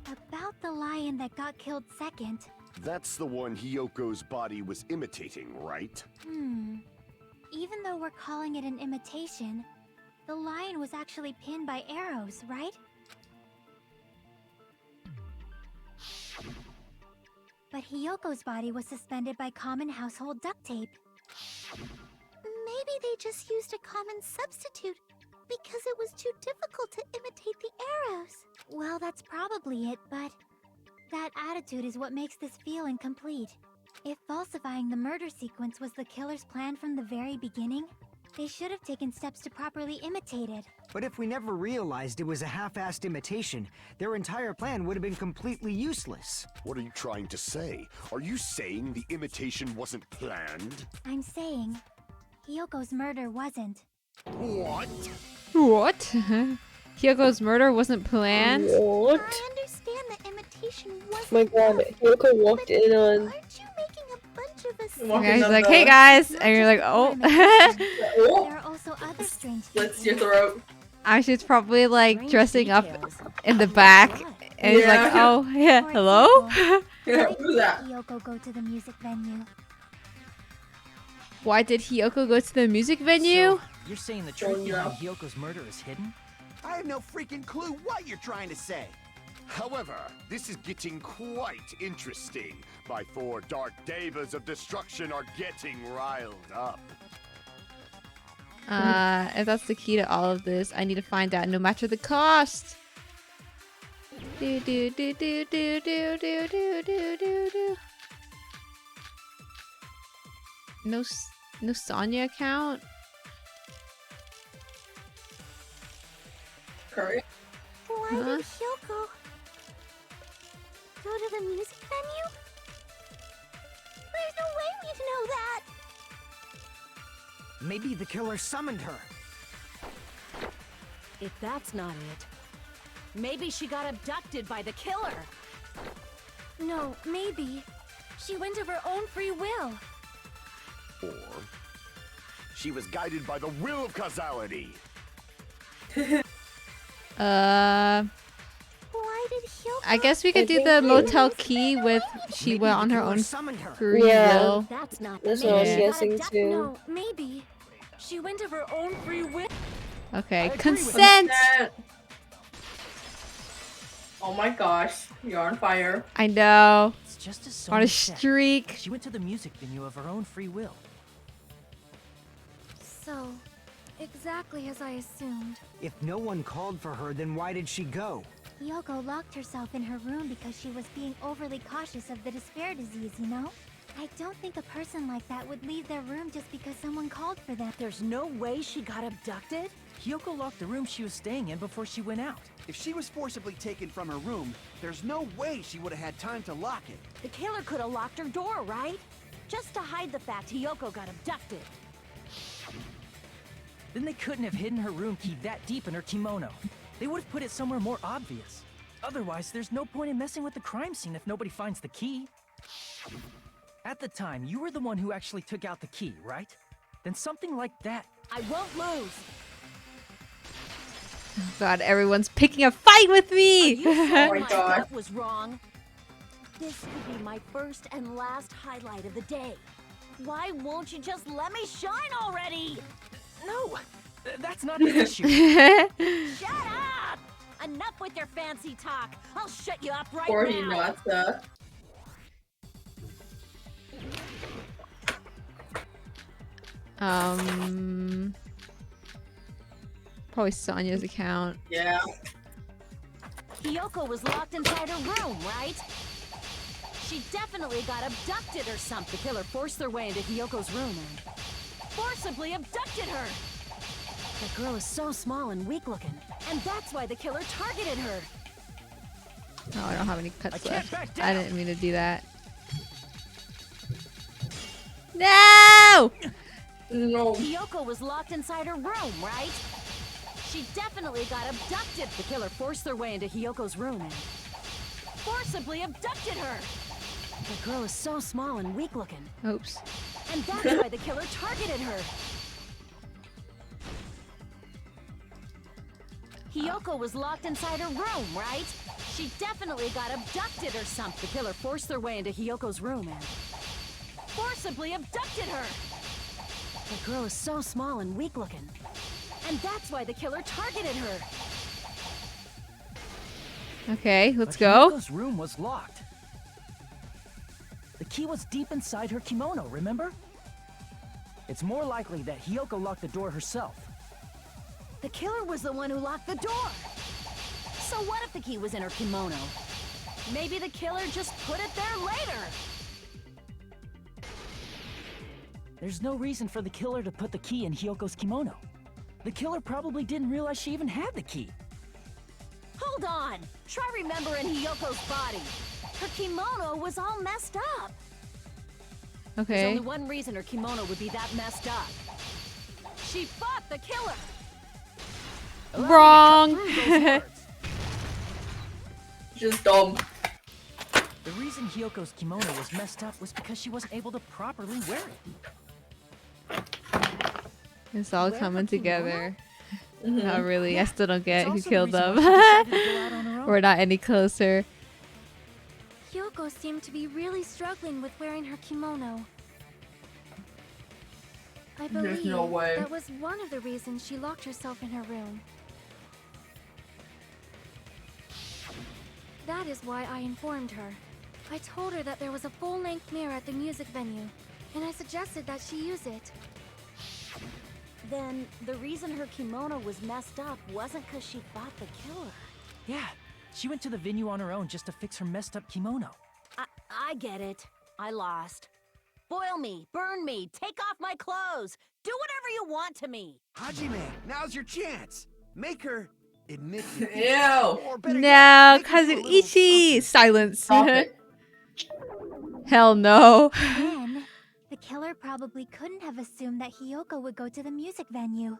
About the lion that got killed second. That's the one Hyoko's body was imitating, right? Even though we're calling it an imitation, the lion was actually pinned by arrows, right? But Hyoko's body was suspended by common household duct tape. Maybe they just used a common substitute because it was too difficult to imitate the arrows. Well, that's probably it, but that attitude is what makes this feel incomplete. If falsifying the murder sequence was the killer's plan from the very beginning, they should have taken steps to properly imitate it. But if we never realized it was a half-assed imitation, their entire plan would have been completely useless. What are you trying to say? Are you saying the imitation wasn't planned? I'm saying Hyoko's murder wasn't. What? What? Hyoko's murder wasn't planned? What? I understand the imitation wasn't. Oh my god, Hyoko walked in on. Aren't you making a bunch of us? Yeah, he's like, hey guys, and you're like, oh. There are also other strange Slits your throat. She's probably like dressing up in the back, and he's like, oh yeah, hello. Yeah, who's that? Hyoko go to the music venue. Why did Hyoko go to the music venue? So, you're saying the truth behind Hyoko's murder is hidden? I have no freaking clue what you're trying to say. However, this is getting quite interesting. My 4 dark devas of destruction are getting riled up. If that's the key to all of this, I need to find out no matter the cost. Do do do do do do do do do do do. No Sonya account. Curry? Why did Hyoko go to the music venue? There's no way we'd know that. Maybe the killer summoned her. If that's not it, maybe she got abducted by the killer. No, maybe she went of her own free will. Or she was guided by the will of causality. Why did Hyoko? I guess we could do the motel key with she went on her own free will. That's not That's what I was guessing too. No, maybe she went of her own free will. Okay, consent. Oh my gosh, you're on fire. I know. It's just as On a Sonya said. streak. She went to the music venue of her own free will. So, exactly as I assumed. If no one called for her, then why did she go? Hyoko locked herself in her room because she was being overly cautious of the despair disease, you know? I don't think a person like that would leave their room just because someone called for them. There's no way she got abducted? Hyoko locked the room she was staying in before she went out. If she was forcibly taken from her room, there's no way she would have had time to lock it. The killer could have locked her door, right? Just to hide the fact Hiyoko got abducted. Then they couldn't have hidden her room key that deep in her kimono. They would have put it somewhere more obvious. Otherwise, there's no point in messing with the crime scene if nobody finds the key. At the time, you were the one who actually took out the key, right? Then something like that. I won't lose. God, everyone's picking a fight with me. Oh my God. Gut was wrong. This could be my first and last highlight of the day. Why won't you just let me shine already? No, that's not the issue. Shut up! Enough with your fancy talk. I'll shut you up right Or now. Probably Sonya's account. Yeah. Hiyoko was locked inside her room, right? She definitely got abducted or something. The killer forced their way into Hiyoko's room and forcibly abducted her. The girl is so small and weak-looking, and that's why the killer targeted her. Oh, I don't have any cuts left. I didn't mean to do that. No! No. Hiyoko was locked inside her room, right? She definitely got abducted. The killer forced their way into Hiyoko's room and forcibly abducted her. The girl is so small and weak-looking. Oops. And that's why the killer targeted her. Hiyoko was locked inside her room, right? She definitely got abducted or something. The killer forced their way into Hiyoko's room and forcibly abducted her. The girl is so small and weak-looking. And that's why the killer targeted her. Okay, let's go. Hiyoko's room was locked. The key was deep inside her kimono, remember? It's more likely that Hiyoko locked the door herself. The killer was the one who locked the door. So what if the key was in her kimono? Maybe the killer just put it there later. There's no reason for the killer to put the key in Hiyoko's kimono. The killer probably didn't realize she even had the key. Hold on. Try remembering Hiyoko's body. Her kimono was all messed up. There's Okay. only one reason her kimono would be that messed up. She fought the killer. Wrong. Just dumb. The reason Hiyoko's kimono was messed up was because she wasn't able to properly wear it. It's all coming together. Not really. I still don't get It's who also the killed reason them. why she decided to go out on her own. We're not any closer. Hiyoko seemed to be really struggling with wearing her kimono. I There's believe no way. that was one of the reasons she locked herself in her room. That is why I informed her. I told her that there was a full-length mirror at the music venue, and I suggested that she use it. Then the reason her kimono was messed up wasn't because she fought the killer. Yeah, she went to the venue on her own just to fix her messed up kimono. I get it. I lost. Boil me, burn me, take off my clothes. Do whatever you want to me. Hajime, now's your chance. Make her admit Ew. or better No, yet, make her do a little Kazuichi! Silence. Stop it. Hell no. Then, the killer probably couldn't have assumed that Hiyoko would go to the music venue.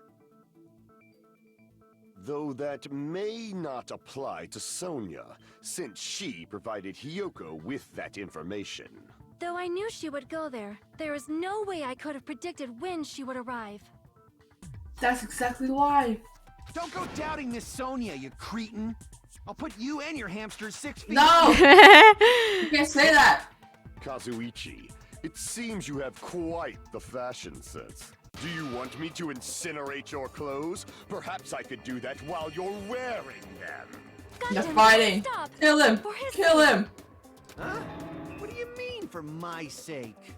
Though that may not apply to Sonia, since she provided Hiyoko with that information. Though I knew she would go there, there is no way I could have predicted when she would arrive. That's exactly why. Don't go doubting Miss Sonia, you cretin. I'll put you and your hamsters 6 feet. No! You can't say that. Kazuichi, it seems you have quite the fashion sense. Do you want me to incinerate your clothes? Perhaps I could do that while you're wearing them. They're fighting. Stop! Kill him. For his Kill him. Huh? What do you mean, for my sake?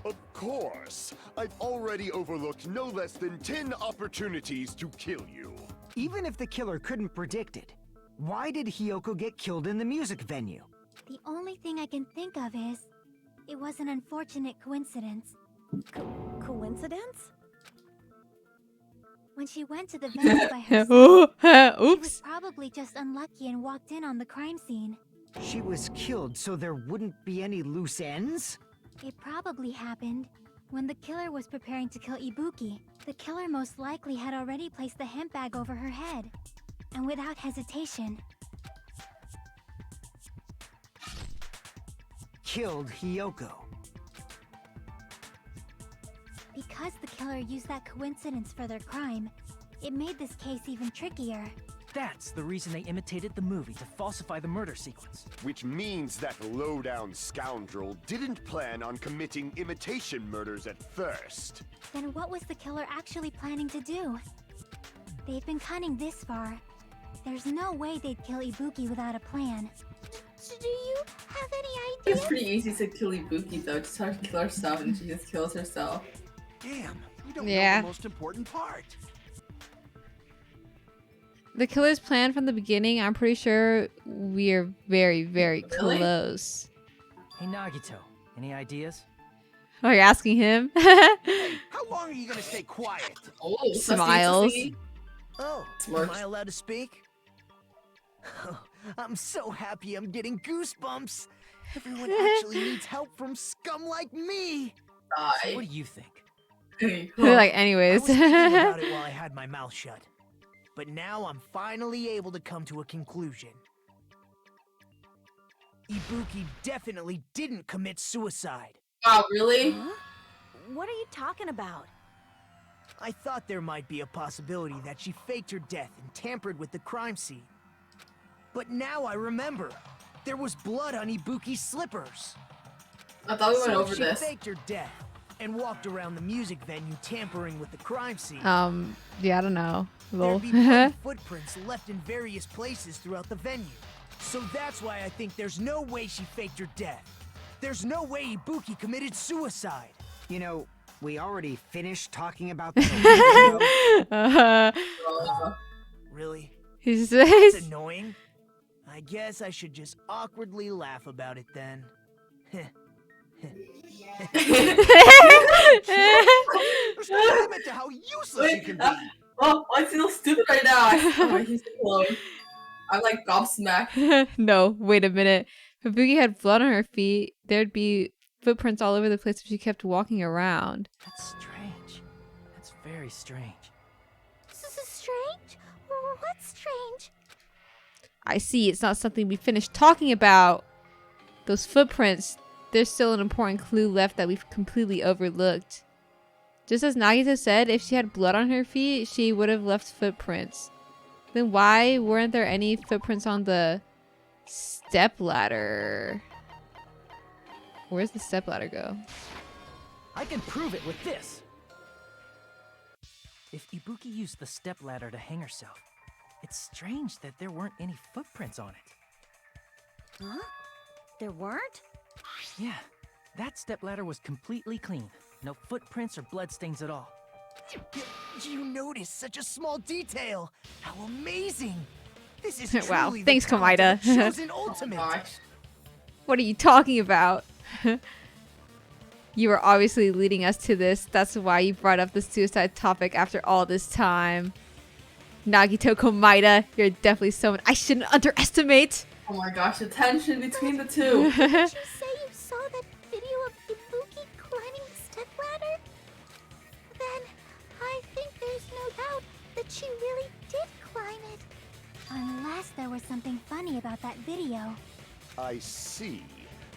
Of course. I've already overlooked no less than 10 opportunities to kill you. Even if the killer couldn't predict it, why did Hiyoko get killed in the music venue? The only thing I can think of is, it was an unfortunate coincidence. Coincidence? When she went to the venue by herself, she was Oops. probably just unlucky and walked in on the crime scene. She was killed so there wouldn't be any loose ends? It probably happened when the killer was preparing to kill Ibuki. The killer most likely had already placed the hemp bag over her head. And without hesitation, Killed Hiyoko. because the killer used that coincidence for their crime, it made this case even trickier. That's the reason they imitated the movie to falsify the murder sequence. Which means that low-down scoundrel didn't plan on committing imitation murders at first. Then what was the killer actually planning to do? They've been cunning this far. There's no way they'd kill Ibuki without a plan. Do you have any ideas? It's pretty easy to kill Ibuki though. Just have to kill herself and she just kills herself. Damn, you don't Yeah. know the most important part. The killer's plan from the beginning, I'm pretty sure we are very, very Really? close. Hey Nagito, any ideas? Oh, you're asking him? How long are you gonna stay quiet? Oh, Smiles. Oh, Smirks. am I allowed to speak? I'm so happy I'm getting goosebumps. Everyone actually needs help from scum like me. So what do you think? They're like, I anyways. was thinking about it while I had my mouth shut. But now I'm finally able to come to a conclusion. Ibuki definitely didn't commit suicide. Oh, really? Huh? What are you talking about? I thought there might be a possibility that she faked her death and tampered with the crime scene. But now I remember. There was blood on Ibuki's slippers. I thought we went So over she this. faked her death and walked around the music venue tampering with the crime scene. Yeah, I don't know. Lol. There'd be bloody footprints left in various places throughout the venue. So that's why I think there's no way she faked her death. There's no way Ibuki committed suicide. You know, we already finished talking about this. Really? He's That's annoying. I guess I should just awkwardly laugh about it then. There's no limit to how useless you can be. Oh, I feel stupid right now. Oh, he's alone. I'm like gobsmacked. No, wait a minute. If Ibuki had blood on her feet, there'd be footprints all over the place if she kept walking around. That's strange. That's very strange. This is strange? What's strange? I see, it's not something we finished talking about. Those footprints, there's still an important clue left that we've completely overlooked. Just as Nagito said, if she had blood on her feet, she would have left footprints. Then why weren't there any footprints on the stepladder? Where's the stepladder go? I can prove it with this. If Ibuki used the stepladder to hang herself, it's strange that there weren't any footprints on it. Huh? There weren't? Yeah, that stepladder was completely clean. No footprints or bloodstains at all. You noticed such a small detail. How amazing! This is Wow, truly the thanks, talent Komaida. of Chosen Ultimate. What are you talking about? You were obviously leading us to this. That's why you brought up the suicide topic after all this time. Nagito Komaida, you're definitely someone I shouldn't underestimate. Oh my gosh, the tension between the two. Did you say you saw that video of Ibuki climbing the stepladder? Then I think there's no doubt that she really did climb it. Unless there was something funny about that video. I see.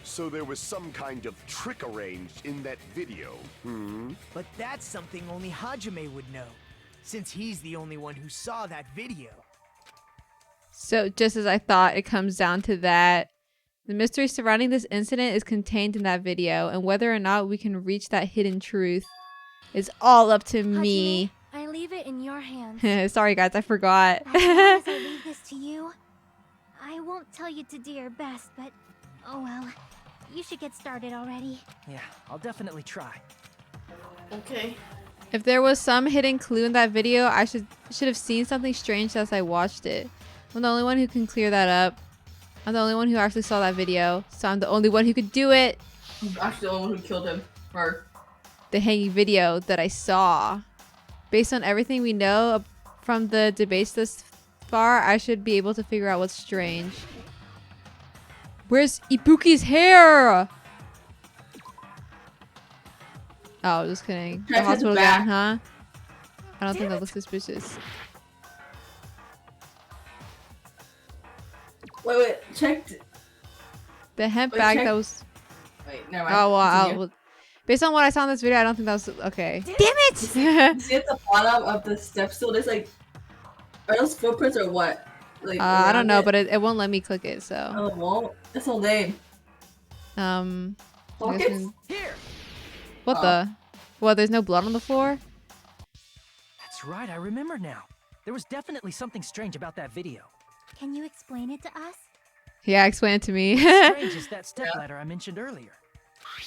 So there was some kind of trick arranged in that video, hmm? But that's something only Hajime would know, since he's the only one who saw that video. So just as I thought, it comes down to that. The mystery surrounding this incident is contained in that video, and whether or not we can reach that hidden truth is all up to me. I leave it in your hands. Sorry guys, I forgot. As long as I leave this to you, I won't tell you to do your best, but oh well. You should get started already. Yeah, I'll definitely try. Okay. If there was some hidden clue in that video, I should have seen something strange as I watched it. I'm the only one who can clear that up. I'm the only one who actually saw that video, so I'm the only one who could do it. I'm actually the only one who killed him. Or The hanging video that I saw. Based on everything we know from the debates thus far, I should be able to figure out what's strange. Where's Ibuki's hair? Oh, just kidding. The hospital gown, huh? I don't think that looks suspicious. Wait, check. The hemp bag that was... Wait, never mind. Oh, well, based on what I saw in this video, I don't think that was... Okay. Damn it! You see at the bottom of the step stool, there's like... Are those footprints or what? Like, I don't know, but it won't let me click it, so... Oh, it won't? That's so lame. Pockets? What the? What, there's no blood on the floor? That's right, I remember now. There was definitely something strange about that video. Can you explain it to us? Yeah, explain it to me. What's strange is that stepladder I mentioned earlier.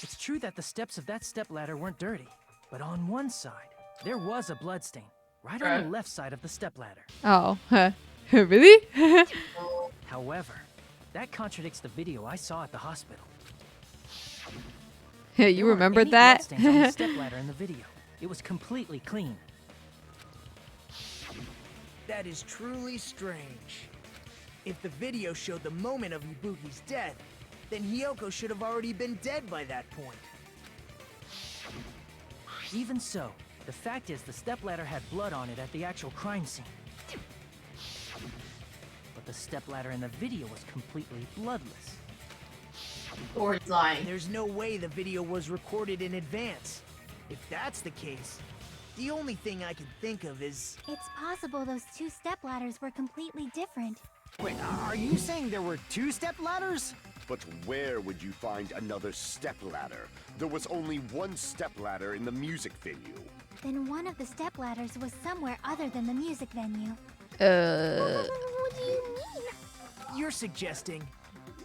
It's true that the steps of that stepladder weren't dirty, but on one side, there was a bloodstain, right on the left side of the stepladder. Oh, really? However, that contradicts the video I saw at the hospital. Hey, you remembered that? Bloodstains on the stepladder in the video. It was completely clean. That is truly strange. If the video showed the moment of Ibuki's death, then Hiyoko should have already been dead by that point. Even so, the fact is the stepladder had blood on it at the actual crime scene. But the stepladder in the video was completely bloodless. Or he's lying. There's no way the video was recorded in advance. If that's the case, the only thing I can think of is... It's possible those two stepladders were completely different. Wait, are you saying there were 2 step ladders? But where would you find another step ladder? There was only one step ladder in the music venue. Then one of the stepladders was somewhere other than the music venue. What do you mean? You're suggesting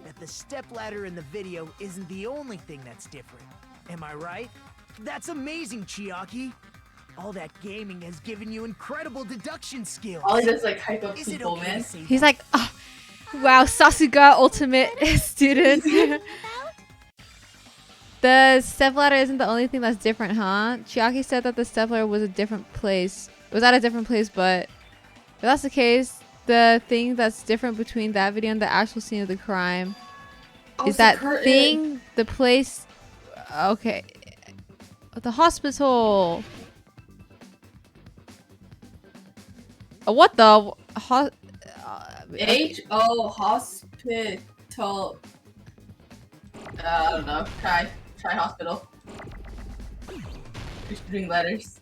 that the stepladder in the video isn't the only thing that's different. Am I right? That's amazing, Chiaki. All that gaming has given you incredible deduction skills. All he does is like hype up people, man. He's like, oh, wow, Sasuga ultimate student. The stepladder isn't the only thing that's different, huh? Chiaki said that the stepladder was a different place. It was at a different place, but if that's the case, the thing that's different between that video and the actual scene of the crime is that thing, the place. Okay, the hospital. What the? H-O hospital. I don't know. Try hospital. Just doing letters.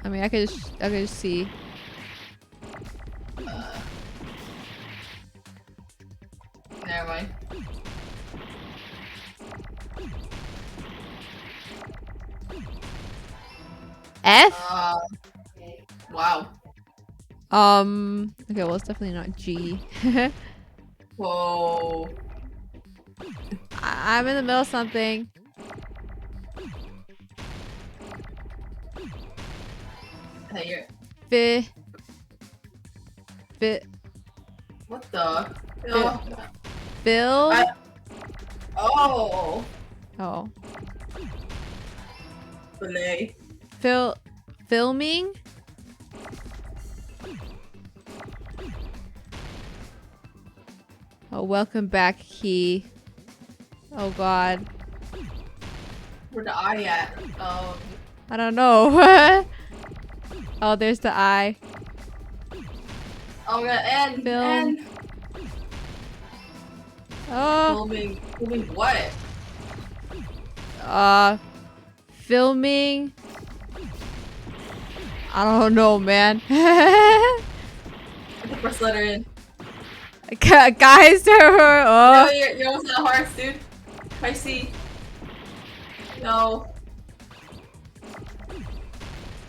I mean, I could just see. Never mind. F? Wow. Okay, well, it's definitely not G. Whoa. I'm in the middle of something. Hey, what the? Phil? Oh. Belay. Filming? Oh, welcome back, Key. Oh god. Where's the eye at? I don't know. Oh, there's the eye. Oh, god, and Film. Oh. Filming what? Filming. I don't know, man. Put the first letter in. Guys, oh. No, you're almost at the hearts, dude. I see. No. Do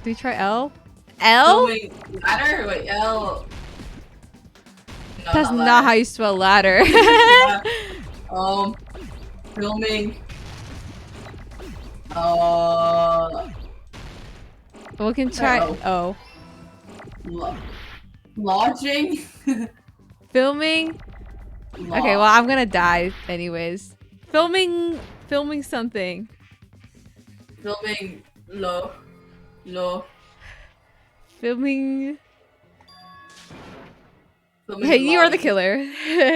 we try L? L? Wait, ladder? Wait, L. No, That's not how you spell ladder. Filming. We can try O. Lodging? Filming? Okay, well, I'm gonna die anyways. Filming something. Filming low. Filming. Filming Hey, you are the lobby. killer.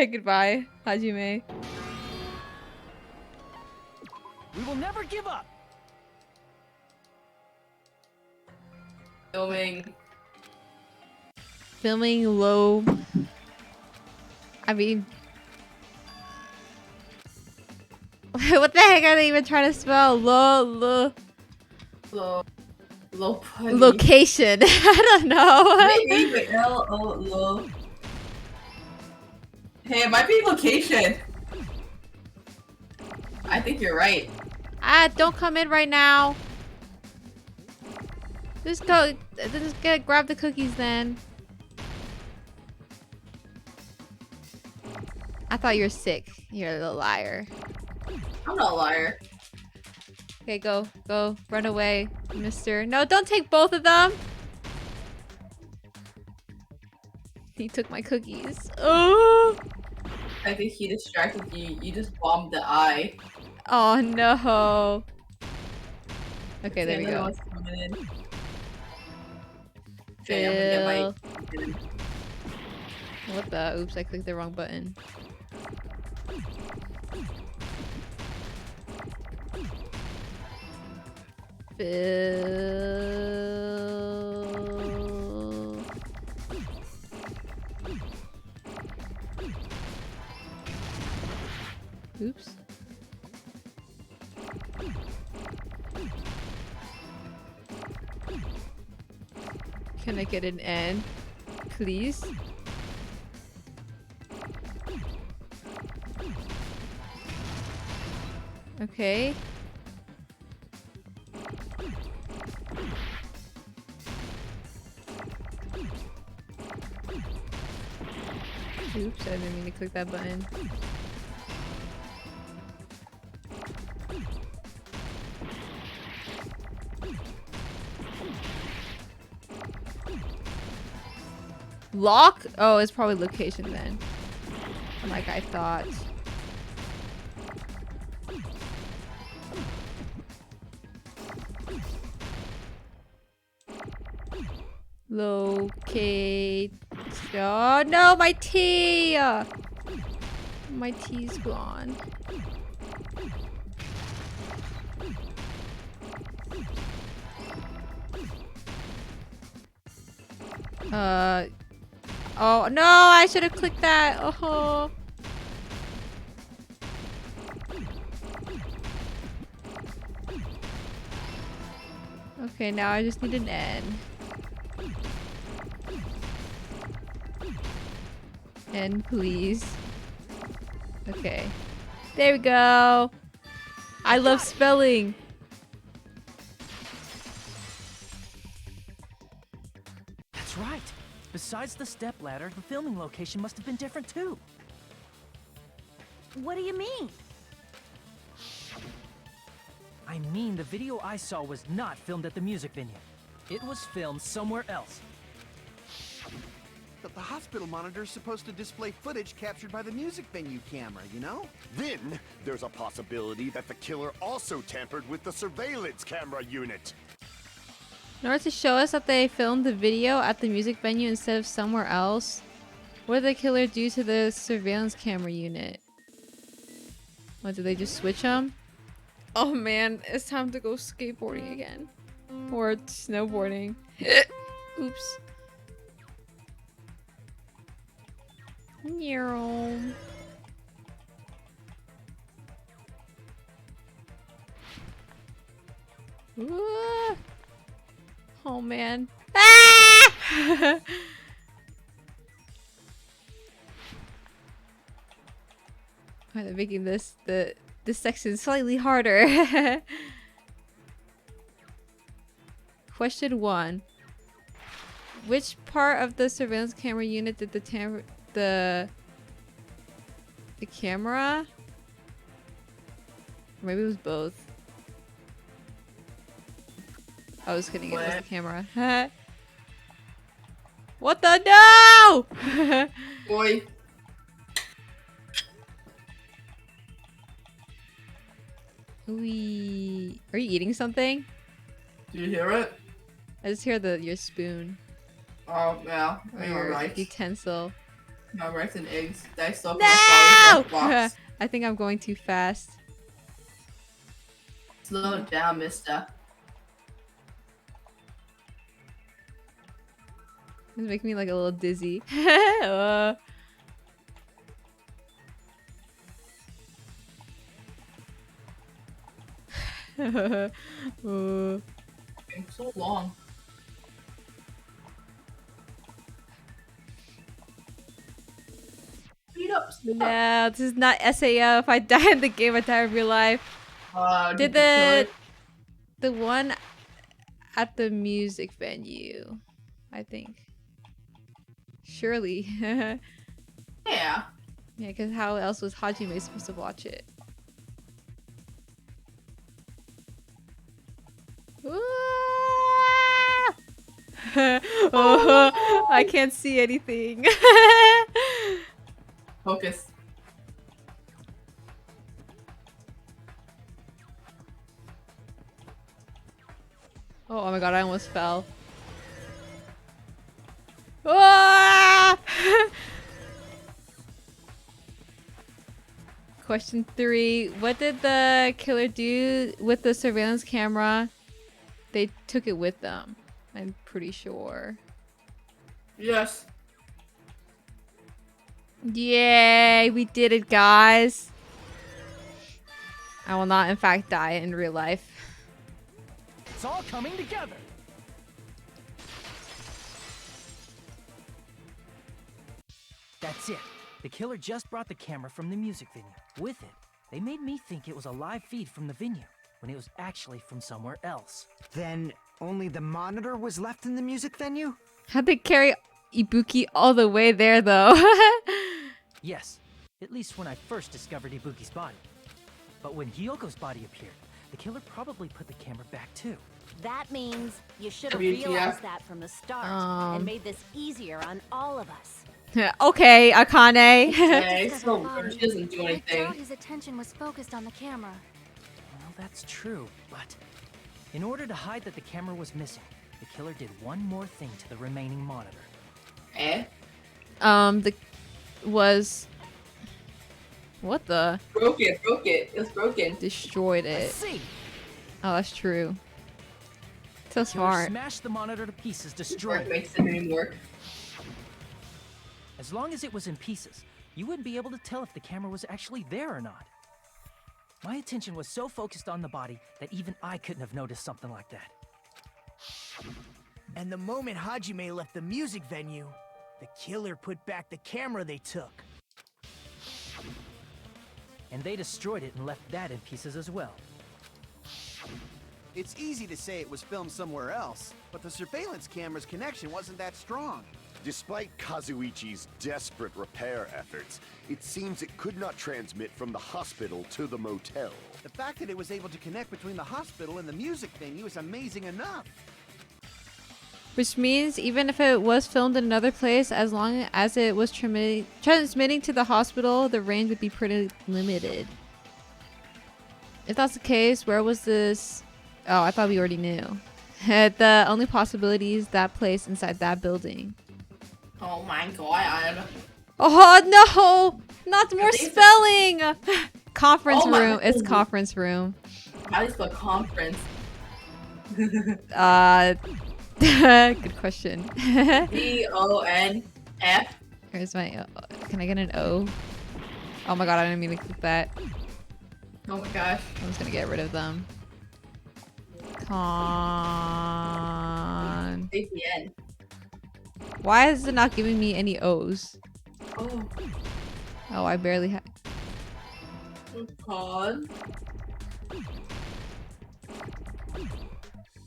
Goodbye, Hajime. We will never give up. Filming low. I mean, what the heck are they even trying to spell? Low putty. Location. I don't know. Maybe with L-O low. Hey, it might be location. I think you're right. Don't come in right now. Just grab the cookies then. I thought you were sick. You're a little liar. I'm not a liar. Okay, go. Run away, mister. No, don't take both of them. He took my cookies. Oh. I think he distracted you. You just bombed the eye. Oh no. Okay, there we go. Okay, I'm gonna get my... What the? Oops, I clicked the wrong button. Fill. Oops. Can I get an N, please? Okay. Oops, I didn't mean to click that button. Lock? Oh, it's probably location then. Like I thought. Locate. Oh no, my tea! My tea's gone. Oh no, I should have clicked that. Oh. Okay, now I just need an N. N, please. Okay. There we go. I love spelling. That's right. Besides the stepladder, the filming location must have been different too. What do you mean? I mean, the video I saw was not filmed at the music venue. It was filmed somewhere else. But the hospital monitor is supposed to display footage captured by the music venue camera, you know? Then, there's a possibility that the killer also tampered with the surveillance camera unit. In order to show us that they filmed the video at the music venue instead of somewhere else, what did the killer do to the surveillance camera unit? What, did they just switch them? Oh man, it's time to go skateboarding again. Or snowboarding. Oops. Nero. Oh man. Ah! They're making this section slightly harder. Question 1. Which part of the surveillance camera unit did the camera? Or maybe it was both. I was kidding, it was the camera. What the no? Boy. Are you eating something? Do you hear it? I just hear your spoon. Oh, yeah. Or your utensil. My rice and eggs. Diced up No! in a box. I think I'm going too fast. Slow down, mister. It's making me like a little dizzy. It's so long. Speed up, speed up. No, this is not SAO. If I die in the game, I die in real life. Did the one at the music venue, I think. Surely. Yeah. Yeah, because how else was Hajime supposed to watch it? Oh, I can't see anything. Focus. Oh my god, I almost fell. Ah! Question 3. What did the killer do with the surveillance camera? They took it with them. I'm pretty sure. Yes. Yay, we did it, guys. I will not, in fact, die in real life. It's all coming together. That's it. The killer just brought the camera from the music venue. With it, they made me think it was a live feed from the venue, when it was actually from somewhere else. Then only the monitor was left in the music venue? How'd they carry Ibuki all the way there, though? Yes, at least when I first discovered Ibuki's body. But when Hyoko's body appeared, the killer probably put the camera back too. That means you should have WTF? realized that from the start and made this easier on all of us. Okay, Akane. Okay, so she doesn't do I doubt anything. his attention was focused on the camera. Well, that's true, but in order to hide that the camera was missing, the killer did one more thing to the remaining monitor. What the? Broke it. It's broken. Destroyed it. See, Oh, that's true. So killer smart. smashed the monitor to pieces, Work destroyed it. makes the dream work. As long as it was in pieces, you wouldn't be able to tell if the camera was actually there or not. My attention was so focused on the body that even I couldn't have noticed something like that. And the moment Hajime left the music venue, the killer put back the camera they took. And they destroyed it and left that in pieces as well. It's easy to say it was filmed somewhere else, but the surveillance camera's connection wasn't that strong. Despite Kazuichi's desperate repair efforts, it seems it could not transmit from the hospital to the motel. The fact that it was able to connect between the hospital and the music venue is amazing enough. Which means even if it was filmed in another place, as long as it was transmitting to the hospital, the range would be pretty limited. If that's the case, where was this? Oh, I thought we already knew. The only possibility is that place inside that building. Oh my god. Oh no! Not more spelling! Conference Oh room. It's conference room. How do you spell conference? Good question. D-O-N-F. Where's my can I get an O? Oh my god, I didn't mean to click that. Oh my gosh. I'm just gonna get rid of them. APN. Why is it not giving me any O's? Oh. Oh, I barely have. Con.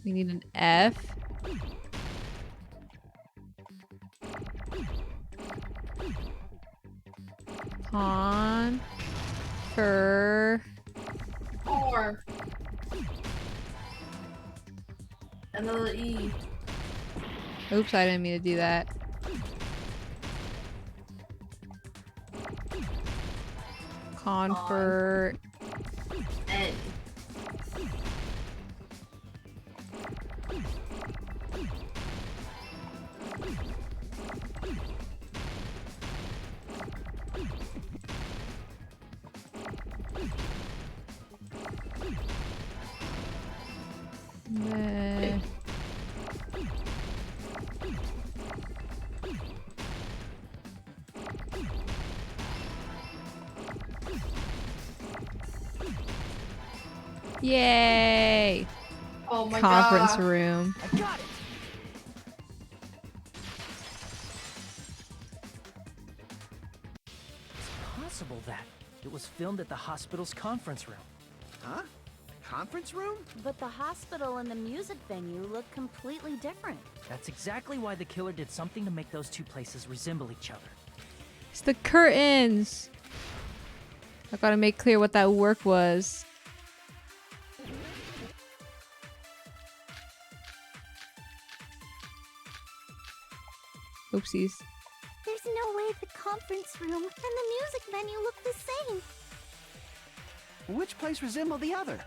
We need an F. Con. Fur. Or. Another E. Oops, I didn't mean to do that. Confer. N. Yay! Oh my Conference god. room. I got it! It's possible that it was filmed at the hospital's conference room. Huh? Conference room? But the hospital and the music venue look completely different. That's exactly why the killer did something to make those two places resemble each other. It's the curtains. I gotta make clear what that work was. Oopsies. There's no way the conference room and the music venue look the same. Which place resembled the other?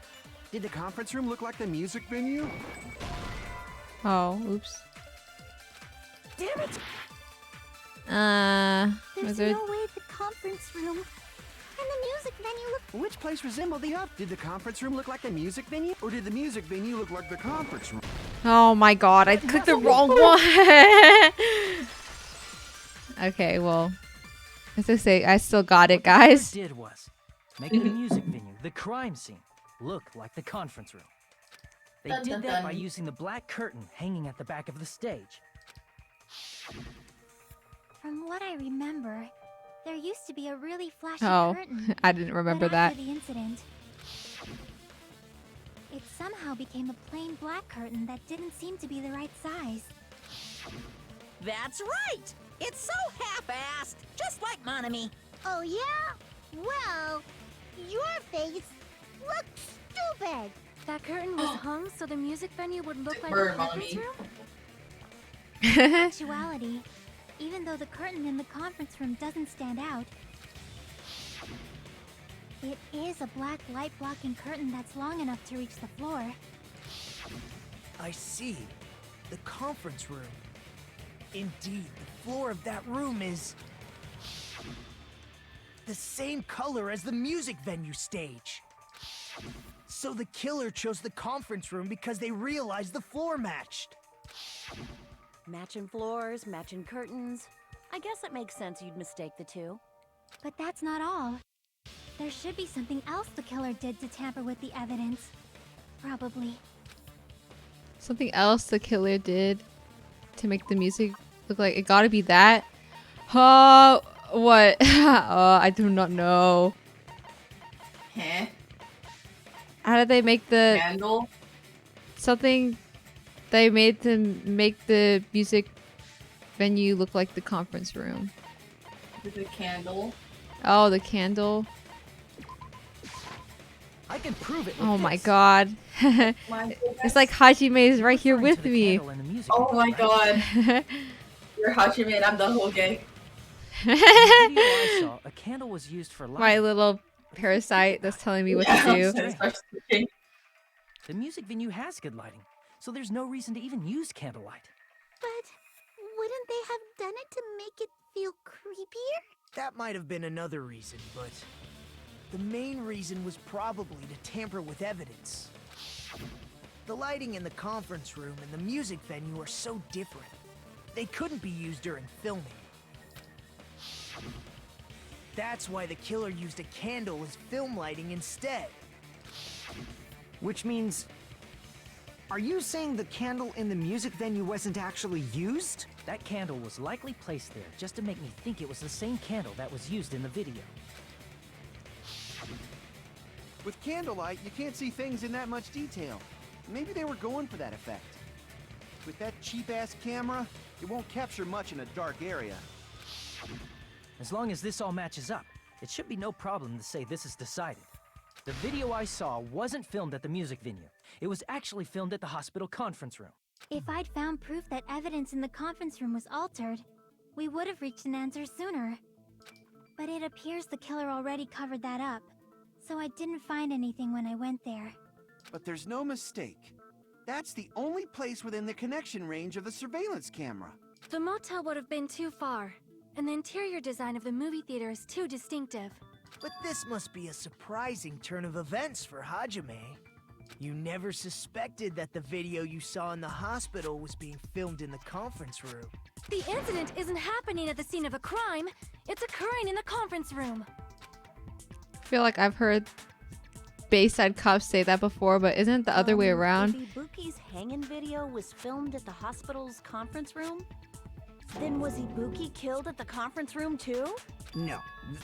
Did the conference room look like the music venue? Oh, oops. Damn it! Was There's there... no way the conference room and the music venue look. Which place resembled the other? Did the conference room look like the music venue? Or did the music venue look like the conference room? Oh my god, I clicked the wrong one! Okay, well... As I say, I still got it, guys. What they did was make the music venue, the crime scene, look like the conference room. They did that by using the black curtain hanging at the back of the stage. From what I remember, there used to be a really flashy curtain. I didn't remember but that. after the incident, it somehow became a plain black curtain that didn't seem to be the right size. That's right! It's so half-assed, just like Monami. Oh yeah? Well, your face looks stupid. That curtain was hung so the music venue would look like Bird a conference mommy. room? In actuality, even though the curtain in the conference room doesn't stand out, it is a black light-blocking curtain that's long enough to reach the floor. I see. The conference room. Indeed, the floor of that room is the same color as the music venue stage. So the killer chose the conference room because they realized the floor matched. Matching floors, matching curtains. I guess it makes sense you'd mistake the two. But that's not all. There should be something else the killer did to tamper with the evidence. Probably. Something else the killer did to make the music look like it gotta be that. Oh, what? I do not know. Huh? How did they make the Candle? something they made to make the music venue look like the conference room? With a candle. Oh, the candle. I can prove it. Oh my god. It's like Hajime is right here with me. Oh my god. You're Hajime and I'm the whole gang. In the video I saw, a candle was used for lighting. My little parasite that's telling me what to do. The music venue has good lighting, so there's no reason to even use candlelight. But wouldn't they have done it to make it feel creepier? That might have been another reason, but the main reason was probably to tamper with evidence. The lighting in the conference room and the music venue are so different. They couldn't be used during filming. That's why the killer used a candle as film lighting instead. Which means... Are you saying the candle in the music venue wasn't actually used? That candle was likely placed there just to make me think it was the same candle that was used in the video. With candlelight, you can't see things in that much detail. Maybe they were going for that effect. With that cheap-ass camera, it won't capture much in a dark area. As long as this all matches up, it should be no problem to say this is decided. The video I saw wasn't filmed at the music venue. It was actually filmed at the hospital conference room. If I'd found proof that evidence in the conference room was altered, we would have reached an answer sooner. But it appears the killer already covered that up, so I didn't find anything when I went there. But there's no mistake. That's the only place within the connection range of the surveillance camera. The motel would have been too far, and the interior design of the movie theater is too distinctive. But this must be a surprising turn of events for Hajime. You never suspected that the video you saw in the hospital was being filmed in the conference room. The incident isn't happening at the scene of a crime, it's occurring in the conference room. I feel like I've heard Bayside cops say that before, but isn't it the other way around? If Ibuki's hanging video was filmed at the hospital's conference room, then was Ibuki killed at the conference room too? No,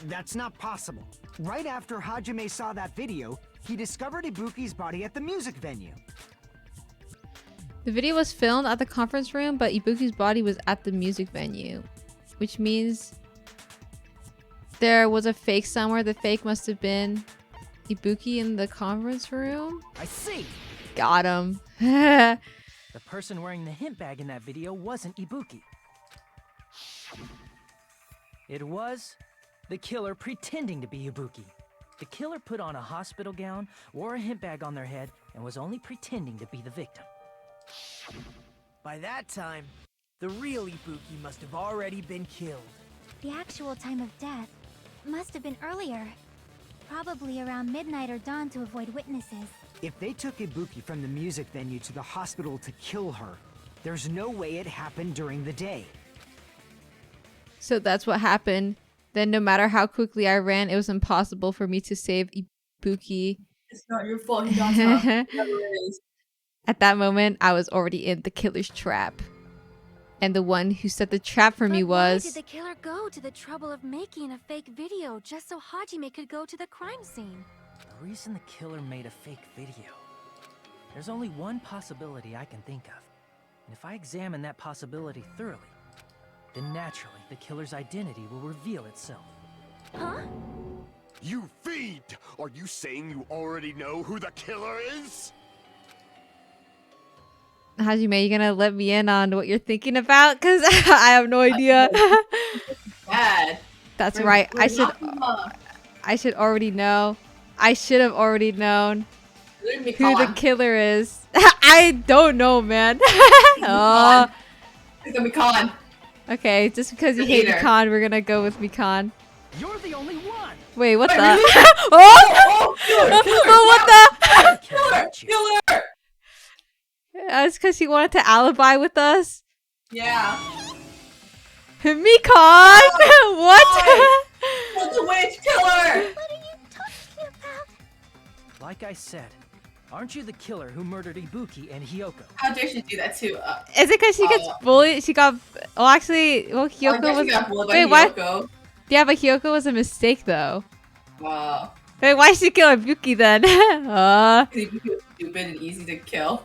that's not possible. Right after Hajime saw that video, he discovered Ibuki's body at the music venue. The video was filmed at the conference room, but Ibuki's body was at the music venue. Which means there was a fake somewhere. The fake must have been Ibuki in the conference room. I see. Got him. The person wearing the hint bag in that video wasn't Ibuki. It was the killer pretending to be Ibuki. The killer put on a hospital gown, wore a hint bag on their head, and was only pretending to be the victim. By that time, the real Ibuki must have already been killed. The actual time of death must have been earlier. Probably around midnight or dawn to avoid witnesses. If they took Ibuki from the music venue to the hospital to kill her, there's no way it happened during the day. So that's what happened. Then no matter how quickly I ran, it was impossible for me to save Ibuki. It's not your fault. He got her. At that moment, I was already in the killer's trap. And the one who set the trap for me was... Why did the killer go to the trouble of making a fake video just so Hajime could go to the crime scene? The reason the killer made a fake video. There's only one possibility I can think of. And if I examine that possibility thoroughly, then naturally the killer's identity will reveal itself. Huh? You fiend! Are you saying you already know who the killer is? Hajime, you gonna let me in on what you're thinking about? Because I have no idea. Bad. That's right. I should already know. I should have already known who the killer is. I don't know, man. Oh. It's gonna be Khan. Okay, just because you hate Mikan, we're gonna go with Mikan. You're the only one. Wait, what the? Really? Oh! What the? Killer! That's because he wanted to alibi with us. Yeah. Mikan! What? What's a witch killer? Like I said, aren't you the killer who murdered Ibuki and Hyoko? How dare she do that too? Is it because she gets bullied? She got... Well, actually... Well, Hyoko was... She got bullied by Wait, Hyoko. what? Yeah, but Hyoko was a mistake, though. Wow. Wait, why did she kill Ibuki then? Ibuki was stupid and easy to kill.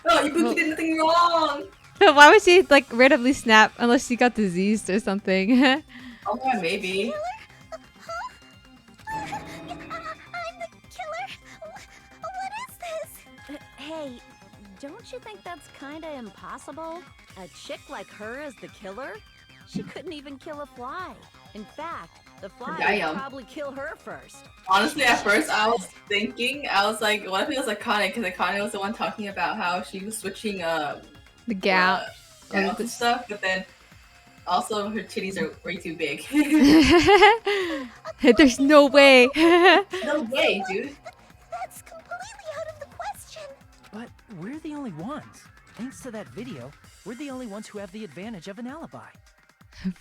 Oh, Ibuki did nothing wrong! Why would she, like, randomly snap unless she got diseased or something? Oh, yeah, maybe. I'm the killer? What is this? Hey, don't you think that's kinda impossible? A chick like her as the killer? She couldn't even kill a fly. In fact, the fly would probably kill her first. Honestly, at first I was thinking, I was like, what if it was Akane? Because Akane was the one talking about how she was switching the gown and stuff, but then also her titties are way too big. There's no way. No way, dude. That's completely out of the question. But we're the only ones. Thanks to that video, we're the only ones who have the advantage of an alibi.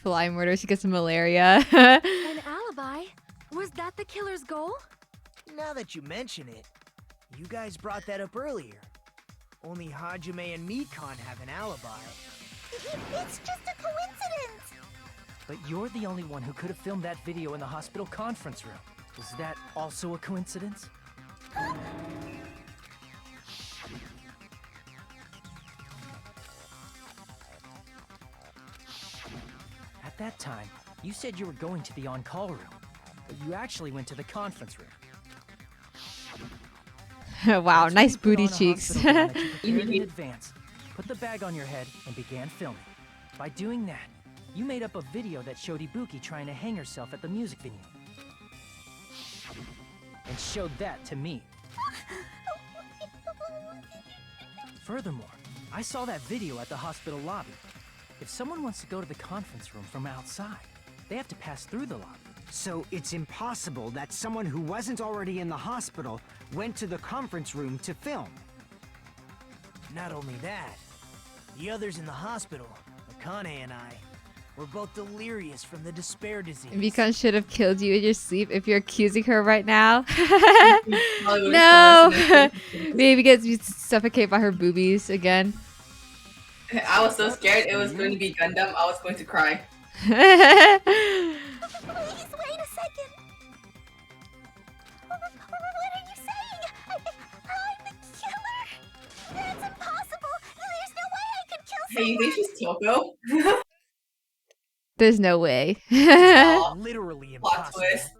Fly murder, she gets malaria. An alibi? Was that the killer's goal? Now that you mention it, you guys brought that up earlier. Only Hajime and Mikan have an alibi. It's just a coincidence. But you're the only one who could have filmed that video in the hospital conference room. Is that also a coincidence? At that time, you said you were going to the on-call room, but you actually went to the conference room. Wow, nice booty cheeks. In advance, put the bag on your head and began filming. By doing that, you made up a video that showed Ibuki trying to hang herself at the music venue. And showed that to me. Furthermore, I saw that video at the hospital lobby. If someone wants to go to the conference room from outside, they have to pass through the lobby. So it's impossible that someone who wasn't already in the hospital went to the conference room to film. Not only that, the others in the hospital, Akane and I, We're both delirious from the despair disease. Mikon should have killed you in your sleep if you're accusing her right now. No! Maybe gets suffocated by her boobies again. I was so scared it was going to be Gundam, I was going to cry. Please wait a second. What are you saying? I'm the killer? That's impossible. There's no way I could kill Hey, you think she's Toko? There's no way. Literally Plot twist.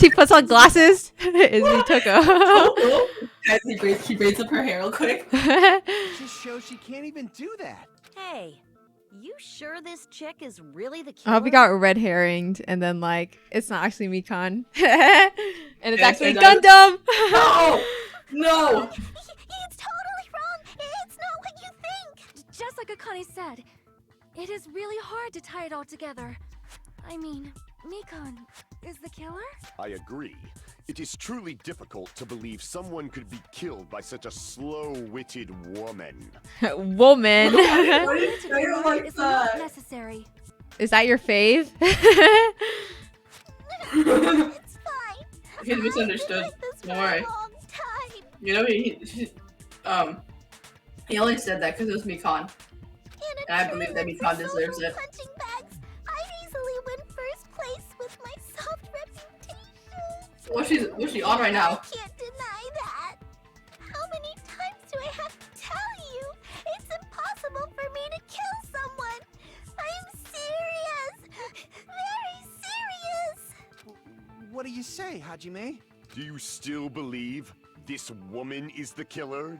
she puts on glasses. Is Mitoko. Guys, she braids up her hair real quick. It just shows she can't even do that. Hey, you sure this chick is really the I killer? hope we got red herringed and then like it's not actually Mikon. And it's actually Gundam. No! No! It's totally wrong. It's not what you think. Just like Akane said, it is really hard to tie it all together. I mean, Mikon is the killer? I agree. It is truly difficult to believe someone could be killed by such a slow-witted woman. Woman. It's not necessary. Is that your fave? It's fine. He's misunderstood. Don't worry. You know, he only said that because it was Mikon. And I believe that Mikon deserves it. Punching bags, I'd easily win first place with my soft reputation. What's she on right now? I can't deny that. How many times do I have to tell you? It's impossible for me to kill someone. I'm serious. Very serious. What do you say, Hajime? Do you still believe this woman is the killer?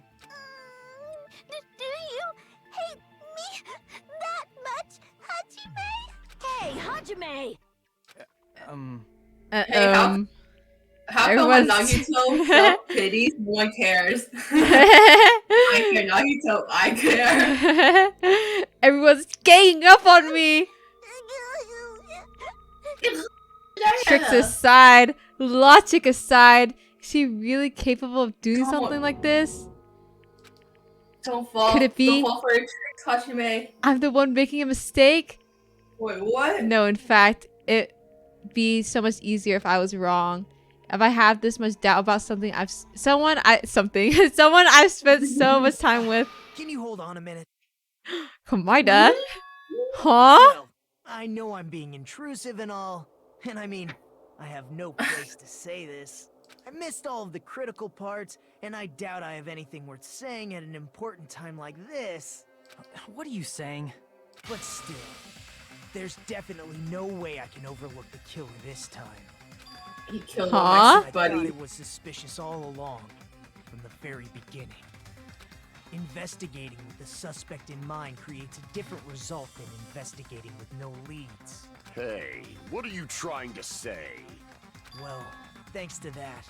Do you hate me that much, Hajime? Hey, Hajime! Hey, how come when Nagito self-pities, no one cares? I care, Nagito, I care. Everyone's ganging up on me. Tricks aside, logic aside, is she really capable of doing something like this? Don't fall. Could it be? Don't fall for a trick, Hajime. I'm the one making a mistake? Wait, what? No, in fact, it'd be so much easier if I was wrong. If I have this much doubt about something someone I've spent so much time with. Can you hold on a minute? Kamida? Huh? Well, I know I'm being intrusive and all, and I mean, I have no place to say this. I missed all of the critical parts, and I doubt I have anything worth saying at an important time like this. What are you saying? But still, there's definitely no way I can overlook the killer this time. He killed my I thought it was suspicious all along, from the very beginning. Investigating with the suspect in mind creates a different result than investigating with no leads. Hey, what are you trying to say? Well, thanks to that,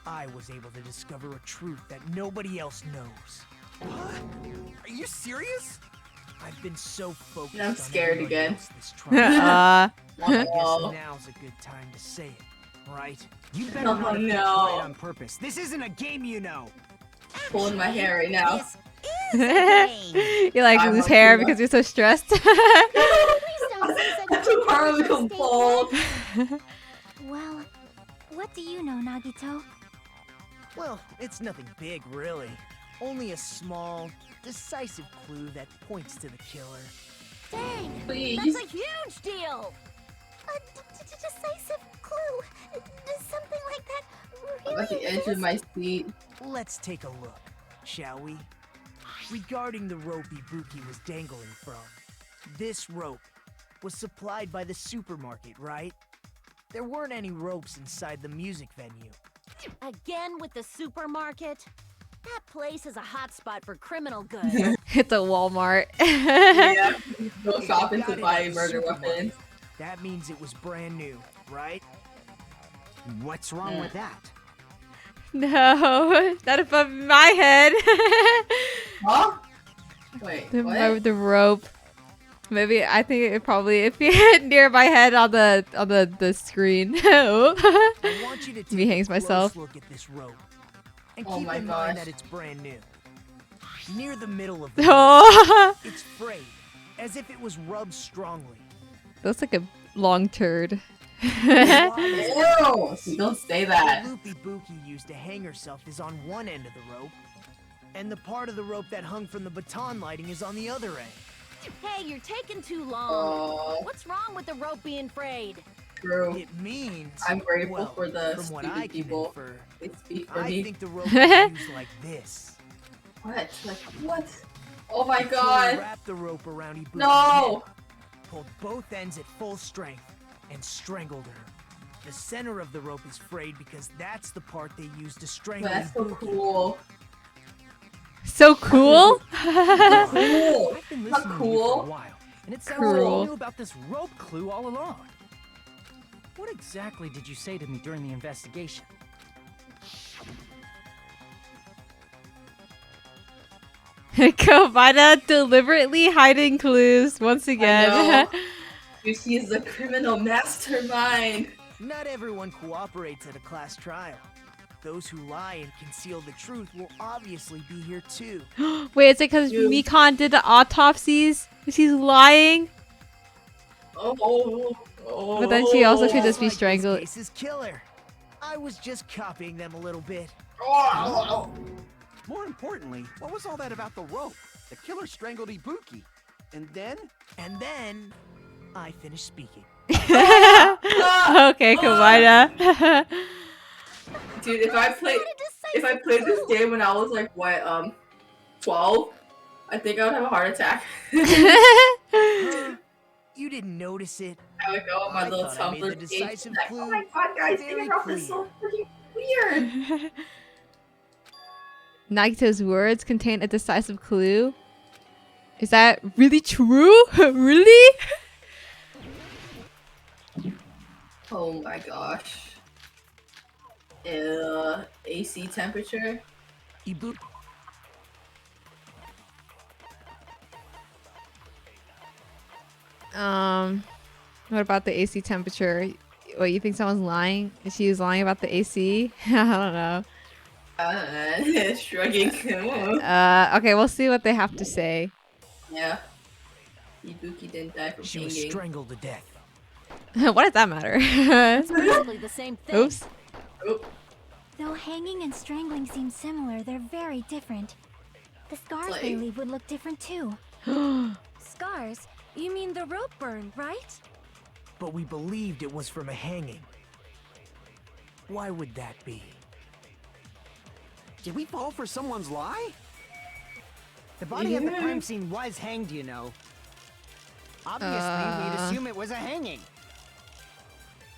I was able to discover a truth that nobody else knows. What? Are you serious? I've been so focused I'm on scared everybody again. else this trial. I guess Oh. now's a good time to say it, right? You better not have play no. it on purpose. This isn't a game, you know. Pulling my hair right now. You like I'm lose okay hair with because you're so stressed. That's too hard to come bald. Well, what do you know, Nagito? Well, it's nothing big, really. Only a small, decisive clue that points to the killer. Dang! Please. That's a huge deal! A decisive clue? Does something like that I'm really at the edge of my seat. Let's take a look, shall we? Regarding the rope Ibuki was dangling from, this rope was supplied by the supermarket, right? There weren't any ropes inside the music venue. Again with the supermarket? That place is a hotspot for criminal goods. It's a Walmart. Yeah, go shopping Got to it buy at the murder supermarket. weapons. That means it was brand new, right? What's wrong with that? No, not above my head. Huh? Wait, what? The rope. Maybe I think it probably if you hit near my head on the screen. I want you to take Me hangs a close myself. look at this rope. And Oh keep my in gosh. mind that it's brand new. Near the middle of the Oh. rope, it's frayed as if it was rubbed strongly. Looks like a long turd. Ew! Don't say that. The loopy Buki used to hang herself is on one end of the rope, and the part of the rope that hung from the baton lighting is on the other end. Hey, you're taking too long. What's wrong with the rope being frayed? True. It means I'm grateful well, for the from what stupid I people. infer, They speak for I me. think the rope is used like this. What? Like what? Oh my The killer god! wrapped the rope around Ibuki's No! neck, pulled both ends at full strength, and strangled her. The center of the rope is frayed because that's the part they used to strangle That's so Ibuki. cool. So cool? Cool. I've been Not listening to you cool. for a while, and it sounds like Cruel. you knew about this rope clue all along. What exactly did you say to me during the investigation? Kovada deliberately hiding clues once again. She's the criminal mastermind. Not everyone cooperates at a class trial. Those who lie and conceal the truth will obviously be here too. Wait, is it because Mikan did the autopsies? She's lying? But then she also could just be strangled. This is killer. I was just copying them a little bit. More importantly, what was all that about the rope? The killer strangled Ibuki. And then? And then, I finished speaking. Okay, Kovada. Dude, if I played this game when I was like what 12, I think I would have a heart attack. You didn't notice it. I would go on my little thought I made the Tumblr page decisive like, clue oh my god, guys, very Danganronpa is so freaking weird. Nagito's words contain a decisive clue. Is that really true? Really? Oh my gosh. AC temperature. What about the AC temperature? What, you think someone's lying? She was lying about the AC? I don't know. Shrugging. Okay, we'll see what they have to say. Yeah. Ibuki didn't die from She was hanging. strangled to death. What does that matter? It's basically the same thing. Oops. Though hanging and strangling seem similar, they're very different. The scars they leave would look different too. Scars? You mean the rope burn, right? But we believed it was from a hanging. Why would that be? Did we fall for someone's lie? The body at the crime scene was hanged, you know. Obviously, we'd assume it was a hanging.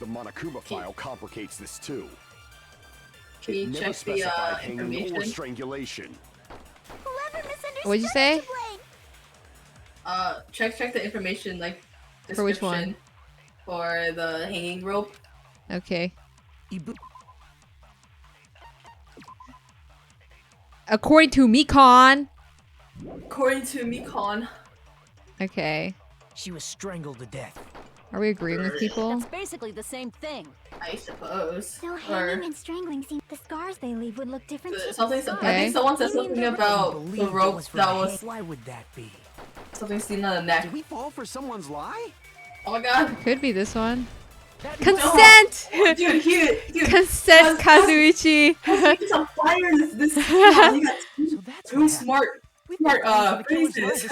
The Monokuma file complicates this too. Can you Never check the specified hanging or information? strangulation. What'd you say? Check the information, like description For which one? For the hanging rope. Okay. According to Mikan. According to Mikan. Okay. She was strangled to death. Are we agreeing with people? That's basically the same thing. I suppose. Though hanging and strangling seem the scars they leave would look different too. Something. I think someone said something about the rope that was. Why would that be? Something seen on the neck. Did we fall for someone's lie? Oh my god. Could be this one. Consent! Consent! Dude, Consent, Kazuichi! He's on fire this you got two smart phrases.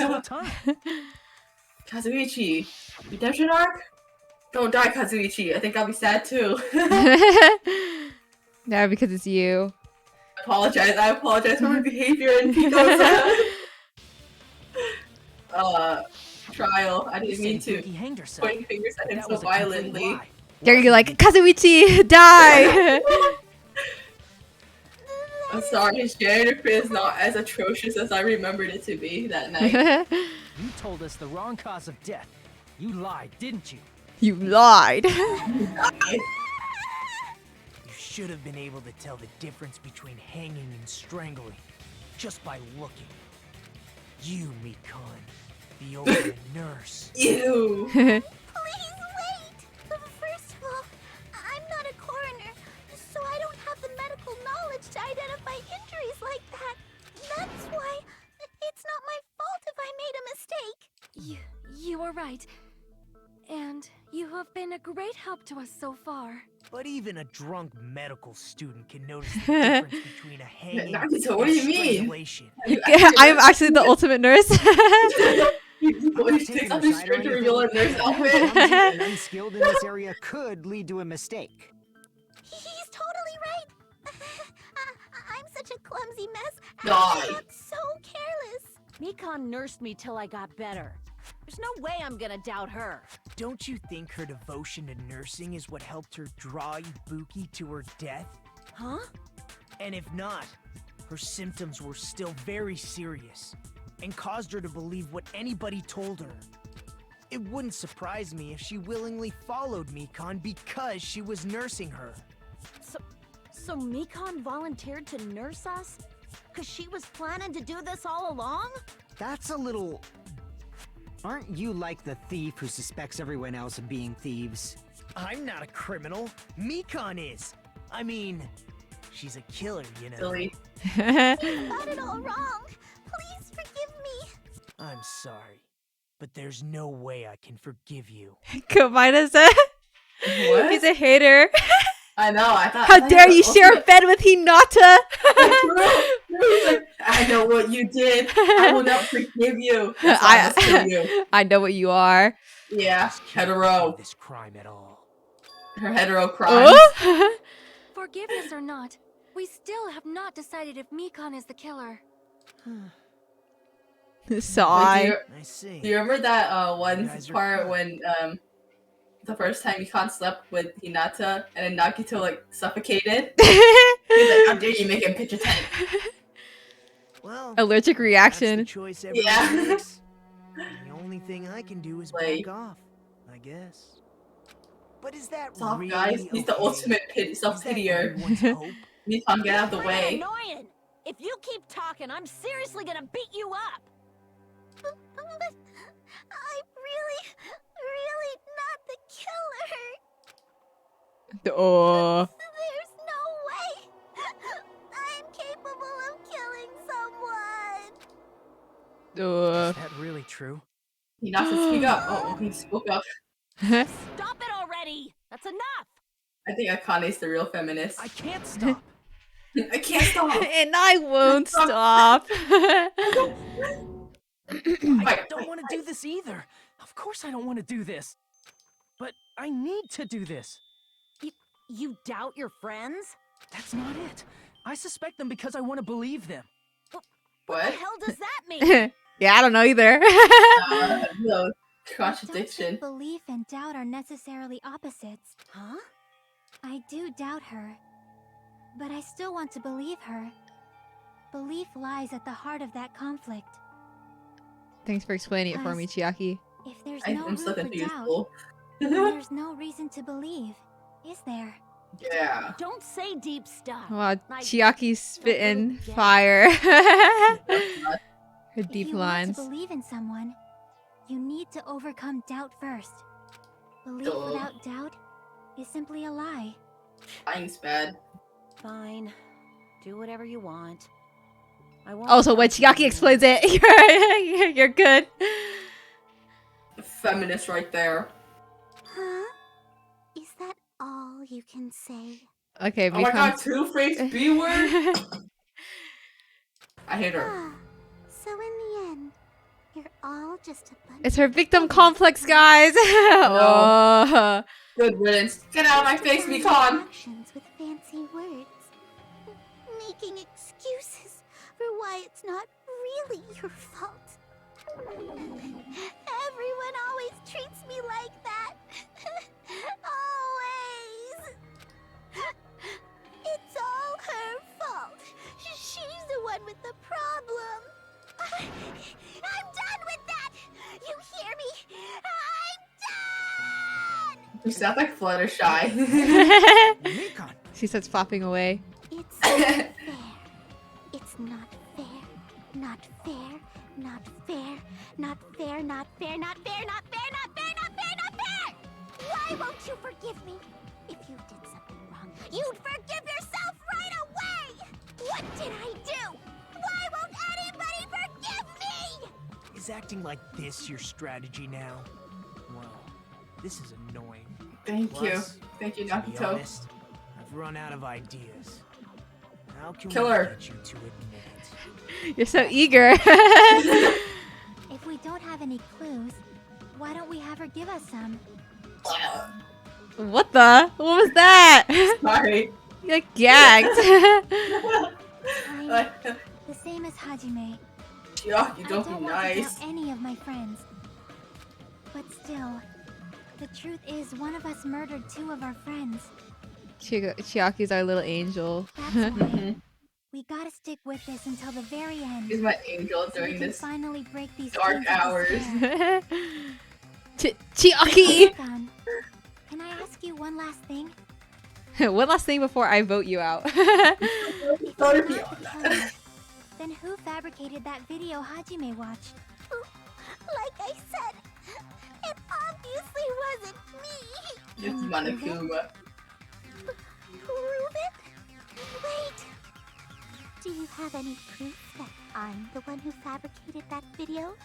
Kazuichi, redemption arc? Don't die, Kazuichi. I think I'll be sad too. No, because it's you. I apologize for my behavior in Pico's trial. I didn't mean to pointing fingers at him so violently. You're like, Kazuichi, die! I'm sorry, his janitor is not as atrocious as I remembered it to be that night. You told us the wrong cause of death. You lied, didn't you? You lied. You should have been able to tell the difference between hanging and strangling just by looking. You, Mikan, the ultimate nurse. Ew. Please wait! First of all, I'm not a coroner, so I don't have the medical knowledge to identify injuries like that. That's why it's not my fault if I made a mistake. have been a great help to us so far. But even a drunk medical student can notice the difference between a hanging Nagito, what do you mean? strangulation. I am actually the ultimate nurse. He takes off his shirt to reveal a nurse outfit. Clumsy and unskilled in this area could lead to a mistake. He's totally right. I'm such a clumsy mess. Die. I'm so careless. Mikan nursed me till I got better. There's no way I'm gonna doubt her. Don't you think her devotion to nursing is what helped her draw Ibuki to her death? Huh? And if not, her symptoms were still very serious and caused her to believe what anybody told her. It wouldn't surprise me if she willingly followed Mikan because she was nursing her. So Mikan volunteered to nurse us? Cause she was planning to do this all along? That's a little... Aren't you like the thief who suspects everyone else of being thieves? I'm not a criminal. Mikan is. I mean, she's a killer, you know. Silly. I got it all wrong. Please forgive me. I'm sorry, but there's no way I can forgive you. Komaida said What? he's a hater. I know, I thought. How dare you share a bed with Hinata? I know what you did. I will not forgive you. That's why I must kill you. I know what you are. Yeah, hetero. This crime at all. Her hetero crime. Oh? Forgiveness or not, we still have not decided if Mikan is the killer. Sigh. I see. Do you remember that one guys are part fun. when the first time Mikan slept with Hinata and then Nagito like suffocated? He's like, how dare you make him pitch a tent? Well, Allergic that's the reaction. choice everyone Yeah. makes. The only thing I can do is Like- back off, I guess. But is that Stop, really guys. He's the okay? ultimate Is that self-pitier. everyone's hope? Mikan, get out of the You're way. annoying. If you keep talking, I'm seriously gonna beat you up. But I'm really not the killer. Oh. There's no way. I'm capable of killing someone. Is that really true? Hinata, speak up. Oh, he spoke up. Stop it already. That's enough. I think Akane's the real feminist. I can't stop. I can't stop. And I won't stop. I don't want to do this either. Of course I don't want to do this. But I need to do this. You doubt your friends? That's not it. I suspect them because I want to believe them. What What? the hell does that mean? Yeah, I don't know either. No I contradiction. don't think belief and doubt are necessarily opposites. Huh? I do doubt her, but I still want to believe her. Belief lies at the heart of that conflict. Thanks for explaining it for me, Chiaki. If there's no I'm room so for confused. doubt, then there's no reason to believe, is there? Yeah. Don't say deep stuff. Wow, Like, Chiaki's spitting get it. fire. Her If deep you lines. want to believe in someone, you need to overcome doubt first. Belief Duh. without doubt is simply a lie. Lying's bad. Fine. Do whatever you want. I won't Also, when stop Chiaki you. explains it, you're good. Feminist right there. Huh? Is that all you can say? Okay, Oh my god, becomes... Two-Face B-word? I hate her. Ah, so in the end, you're all just a bunch It's her of victim fake complex, guys. Oh. Good riddance. Get out of my face, Mikan! actions with fancy words. Making excuses for why it's not really your fault. Everyone always treats me like that. Always. It's all her fault. She's the one with the problem. I'm done with that. You hear me? I'm done. You sound like Fluttershy. Mikan. She starts flopping away. It's not fair. It's not fair. Not fair. Not fair. Not fair. Not fair. Not fair. Not fair. Not fair. Not fair. Not fair. Why won't you forgive me? If you did something wrong, you'd forgive yourself right away. What did I do? Why won't anybody forgive me? Is acting like this your strategy now? Well, This is annoying. Thank you. Plus, Thank you, to be Nagito. honest, I've run out of ideas. How can Kill we her. get you to admit it? You're so eager. If we don't have any clues, why don't we have her give us some? What the? What was that? Sorry. You like gagged. I'm the same as Hajime. Yeah, you I don't don't be want nice. to tell any of my friends. But still, the truth is one of us murdered 2 of our friends. Chiaki's our little angel. That's why we gotta stick with this until the very end. He's my angel so during we can this finally break these dark chains of hours. despair. Chiaki! Gun, can I ask you one last thing? One last thing before I vote you out. If you're not killer, then who fabricated that video Hajime watched? Like I said, it obviously wasn't me. It's Monokuma. Prove it? Wait. Do you have any proof that I'm the one who fabricated that video?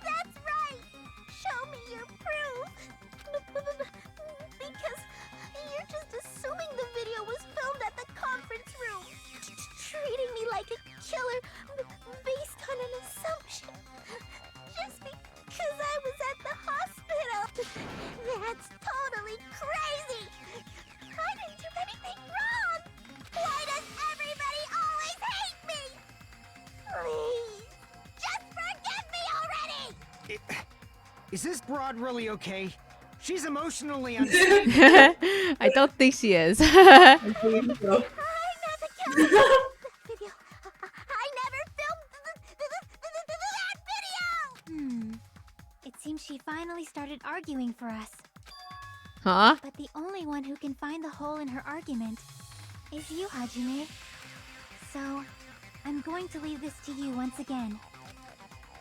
That's right! Show me your proof! Because you're just assuming the video was filmed at the conference room. Treating me like a killer based on an assumption. Just because I was at the hospital. That's totally crazy! I didn't do anything wrong! Why does everybody always hate me? Please, just forgive me already! Is this broad really okay? She's emotionally unstable. I don't think she is. I'm not the killer! That video! I never filmed that video! It seems she finally started arguing for us. Huh? But the only one who can find the hole in her argument is you, Hajime. So, I'm going to leave this to you once again.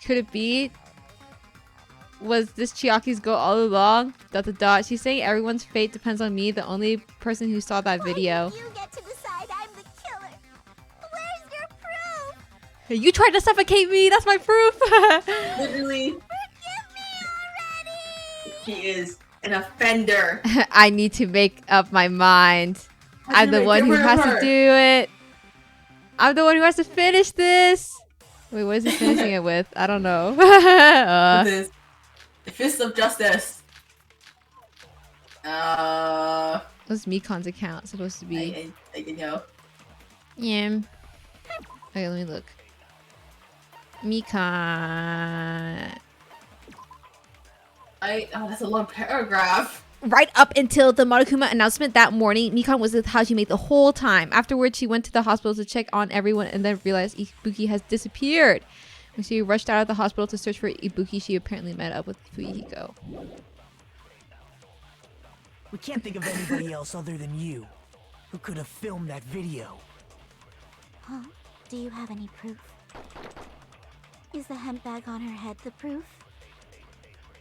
Could it be? Was this Chiaki's goal all along? ... She's saying everyone's fate depends on me, the only person who saw that video. You get to decide I'm the killer. Where's your proof? Hey, you tried to suffocate me! That's my proof! Literally. Forgive me already! He is an offender. I need to make up my mind. I'm the one who has to do it. I'm the one who has to finish this. Wait, what is he finishing it with? I don't know. This the fist of justice. What's Mikon's account supposed to be? I can know. Yeah. Okay, let me look. Mikon. Oh, that's a long paragraph. Right up until the Monokuma announcement that morning, Mikon was with Hajime the whole time. Afterwards, she went to the hospital to check on everyone and then realized Ibuki has disappeared. When she rushed out of the hospital to search for Ibuki, she apparently met up with Fuyuhiko. We can't think of anybody else other than you who could have filmed that video. Huh? Do you have any proof? Is the handbag on her head the proof?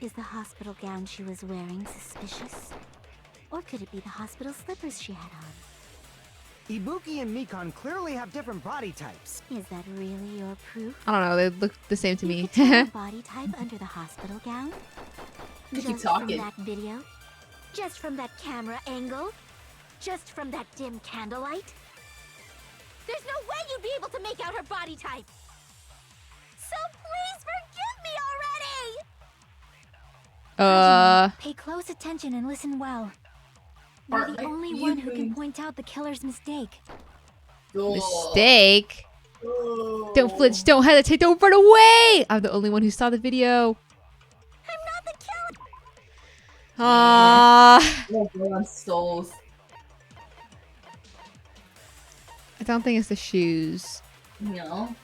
Is the hospital gown she was wearing suspicious? Or could it be the hospital slippers she had on? Ibuki and Mikon clearly have different body types. Is that really your proof? I don't know, they look the same to me. Body type under the hospital gown? Keep Just talking. from that video? Just from that camera angle? Just from that dim candlelight? There's no way you'd be able to make out her body type! So please forgive me already! Pay close attention and listen well. You're the only one who can point out the killer's mistake. Mistake? Don't flinch, don't hesitate, don't run away! I'm the only one who saw the video. I'm not the killer! Souls. I don't think it's the shoes. No.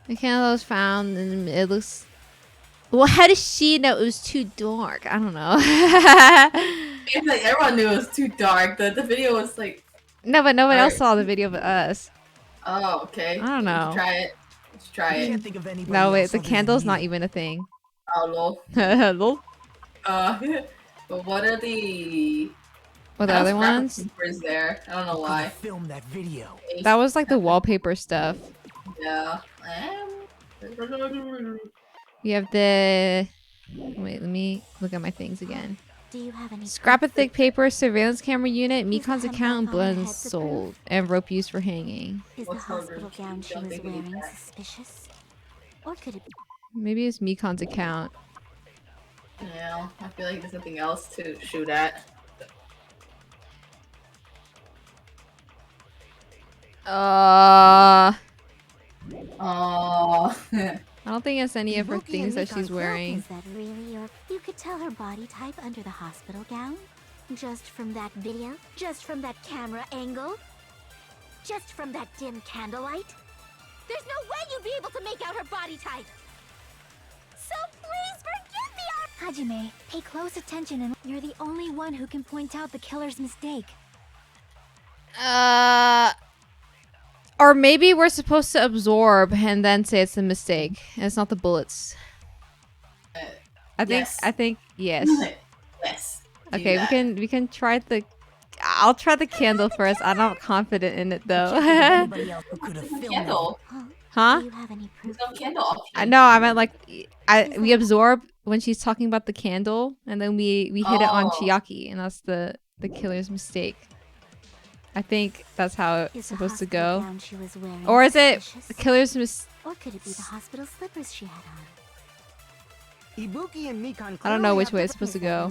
The candle was found and it looks... Well, how does she know it was too dark? I don't know. It's like everyone knew it was too dark. The video was like... No, but nobody else saw the video but us. Oh, okay. I don't know. Let's try it. Let's try it. Can't think of anybody No, wait, else the other candle's than not you. even a thing. Oh, lol. Lol. But what are the... Or the other ones? Is there? I don't know why. Film that video. That was like the wallpaper stuff. Yeah. You have the... Wait, let me look at my things again. Do you have any Scrap of thick paper, surveillance camera unit, Mikan's account, and blood sold, and rope used for hanging. Is the hospital gown she was wearing suspicious? Or could it be? Maybe it's Mikan's account. Yeah, I feel like there's nothing else to shoot at. I don't think it's any of her Ibuki things and that she's Mikan's wearing. Is that really your... You could tell her body type under the hospital gown? Just from that video? Just from that camera angle? Just from that dim candlelight? There's no way you'd be able to make out her body type. So please forgive me. Hajime, pay close attention and you're the only one who can point out the killer's mistake. Or maybe we're supposed to absorb and then say it's a mistake, and it's not the bullets. I think yes. Yes. Okay, we can try the. I'll try the candle first. I'm not confident in it though. Candle. Huh? Do you have any proof? There's no candle option. I know. I meant like we absorb when she's talking about the candle, and then we hit it on Chiaki, and that's the killer's mistake. I think that's how it's supposed to go. Or is it the killer's mistake? Or could it be the hospital slippers she had on? Ibuki and Mikan. I don't know which way it's supposed to go.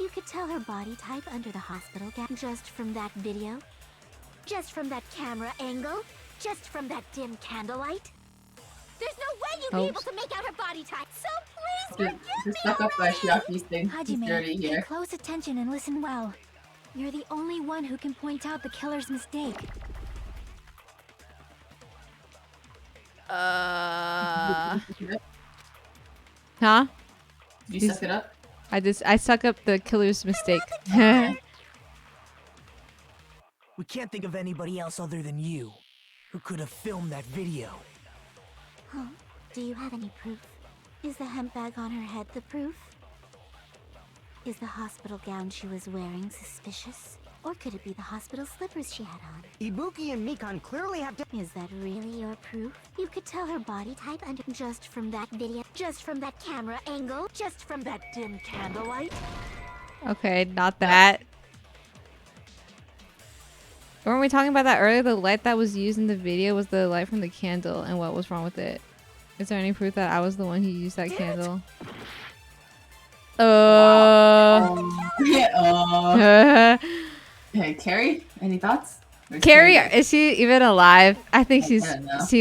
You could tell her body type under the hospital gown just from that video, just from that camera angle, just from that dim candlelight. There's no way you'd be able to make out her body type. So please forgive me. Just stuck up by Chiaki's thing. He's Hajime, dirty pay here. close attention and listen well. You're the only one who can point out the killer's mistake. Huh? Did you suck it up? I suck up the killer's mistake. We can't think of anybody else other than you who could have filmed that video. Huh? Do you have any proof? Is the hemp bag on her head the proof? Is the hospital gown she was wearing suspicious? Or could it be the hospital slippers she had on? Ibuki and Mikan clearly have to. Is that really your proof? You could tell her body type under just from that video, just from that camera angle, just from that dim candlelight. Okay, not that. Weren't we talking about that earlier? The light that was used in the video was the light from the candle, and what was wrong with it? Is there any proof that I was the one who used that candle? Hey, Carrie, any thoughts? Carrie, is she even alive? I think she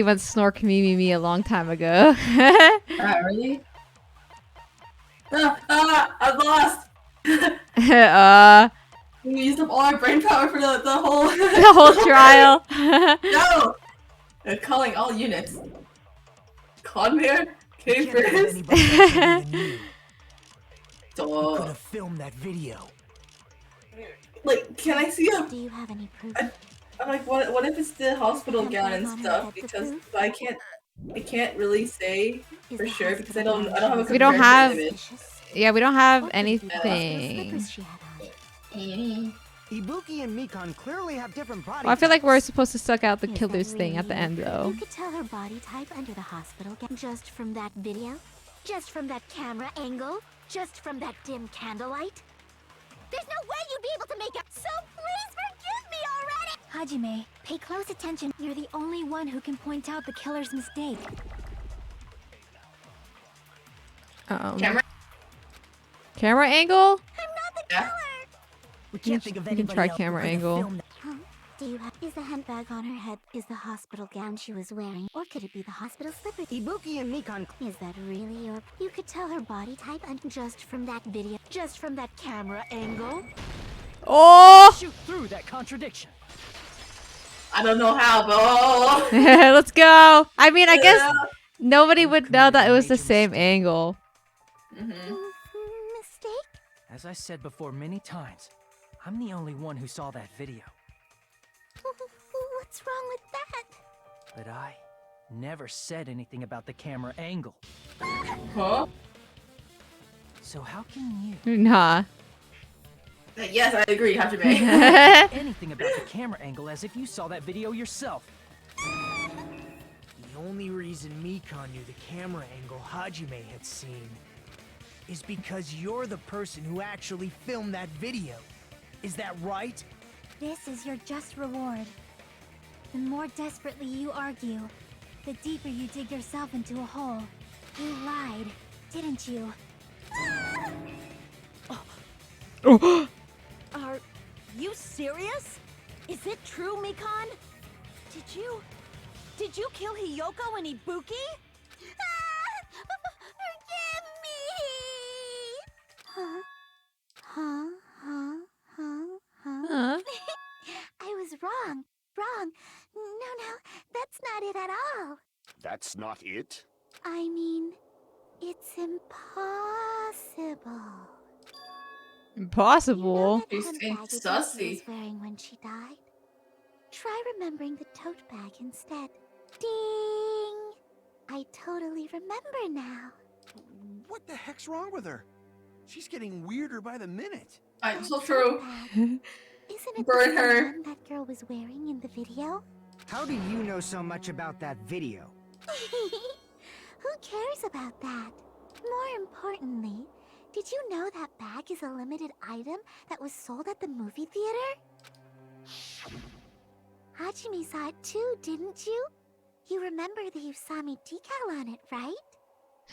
went snork me a long time ago. Really? I'm lost. We used up all our brain power for the whole the whole trial. No, they're calling all units. Conmere, Capers. Could have filmed that video. Like, can I see a? Do you have any proof? I'm like, what if it's the hospital gown and stuff? Because I can't really say for sure because I don't have a. We don't have. Image. Yeah, we don't have anything. Ibuki and Mikan clearly have different body Well, I feel like we're types. supposed to suck out the killer's thing at the end, though. You could tell her body type under the hospital gown just from that video, just from that camera angle, just from that dim candlelight. There's no way you'd be able to make it. So please forgive me already. Hajime, pay close attention. You're the only one who can point out the killer's mistake. Camera angle? I'm not the killer. We can't think of You can anybody try else camera who could have angle. filmed Huh? Do you have? Is the hemp bag on her head? Is the hospital gown she was wearing? Or could it be the hospital slippers? Ibuki and Mikan. Is that really your? You could tell her body type and just from that video, just from that camera angle. Oh! Shoot through that contradiction. I don't know how, but Let's go. I mean, I guess nobody would know that it was the same angle. Mistake? As I said before many times, I'm the only one who saw that video. What's wrong with that? But I never said anything about the camera angle. Huh? So how can you? Nah. Yes, I agree, Hajime. Anything about the camera angle as if you saw that video yourself. The only reason Mikan knew the camera angle Hajime had seen is because you're the person who actually filmed that video. Is that right? This is your just reward. The more desperately you argue, the deeper you dig yourself into a hole. You lied, didn't you? Are you serious? Is it true, Mikan? Did you kill Hiyoko and Ibuki? Forgive me! Huh? I was wrong. No, that's not it at all. That's not it? I mean, it's impossible. Impossible? You know that handbag Ibuki was wearing when she died? Try remembering the tote bag instead. Ding! I totally remember now. What the heck's wrong with her? She's getting weirder by the minute. I'm so true. Isn't it Burn the her. same one that girl was wearing in the video? How do you know so much about that video? Who cares about that? More importantly, did you know that bag is a limited item that was sold at the movie theater? Hajime saw it too, didn't you? You remember the Usami decal on it, right?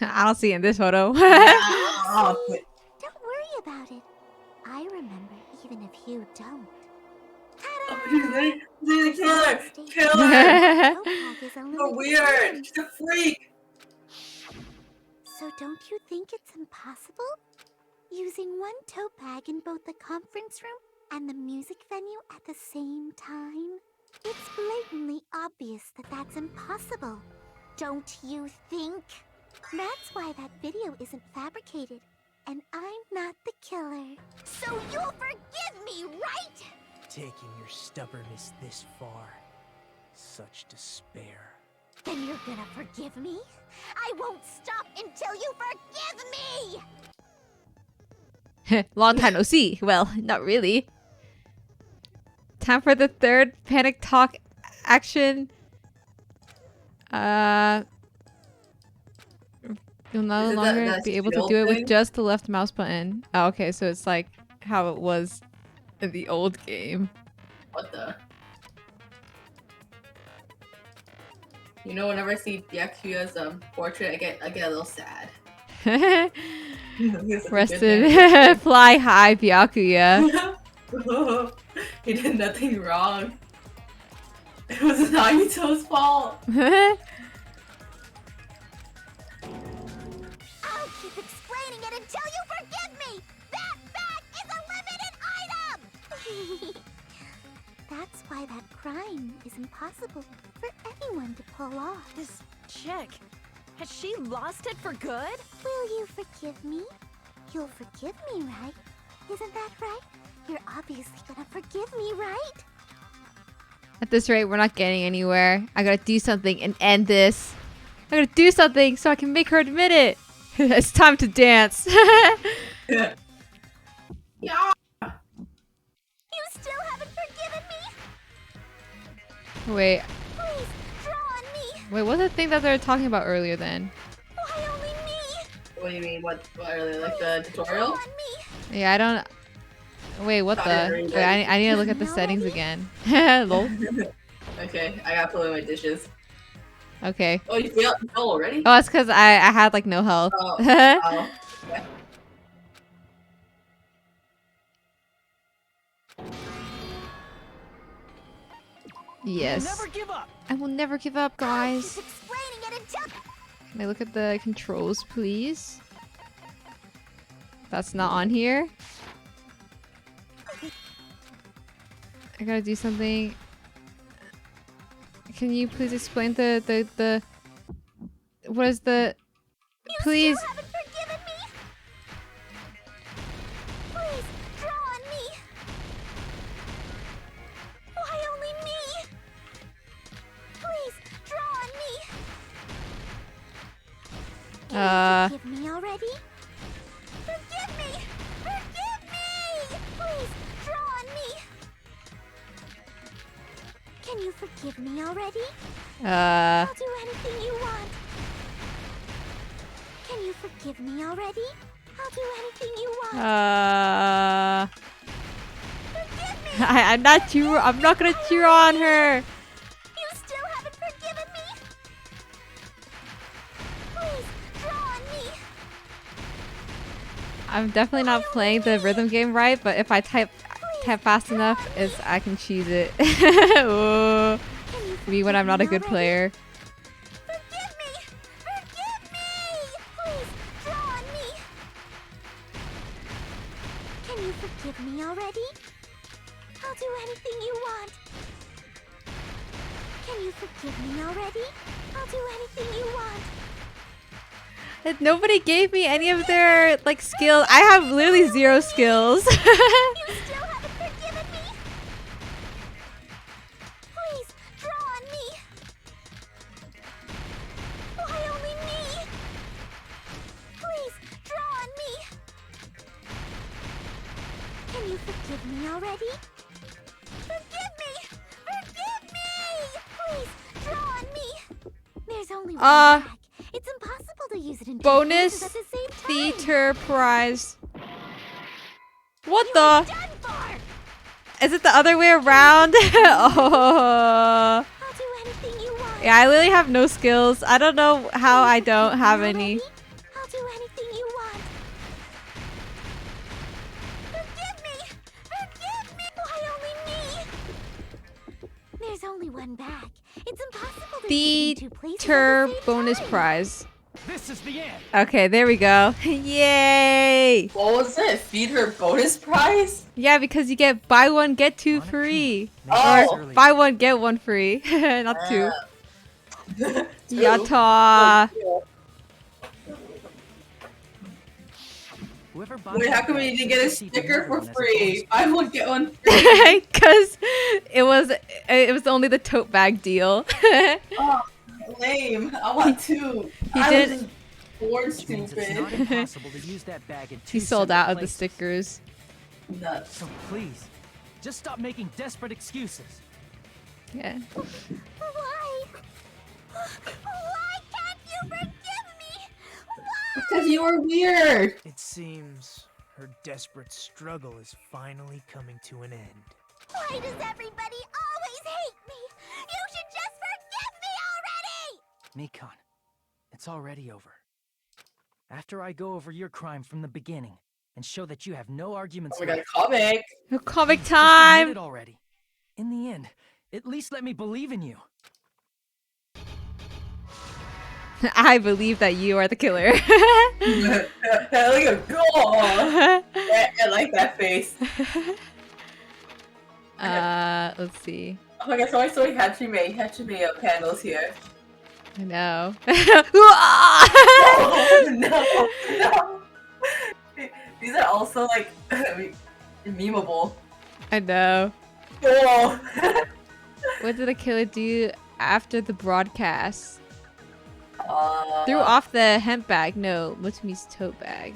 I don't see it in this photo. Don't worry about it. I remember even if you don't. The killer! So weird! She's a freak! So don't you think it's impossible? Using one tote bag in both the conference room and the music venue at the same time? It's blatantly obvious that that's impossible. Don't you think? That's why that video isn't fabricated. And I'm not the killer. So you'll forgive me, right? Taking your stubbornness this far. Such despair. Then you're gonna forgive me? I won't stop until you forgive me! Long time no see. Well, not really. Time for the third panic talk action. You'll no longer be able to do it with just the left mouse button. Oh, okay, so it's like how it was in the old game. What the? You know, whenever I see Byakuya's portrait, I get a little sad. Rested, fly high, Byakuya. He did nothing wrong. It was Nagito's fault. I'll keep explaining it until you forgive me! That bag is a limited item! That's why that crime is impossible for anyone to pull off. This chick, has she lost it for good? Will you forgive me? You'll forgive me, right? Isn't that right? You're obviously gonna forgive me, right? At this rate, we're not getting anywhere. I gotta do something and end this. I gotta do something so I can make her admit it. It's time to dance. Yeah. You still haven't forgiven me? Wait. Please, draw on me! Wait, what's the thing that they were talking about earlier then? Why only me? What do you mean? What earlier? Like the tutorial? Yeah, I don't... Wait, what the? Wait, I need to look at the settings again. Lol. Okay, I gotta put away my dishes. Okay. Oh, you fell already? Oh, that's because I had like no health. Oh. Oh. Okay. Yes. Never give up. I will never give up, guys. Explaining it until... Can I look at the controls, please? That's not on here. I gotta do something. Can you please explain the what is the... Please. You haven't forgiven me? Please, draw on me! Why only me? Please, draw on me! Forgive me already? Forgive me! Forgive me! Please, Can you forgive me already? Uh. I'll do anything you want. Can you forgive me already? I'll do anything you want. I'm not gonna cheer on her. You still haven't forgiven me? Please, draw on me. I'm definitely not playing the rhythm game right, but if I type fast enough, I can cheese it. Ooh. Me when I'm not a good player. Forgive me! Forgive me! Please, draw on me. Can you forgive me already? I'll do anything you want. Can you forgive me already? I'll do anything you want. Nobody gave me any of their like skills. I have literally 0 skills. You still haven't forgiven me? Please, draw on me. Why only me? Please, draw on me. Can you forgive me already? Forgive me! Forgive me! Please, draw on me. There's only one bag. It's impossible to use it in Bonus at the same time. theater prize. What the? Is it the other way around? Oh. Yeah, I literally have no skills. I don't know how I don't have any. I'll do anything you want. Forgive me! Forgive me! Why only me? There's only one bag. It's impossible to use it in 2 places at Theater the same bonus time. prize. This is the end. Okay, there we go. Yay! What was it? Feed her bonus prize? Yeah, because you get buy one get 2 free. Oh. Or buy one get 1 free. Not 2. Yatta. Wait, how come you didn't get a sticker for free? I would get one free. Because it was only the tote bag deal. Oh, lame. I want 2. He I did. was just born stupid. He sold out of the stickers. Nuts. So please, just stop making desperate excuses. Yeah. Why? Why can't you forgive me? Because you were weird. It seems her desperate struggle is finally coming to an end. Why does everybody always hate me? You should just forgive me already! Mikan, it's already over. After I go over your crime from the beginning and show that you have no arguments Oh my god, left, comic. No comic just admit time. it already. In the end, at least let me believe in you. I believe that you are the killer. Look at I like that face. Let's see. Oh my god, so many Hachime panels here. I know. No. These are also like memeable. I know. Oh. What did the killer do after the broadcast? Threw off the hemp bag. No, Mutsumi's tote bag.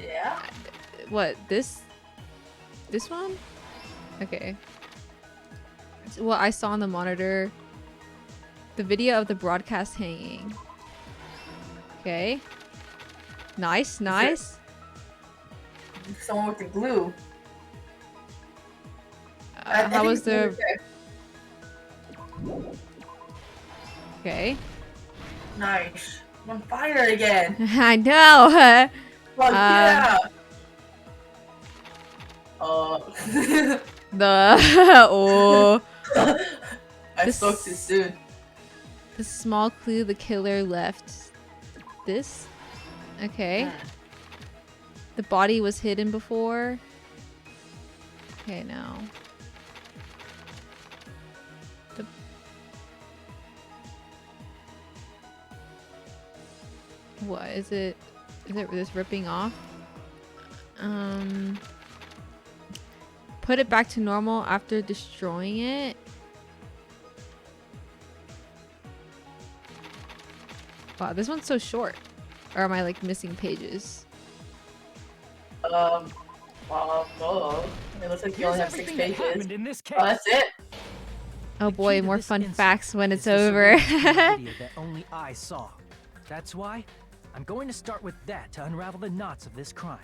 Yeah. What? This one? Okay. Well, I saw on the monitor the video of the broadcast hanging. Okay. Nice, nice. Someone with the glue. How was the... Okay. Nice. I'm on fire again. I know. Fuck yeah. Oh. I spoke too soon. The small clue the killer left. This? Okay. The body was hidden before. Okay, now. What is it? Is it this ripping off? Put it back to normal after destroying it. Wow, this one's so short. Or am I like missing pages? Oh. It looks like you only have 6 pages. Oh, that's it? Oh boy, more fun facts when it's over. Video that only I saw. That's why I'm going to start with that to unravel the knots of this crime.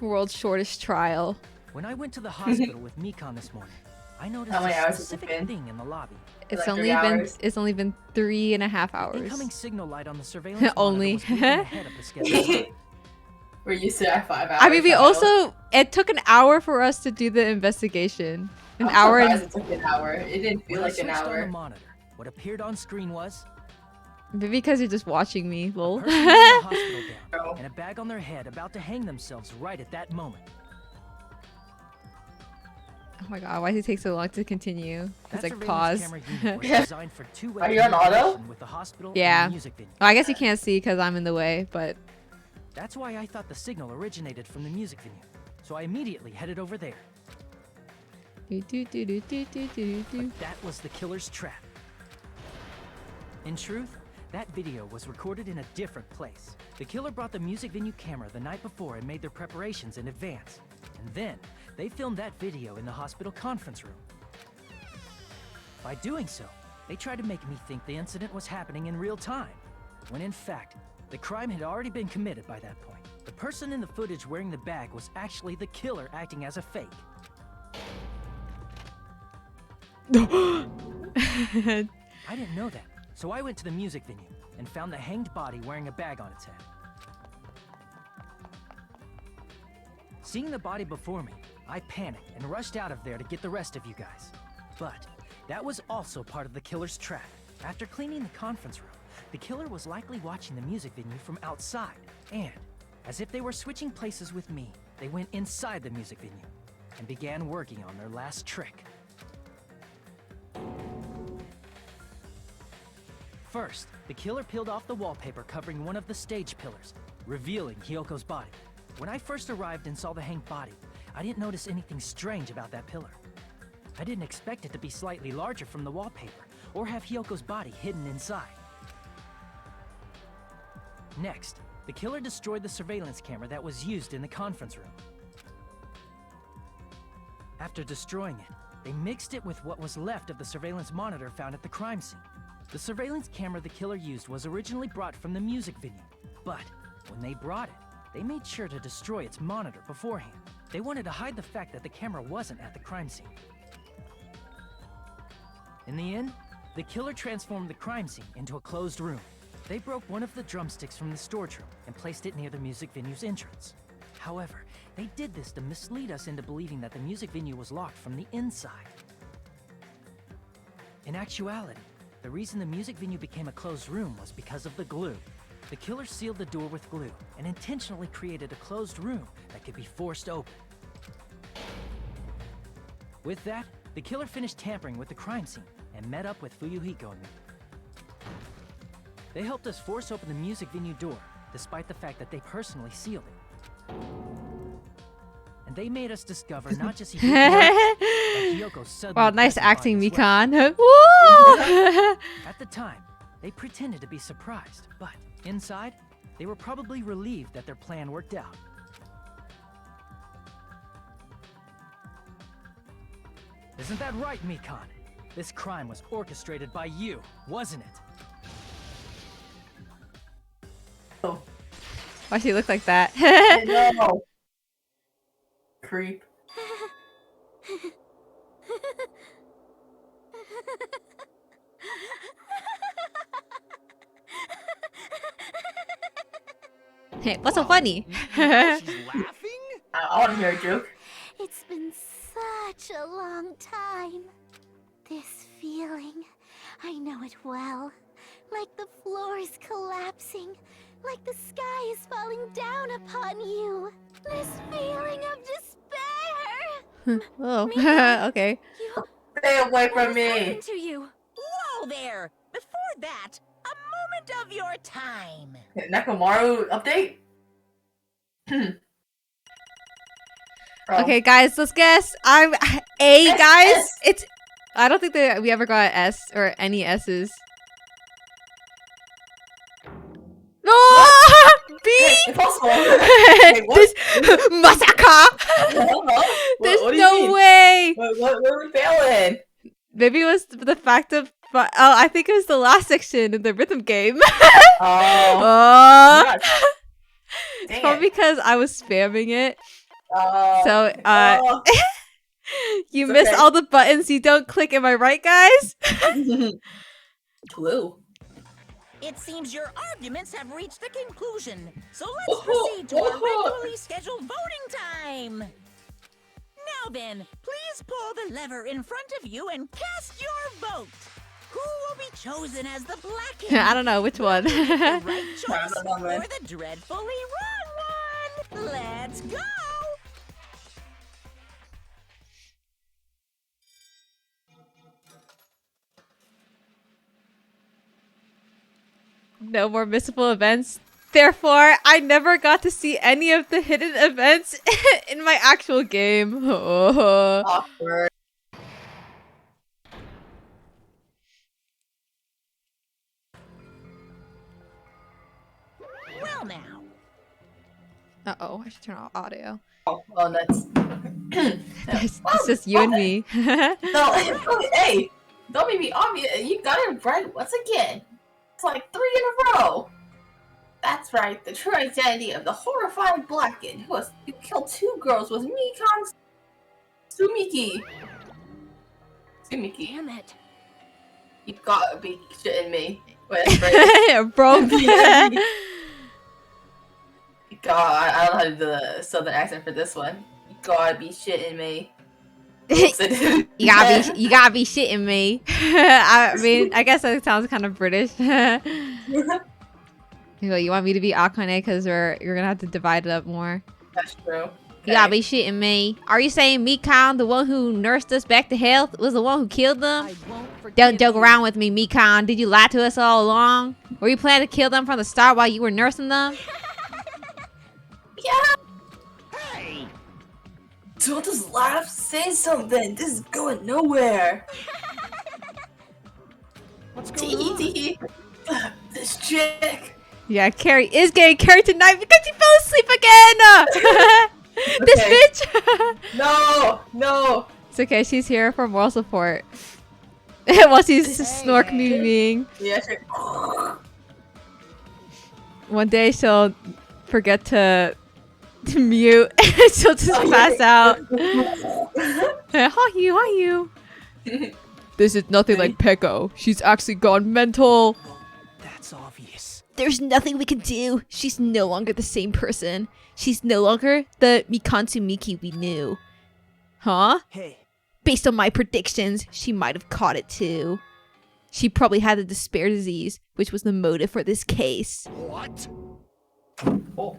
World's shortest trial. When I went to the hospital with Mikan this morning, I noticed a specific thing in the lobby. It's only been 3.5 hours. Incoming signal light on the surveillance only. was moving ahead of the schedule. We're used to that 5 hours. I mean, it took an hour for us to do the investigation. An hour. It took an hour. It didn't feel like an hour. On the monitor, what appeared on screen was maybe because you're just watching me, lol. a person in the hospital gown and a bag on their head about to hang themselves right at that moment. Oh my god, why does it take so long to continue? It's like pause. Are you on auto? With the hospital yeah. and the music venue. Well, I guess you can't see because I'm in the way, but... That's why I thought the signal originated from the music venue. So I immediately headed over there. But that was the killer's trap. In truth, that video was recorded in a different place. The killer brought the music venue camera the night before and made their preparations in advance. And then, they filmed that video in the hospital conference room. By doing so, they tried to make me think the incident was happening in real time, when in fact, the crime had already been committed by that point. The person in the footage wearing the bag was actually the killer acting as a fake. I didn't know that, so I went to the music venue and found the hanged body wearing a bag on its head. Seeing the body before me, I panicked and rushed out of there to get the rest of you guys. But that was also part of the killer's trap. After cleaning the conference room, the killer was likely watching the music venue from outside. And, as if they were switching places with me, they went inside the music venue and began working on their last trick. First, the killer peeled off the wallpaper covering one of the stage pillars, revealing Hyoko's body. When I first arrived and saw the hanged body, I didn't notice anything strange about that pillar. I didn't expect it to be slightly larger from the wallpaper, or have Hyoko's body hidden inside. Next, the killer destroyed the surveillance camera that was used in the conference room. After destroying it, they mixed it with what was left of the surveillance monitor found at the crime scene. The surveillance camera the killer used was originally brought from the music venue, but when they brought it, they made sure to destroy its monitor beforehand. They wanted to hide the fact that the camera wasn't at the crime scene. In the end, the killer transformed the crime scene into a closed room. They broke one of the drumsticks from the storage room and placed it near the music venue's entrance. However, they did this to mislead us into believing that the music venue was locked from the inside. In actuality, the reason the music venue became a closed room was because of the glue. The killer sealed the door with glue and intentionally created a closed room that could be forced open. With that, the killer finished tampering with the crime scene and met up with Fuyuhiko and me. They helped us force open the music venue door, despite the fact that they personally sealed it. And they made us discover not just Hyoko's suddenly wow, nice acting, Mikan. At the time, they pretended to be surprised, but inside, they were probably relieved that their plan worked out. Isn't that right, Mikan? This crime was orchestrated by you, wasn't it? Oh. Why she look like that? No. Creep. Hey, what's so funny? She's laughing? I want to hear a joke. It's been such a long time. This feeling, I know it well. Like the floor is collapsing, like the sky is falling down upon you. This feeling of despair. Oh, okay. Stay away from me. What happened to you? Whoa there! Before that, a moment of your time. Nakamaru update? Okay, guys, let's guess. I'm A, guys. It's. I don't think that we ever got an S or any S's. No! B! Impossible. This massacre. There's no way. What were we failing? Maybe it was the fact of. I think it was the last section in the rhythm game. Oh. It's probably because I was spamming it. You miss all the buttons you don't click. Am I right, guys? Clue. It seems your arguments have reached a conclusion, so let's proceed to our regularly scheduled voting time. Now then, please pull the lever in front of you and cast your vote. Who will be chosen as the black? I don't know which one. The right choice or the dreadfully wrong one? Let's go! No more missable events. Therefore, I never got to see any of the hidden events in my actual game. Oh. Awkward. Well now. Uh-oh, I should turn off audio. Oh, that's... It's just you and me. No, hey, don't make me obvious. You got it right once again. It's like 3 in a row. That's right. The true identity of the horrified Blacken who killed 2 girls was Mikon Sumiki. Damn it. You gotta be shitting me. Wait, right. Bro. God, I don't know how to do the southern accent for this one. You gotta be shitting me. you gotta be shitting me. I mean, I guess that sounds kind of British. You want me to be Akane because you're gonna have to divide it up more. That's true. Okay. You gotta be shitting me. Are you saying Mikon, the one who nursed us back to health, was the one who killed them? Don't joke around with me, Mikon. Did you lie to us all along? Were you planning to kill them from the start while you were nursing them? Yeah. Hey. Don't just laugh. Say something. This is going nowhere. What's going on? This chick. Yeah, Carrie is getting carried tonight because she fell asleep again. This bitch. No. It's okay. She's here for moral support. While she's snork memeing. Yeah, sure. One day she'll forget to mute and she'll just pass out. Hi you. This is nothing like Peko. She's actually gone mental. That's obvious. There's nothing we can do. She's no longer the same person. She's no longer the Mikanzu Miki we knew. Huh? Hey. Based on my predictions, she might have caught it too. She probably had the despair disease, which was the motive for this case. What? Oh,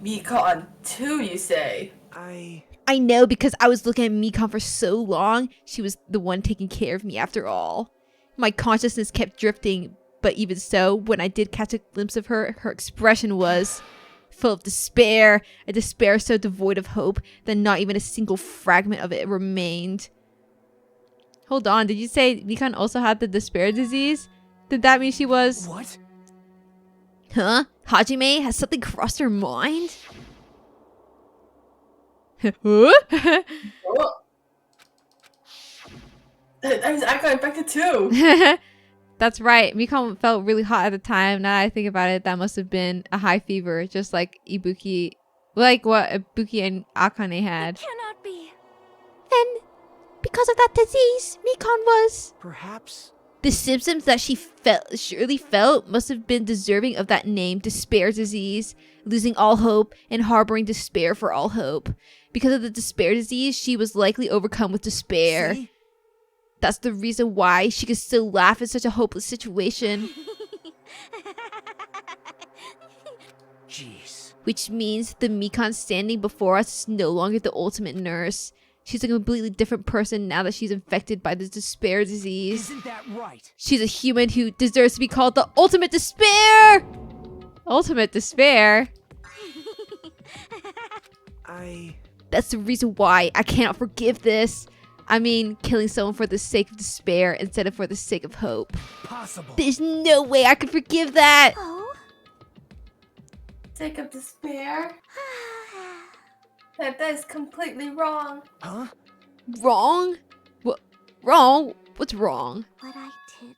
Mikon too, you say? I know because I was looking at Mikon for so long. She was the one taking care of me after all. My consciousness kept drifting, but even so, when I did catch a glimpse of her, her expression was full of despair, a despair so devoid of hope that not even a single fragment of it remained. Hold on, did you say Mikon also had the despair disease? Did that mean she was... What? Huh? Hajime, has something crossed her mind? Huh? Oh. I got infected too. That's right. Mikon felt really hot at the time. Now that I think about it, that must have been a high fever, just like Ibuki, like what Ibuki and Akane had. It cannot be. Then, because of that disease, Mikon was... Perhaps... The symptoms that she surely felt must have been deserving of that name, despair disease, losing all hope and harboring despair for all hope. Because of the despair disease, she was likely overcome with despair. See? That's the reason why she could still laugh in such a hopeless situation. Jeez. Which means the Mikon standing before us is no longer the ultimate nurse. She's a completely different person now that she's infected by the despair disease. Isn't that right? She's a human who deserves to be called the ultimate despair! Ultimate despair? That's the reason why I cannot forgive this. I mean, killing someone for the sake of despair instead of for the sake of hope. Possible. There's no way I could forgive that! Oh? sake of despair. That is completely wrong. Huh? Wrong? What? Wrong? What's wrong? What I did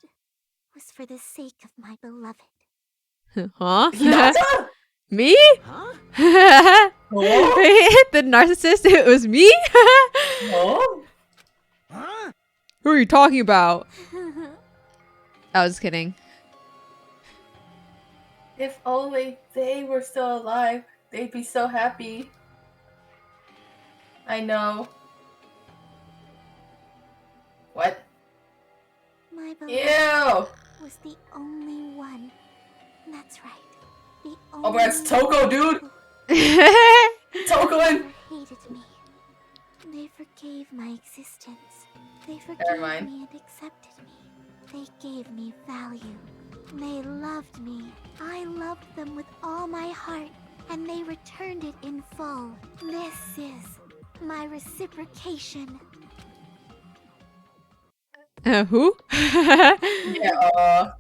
was for the sake of my beloved. Huh? Hinata? Me? Huh? The narcissist? It was me? No? Huh? Who are you talking about? I was kidding. If only they were still alive, they'd be so happy. I know. What? My beloved Ew! was the only one. That's right. The only Oh, but that's Toko, dude! Toko and... hated me. They forgave my existence. They Never forgave mind. me and accepted me. They gave me value. They loved me. I loved them with all my heart, and they returned it in full. This is my reciprocation. Who? Yeah,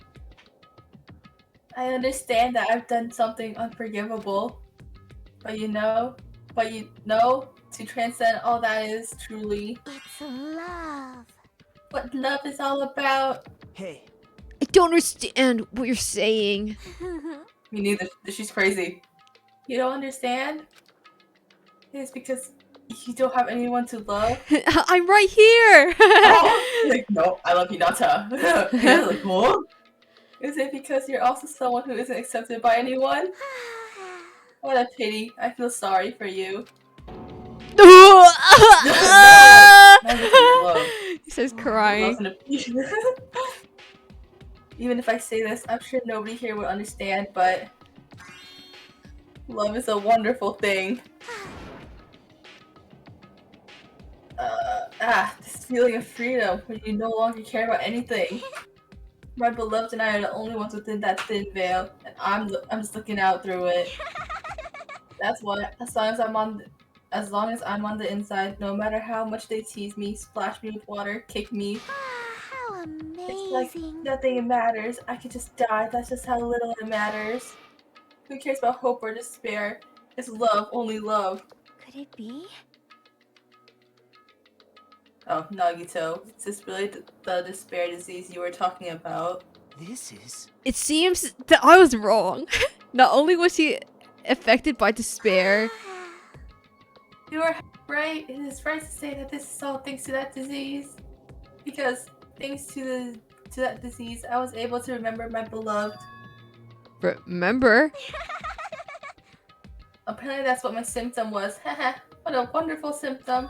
I understand that I've done something unforgivable. But you know, to transcend all that is truly It's love. what love is all about. Hey. I don't understand what you're saying. Me neither. She's crazy. You don't understand? It's because you don't have anyone to love. I'm right here! Oh, like, no, I love Hinata. Hinata's like, what? Is it because you're also someone who isn't accepted by anyone? What a pity. I feel sorry for you. He says crying. Even if I say this, I'm sure nobody here would understand, but love is a wonderful thing. This feeling of freedom when you no longer care about anything. My beloved and I are the only ones within that thin veil, and I'm just looking out through it. That's why, as long as I'm on the inside, no matter how much they tease me, splash me with water, kick me, How amazing. it's like nothing matters. I could just die. That's just how little it matters. Who cares about hope or despair? It's love, only love. Could it be? Oh, Nagito, is this really the despair disease you were talking about? This is... It seems that I was wrong. Not only was he affected by despair. You are right. It is right to say that this is all thanks to that disease. Because thanks to that disease, I was able to remember my beloved. Remember? Apparently that's what my symptom was. Haha, what a wonderful symptom.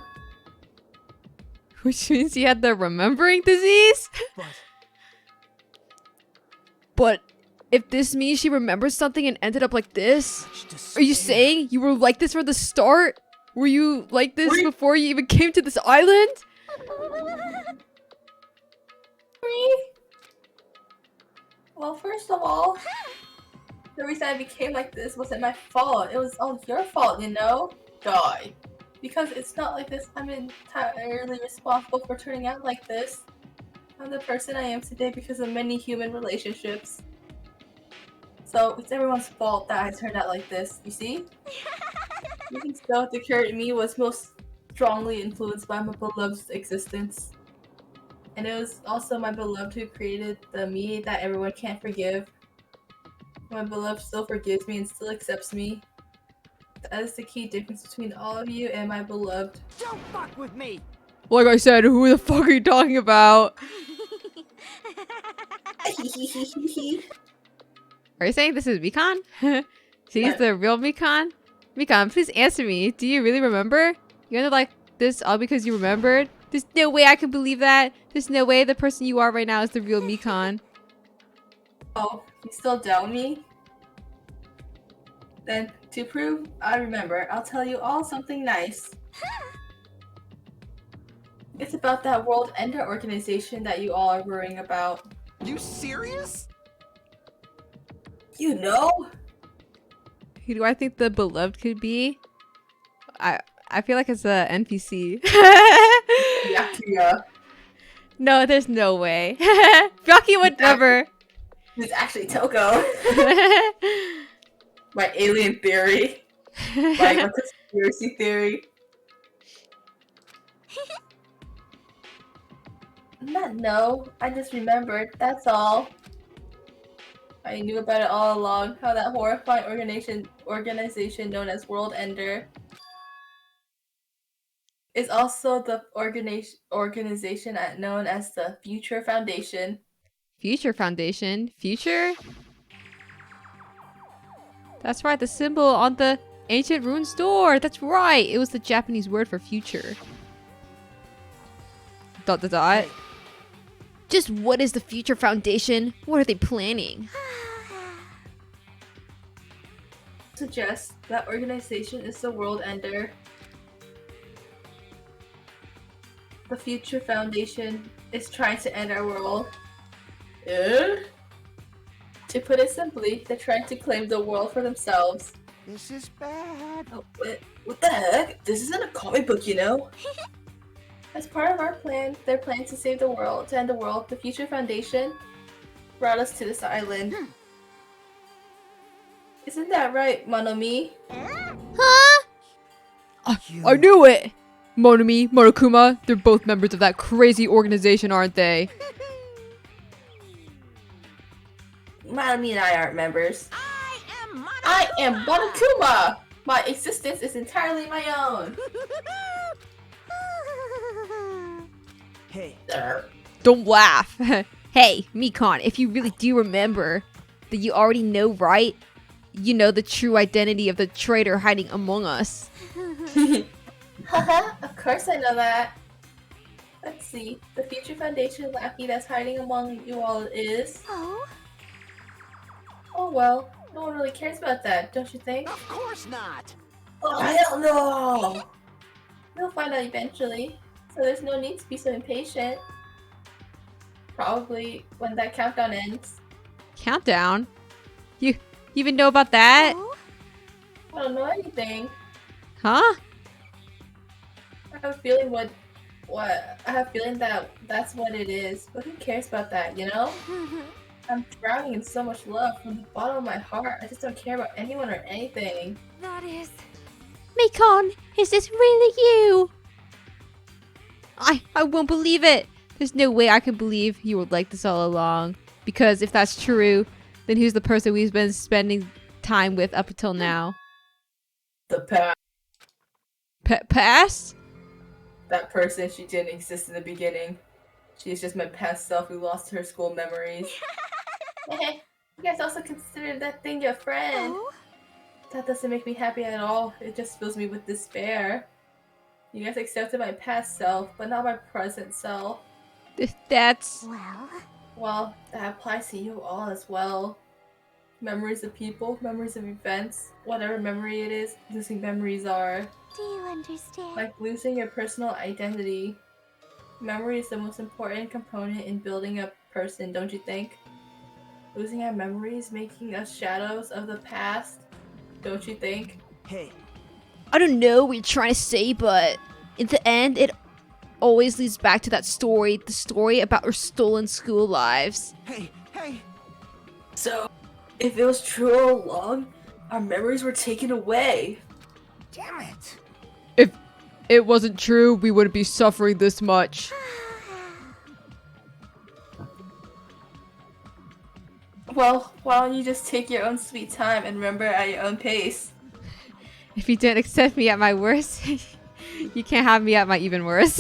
Which means he had the remembering disease? But if this means she remembers something and ended up like this? Are you saying you were like this from the start? Were you like this before you even came to this island? Well, first of all, the reason I became like this wasn't my fault. It was all your fault, you know? Die. Because it's not like this. I'm entirely responsible for turning out like this. I'm the person I am today because of many human relationships. So it's everyone's fault that I turned out like this, you see? Even so, the current me was most strongly influenced by my beloved's existence. And it was also my beloved who created the me that everyone can't forgive. My beloved still forgives me and still accepts me. That is the key difference between all of you and my beloved. Don't fuck with me! Like I said, who the fuck are you talking about? Are you saying this is Mikan? She's the real Mikan? Mikan, please answer me. Do you really remember? You ended like this all because you remembered? There's no way I can believe that. There's no way the person you are right now is the real Mikan. Oh, you still doubt me? Then, to prove I remember, I'll tell you all something nice. It's about that World Ender organization that you all are worrying about. You serious? You know? Who do I think the beloved could be? I feel like it's a NPC. Yeah. No, there's no way. Rocky would never. It's actually Toko. My alien theory. My conspiracy theory. No, I just remembered. That's all. I knew about it all along. How that horrifying organization known as World Ender is also the organization known as the Future Foundation. Future Foundation? Future? That's right, the symbol on the ancient ruins door. That's right. It was the Japanese word for future. ... Just what is the Future Foundation? What are they planning? Suggest that organization is the World Ender. The Future Foundation is trying to end our world. To put it simply, they're trying to claim the world for themselves. This is bad. Oh, what the heck? This isn't a comic book, you know? As part of our plan, they're planning to save the world, to end the world. The Future Foundation brought us to this island. Isn't that right, Monomi? Huh? I knew it! Monomi, Monokuma, they're both members of that crazy organization, aren't they? Monomi and I aren't members. I am Monokuma! My existence is entirely my own. Hey. Don't laugh. Hey, Mikon, if you really do remember, that you already know, right? You know the true identity of the traitor hiding among us. Haha, of course I know that. Let's see. The Future Foundation lackey that's hiding among you all is... Oh well, no one really cares about that, don't you think? Of course not. Oh hell no! You'll find out eventually, so there's no need to be so impatient. Probably when that countdown ends. Countdown? You even know about that? I don't know anything. Huh? I have a feeling I have a feeling that that's what it is, but who cares about that, you know? I'm drowning in so much love from the bottom of my heart. I just don't care about anyone or anything. That is... Mikon, is this really you? I won't believe it. There's no way I can believe you were like this all along. Because if that's true, then who's the person we've been spending time with up until now? The past. Past? That person, she didn't exist in the beginning. She's just my past self who lost her school memories. You guys also consider that thing your friend. That doesn't make me happy at all. It just fills me with despair. You guys accepted my past self, but not my present self. That's... Well, that applies to you all as well. Memories of people, memories of events, whatever memory it is, losing memories are. Do you understand? Like losing your personal identity. Memory is the most important component in building a person, don't you think? Losing our memories, making us shadows of the past, don't you think? Hey. I don't know what you're trying to say, but in the end, it always leads back to that story, the story about our stolen school lives. Hey. So, if it was true all along, our memories were taken away. Damn it. If it wasn't true, we wouldn't be suffering this much. Well, why don't you just take your own sweet time and remember at your own pace? If you didn't accept me at my worst, you can't have me at my even worse.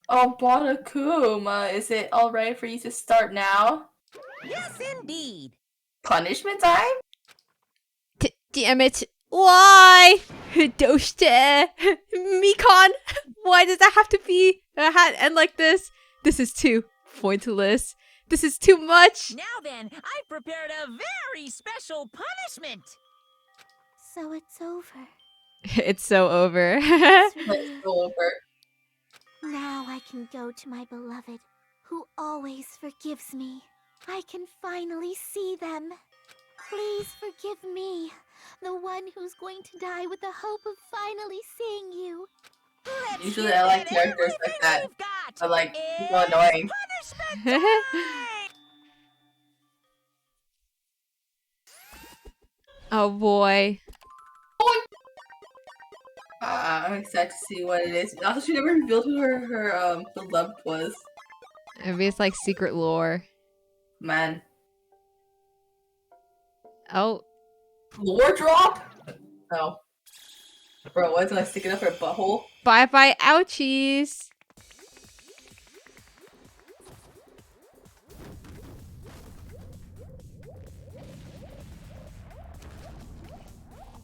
Oh, Monokuma, is it alright for you to start now? Yes, indeed. Punishment time? Damn it. Why? Doshite. Mikon, why does that have to be a hat and like this? This is too pointless. This is too much. Now then, I've prepared a very special punishment. So it's over. It's so over. It's over. Now I can go to my beloved, who always forgives me. I can finally see them. Please forgive me, the one who's going to die with the hope of finally seeing you. Usually I like characters like that. I like people annoying. Oh boy. I'm excited to see what it is. Also, she never revealed who her beloved was. Maybe it's like secret lore. Man. Oh. Lore drop? No. Bro, why is it like sticking up her butthole? Bye bye, ouchies.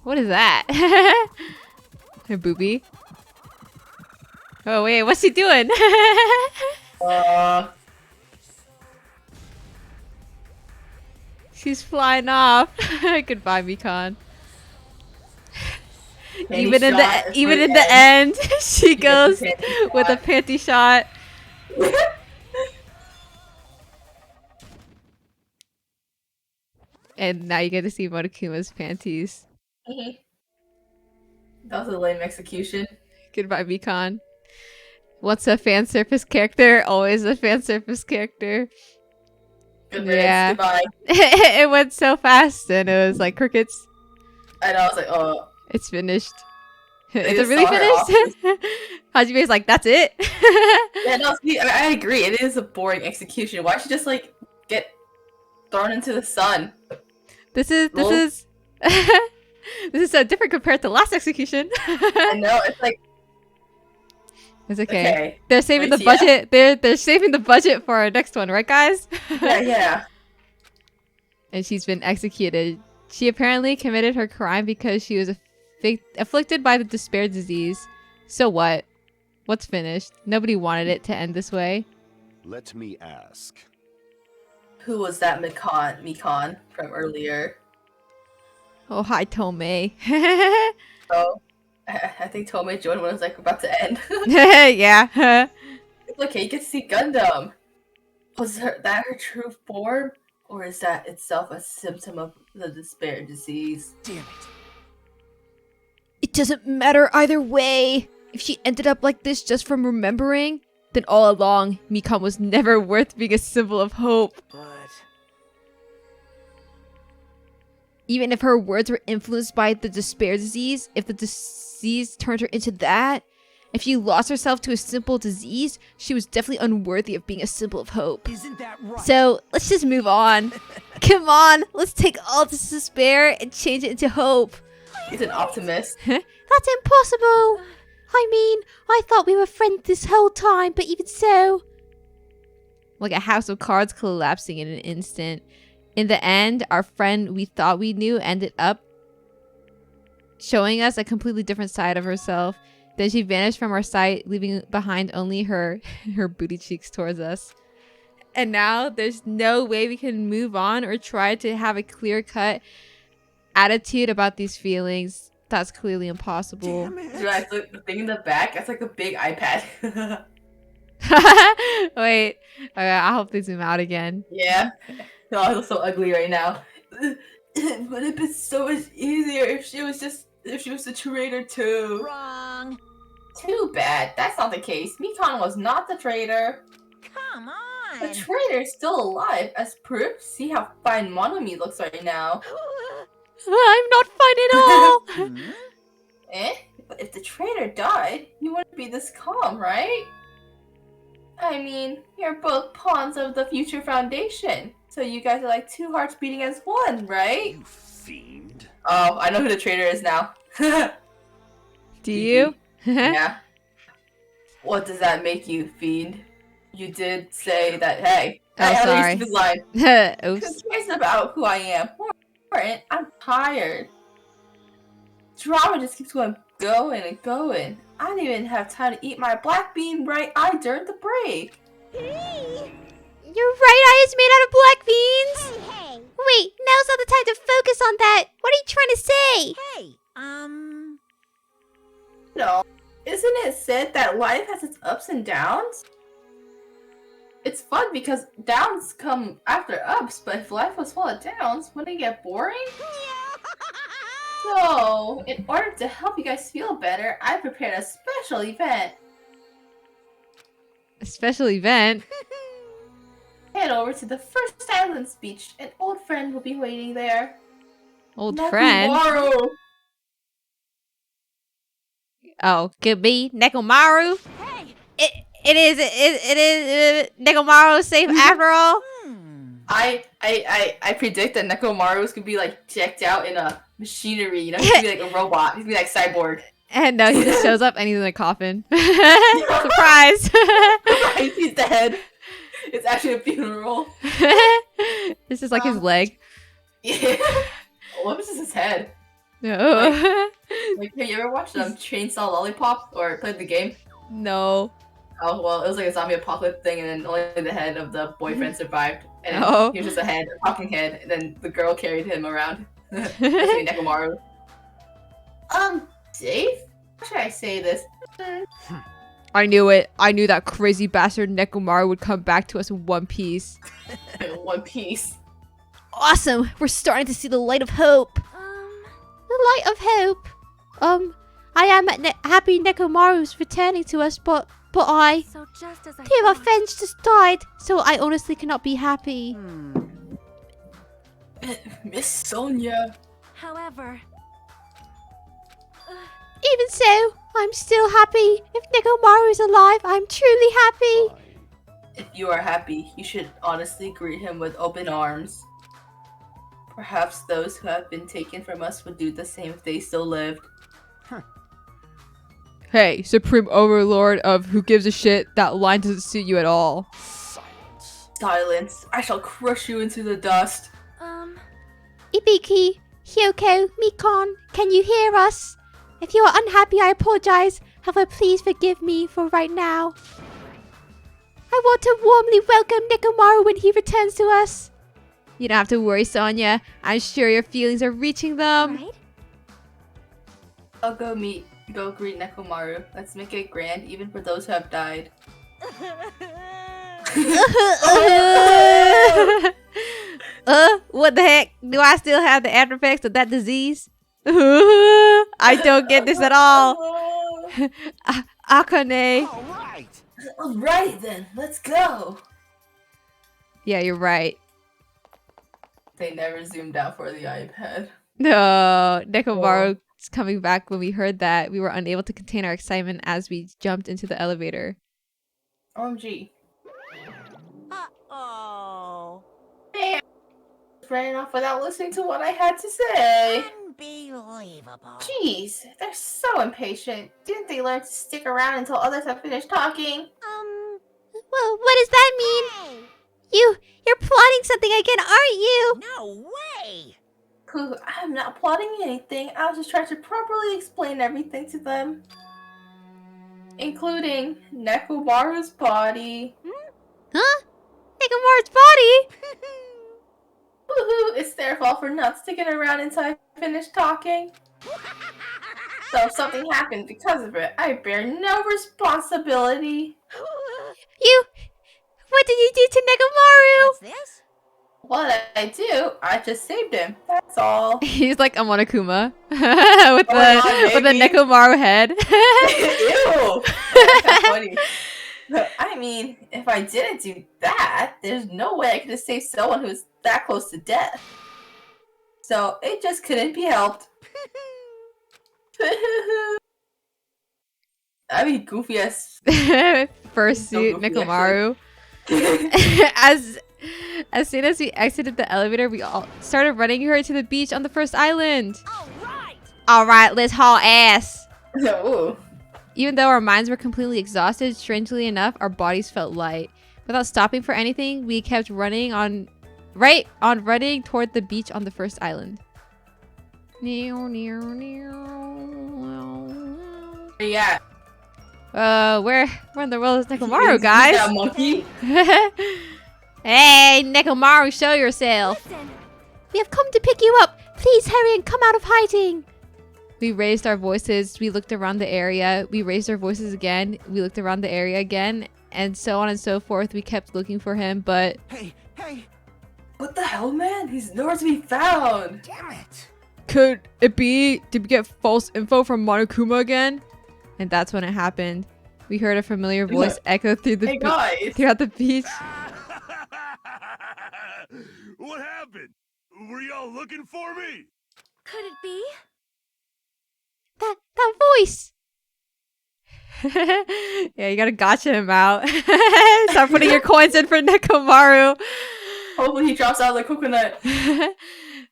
What is that? Her booby. Oh wait, what's he doing? She's flying off. Goodbye, Mikan. Even in the end, she goes with a panty shot. And now you get to see Monokuma's panties. That was a lame execution. Goodbye, Mikan. What's a fan service character? Always a fan service character. Good riddance, goodbye. It went so fast and it was like crickets. I know, I was like, oh. It's finished. Is it really finished? Hajime's like, that's it? Yeah, no, see, I agree. It is a boring execution. Why should she just like get thrown into the sun? This is so different compared to last execution. I know, it's like it's okay. They're saving the budget. They're saving the budget for our next one, right, guys? Yeah. And she's been executed. She apparently committed her crime because she was afflicted by the despair disease. So what? What's finished? Nobody wanted it to end this way. Let me ask. Who was that Mikan from earlier? Oh, hi, Tomei. Oh, I think Tomei joined when it was like about to end. Yeah. It's okay, you get to see Gundam. Was that her true form? Or is that itself a symptom of the despair disease? Damn it. It doesn't matter either way. If she ended up like this just from remembering, then all along, Mikan was never worth being a symbol of hope. But even if her words were influenced by the despair disease, if the disease turned her into that, if she lost herself to a simple disease, she was definitely unworthy of being a symbol of hope. Isn't that right? So, let's just move on. Come on, let's take all this despair and change it into hope. He's an optimist. That's impossible! I mean, I thought we were friends this whole time, but even so... Like a house of cards collapsing in an instant. In the end, our friend we thought we knew ended up showing us a completely different side of herself. Then she vanished from our sight, leaving behind only her booty cheeks towards us. And now there's no way we can move on or try to have a clear-cut attitude about these feelings. That's clearly impossible. Dude, the thing in the back, that's like a big iPad. Wait, okay, I hope they zoom out again. Yeah. No, I look so ugly right now. It would have been so much easier if she was the traitor too. Wrong. Too bad. That's not the case. Mikan was not the traitor. Come on. The traitor is still alive. As proof, see how fine Monomi looks right now. I'm not fine at all. But if the traitor died, you wouldn't be this calm, right? I mean, you're both pawns of the future foundation. So you guys are like two hearts beating as one, right? You fiend. Oh, I know who the traitor is now. Do you? Yeah. What does that make you, fiend? You did say that, hey. Oh, sorry. This line. Oops. Who cares about who I am? More important, I'm tired. Drama just keeps going and going. I didn't even have time to eat my black bean right eye during the break. Hey. Your right eye is made out of black beans? Hey. Wait, now's not the time to focus on that. What are you trying to say? Hey, No, isn't it said that life has its ups and downs? It's fun because downs come after ups, but if life was full of downs, wouldn't it get boring? So, in order to help you guys feel better, I prepared a special event. A special event? Head over to the first island beach. An old friend will be waiting there. Old friend. Oh, could be Nekomaru. Hey! It is Nekomaru safe after all. I predict that Nekomaru's gonna be like decked out in a machinery, you know, he's gonna be like a robot, he's gonna be like cyborg. And no, he just shows up and he's in a coffin. Surprise! He's dead. It's actually a funeral. This is like his leg. Yeah. What was his head? No. Like, have you ever watched Chainsaw Lollipop or played the game? No. Oh, well, it was like a zombie apocalypse thing, and then only the head of the boyfriend survived. And Oh. he was just a talking head, and then the girl carried him around. That's me, Nekomaru. Dave? How should I say this? I knew it. I knew that crazy bastard Nekomaru would come back to us in one piece. One Piece. Awesome. We're starting to see the light of hope. The light of hope. I am happy Nekomaru's returning to us, but I... So just as I Two of our thought. friends just died, so I honestly cannot be happy. Miss Sonia. However, Even so, I'm still happy. If Nekomaru is alive, I'm truly happy. If you are happy, you should honestly greet him with open arms. Perhaps those who have been taken from us would do the same if they still lived. Hey, Supreme Overlord of Who Gives a Shit, that line doesn't suit you at all. Silence. I shall crush you into the dust. Ibuki, Hyoko, Mikon, can you hear us? If you are unhappy, I apologize. However, please forgive me for right now. I want to warmly welcome Nekomaru when he returns to us. You don't have to worry, Sonia. I'm sure your feelings are reaching them. right? I'll go greet Nekomaru. Let's make it grand, even for those who have died. What the heck? Do I still have the after effects of that disease? I don't get this at all. Akane. Alright then, let's go. Yeah, you're right. They never zoomed out for the iPad. No, Nekomaru's coming back. When we heard that, we were unable to contain our excitement as we jumped into the elevator. OMG. Uh-oh. Man, ran off without listening to what I had to say. Unbelievable. Jeez, they're so impatient. Didn't they learn to stick around until others have finished talking? Well, what does that mean? You're plotting something again, aren't you? No way! Pooh, I'm not plotting anything. I was just trying to properly explain everything to them. Including Nekomaru's body. Huh? Nekomaru's body? Woohoo, it's their fault for not sticking around until I finished talking. So if something happened because of it, I bear no responsibility. What did you do to Nekomaru? What's this? What I do, I just saved him. That's all. He's like a Monokuma with the Nekomaru head. Ew! That's kind of funny. I mean, if I didn't do that, there's no way I could have saved someone who's that close to death. So it just couldn't be helped. I mean, goofy ass. Fursuit Nekomaru. As soon as we exited the elevator, we all started running her to the beach on the first island. All right, let's haul ass. Ooh. Even though our minds were completely exhausted, strangely enough, our bodies felt light. Without stopping for anything, we kept running running toward the beach on the first island. Yeah. Where in the world is Nekomaru, guys? That monkey. Hey, Nekomaru, show yourself. Listen, We have come to pick you up. Please hurry and come out of hiding. We raised our voices. We looked around the area. We raised our voices again. We looked around the area again. And so on and so forth. We kept looking for him, but... Hey! What the hell, man? He's nowhere to be found. Damn it! Could it be? Did we get false info from Monokuma again? And that's when it happened. We heard a familiar voice echo through the throughout the beach. What happened? Were y'all looking for me? Could it be? That voice. Yeah, you gotta gotcha him out. Start putting your coins in for Nekomaru. Hopefully he drops out of the coconut.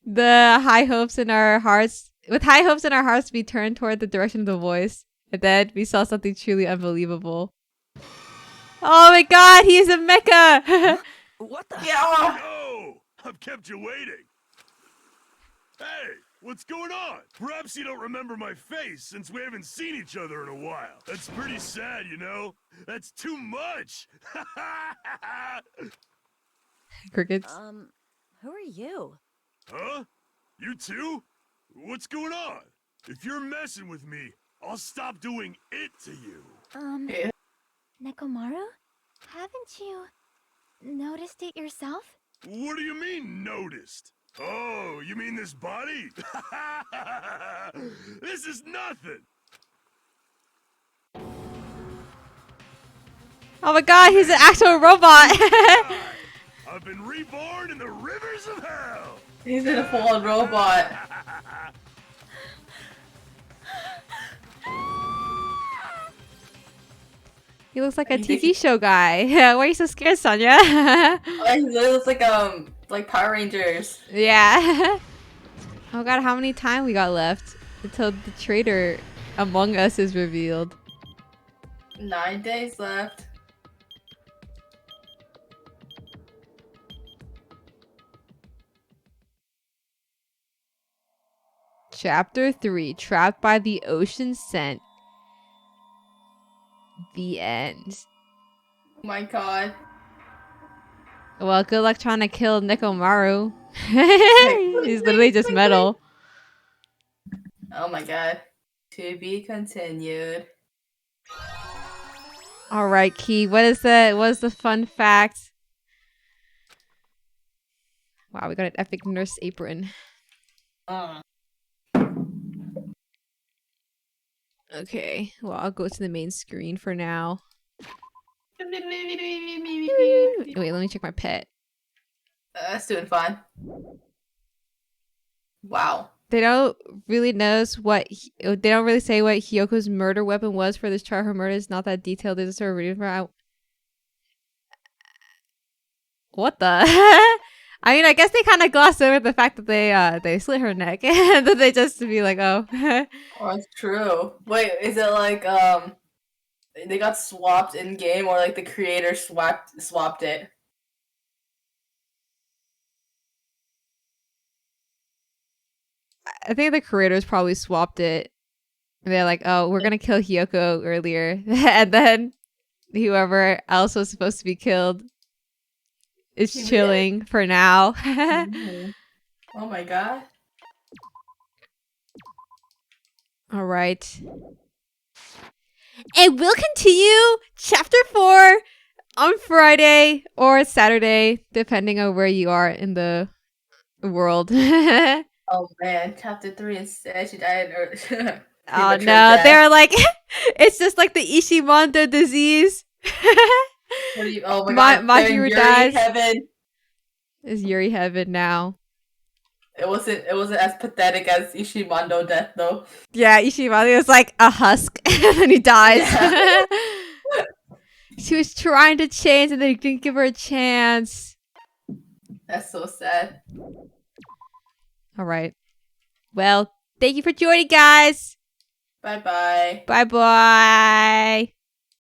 The high hopes in our hearts, with high hopes in our hearts, we turned toward the direction of the voice. And then we saw something truly unbelievable. Oh my god, he's a mecha! What the? Yeah. Oh, I've kept you waiting. Hey, what's going on? Perhaps you don't remember my face since we haven't seen each other in a while. That's pretty sad, you know? That's too much. Crickets. Who are you? Huh? You too? What's going on? If you're messing with me, I'll stop doing it to you. Yeah. Nekomaru? Haven't you noticed it yourself? What do you mean, noticed? Oh, you mean this body? This is nothing. Oh my god, he's an actual robot! I've been reborn in the rivers of hell. He's in a full-on robot. He looks like a TV show guy. Why are you so scared, Sonia? He looks like Power Rangers. Yeah. Oh god, how many time we got left until the traitor among us is revealed? 9 days left. Chapter 3, Trapped by the Ocean Scent. The end. Oh my god. Well, good luck trying to kill Nekomaru. He's literally just metal. Oh my god. To be continued. All right, Key. What is the fun fact? Wow, we got an epic nurse apron. Okay, well, I'll go to the main screen for now. Wait, let me check my pet. That's doing fine. Wow. They don't really say what Hyoko's murder weapon was for this trial. Her murder is not that detailed. There's a sort of reading for what the? I mean, I guess they kind of glossed over the fact that they slit her neck, and then they just be like, oh. Oh, that's true. Wait, is it like they got swapped in game, or like the creator swapped it? I think the creators probably swapped it. And they're like, oh, we're gonna kill Hyoko earlier, and then whoever else was supposed to be killed is chilling for now. Oh my god. All right. And we'll continue chapter 4 on Friday or Saturday, depending on where you are in the world. Oh man, chapter 3 instead she died. Oh no, they're like, it's just like the Ishimondo disease. Oh my god, my hero dies. Heaven. Is Yuri heaven now? It wasn't as pathetic as Ishimondo death though. Yeah, Ishimondo was like a husk and then he dies. Yeah. She was trying to change and they didn't give her a chance. That's so sad. All right. Well, thank you for joining, guys. Bye bye. Bye bye.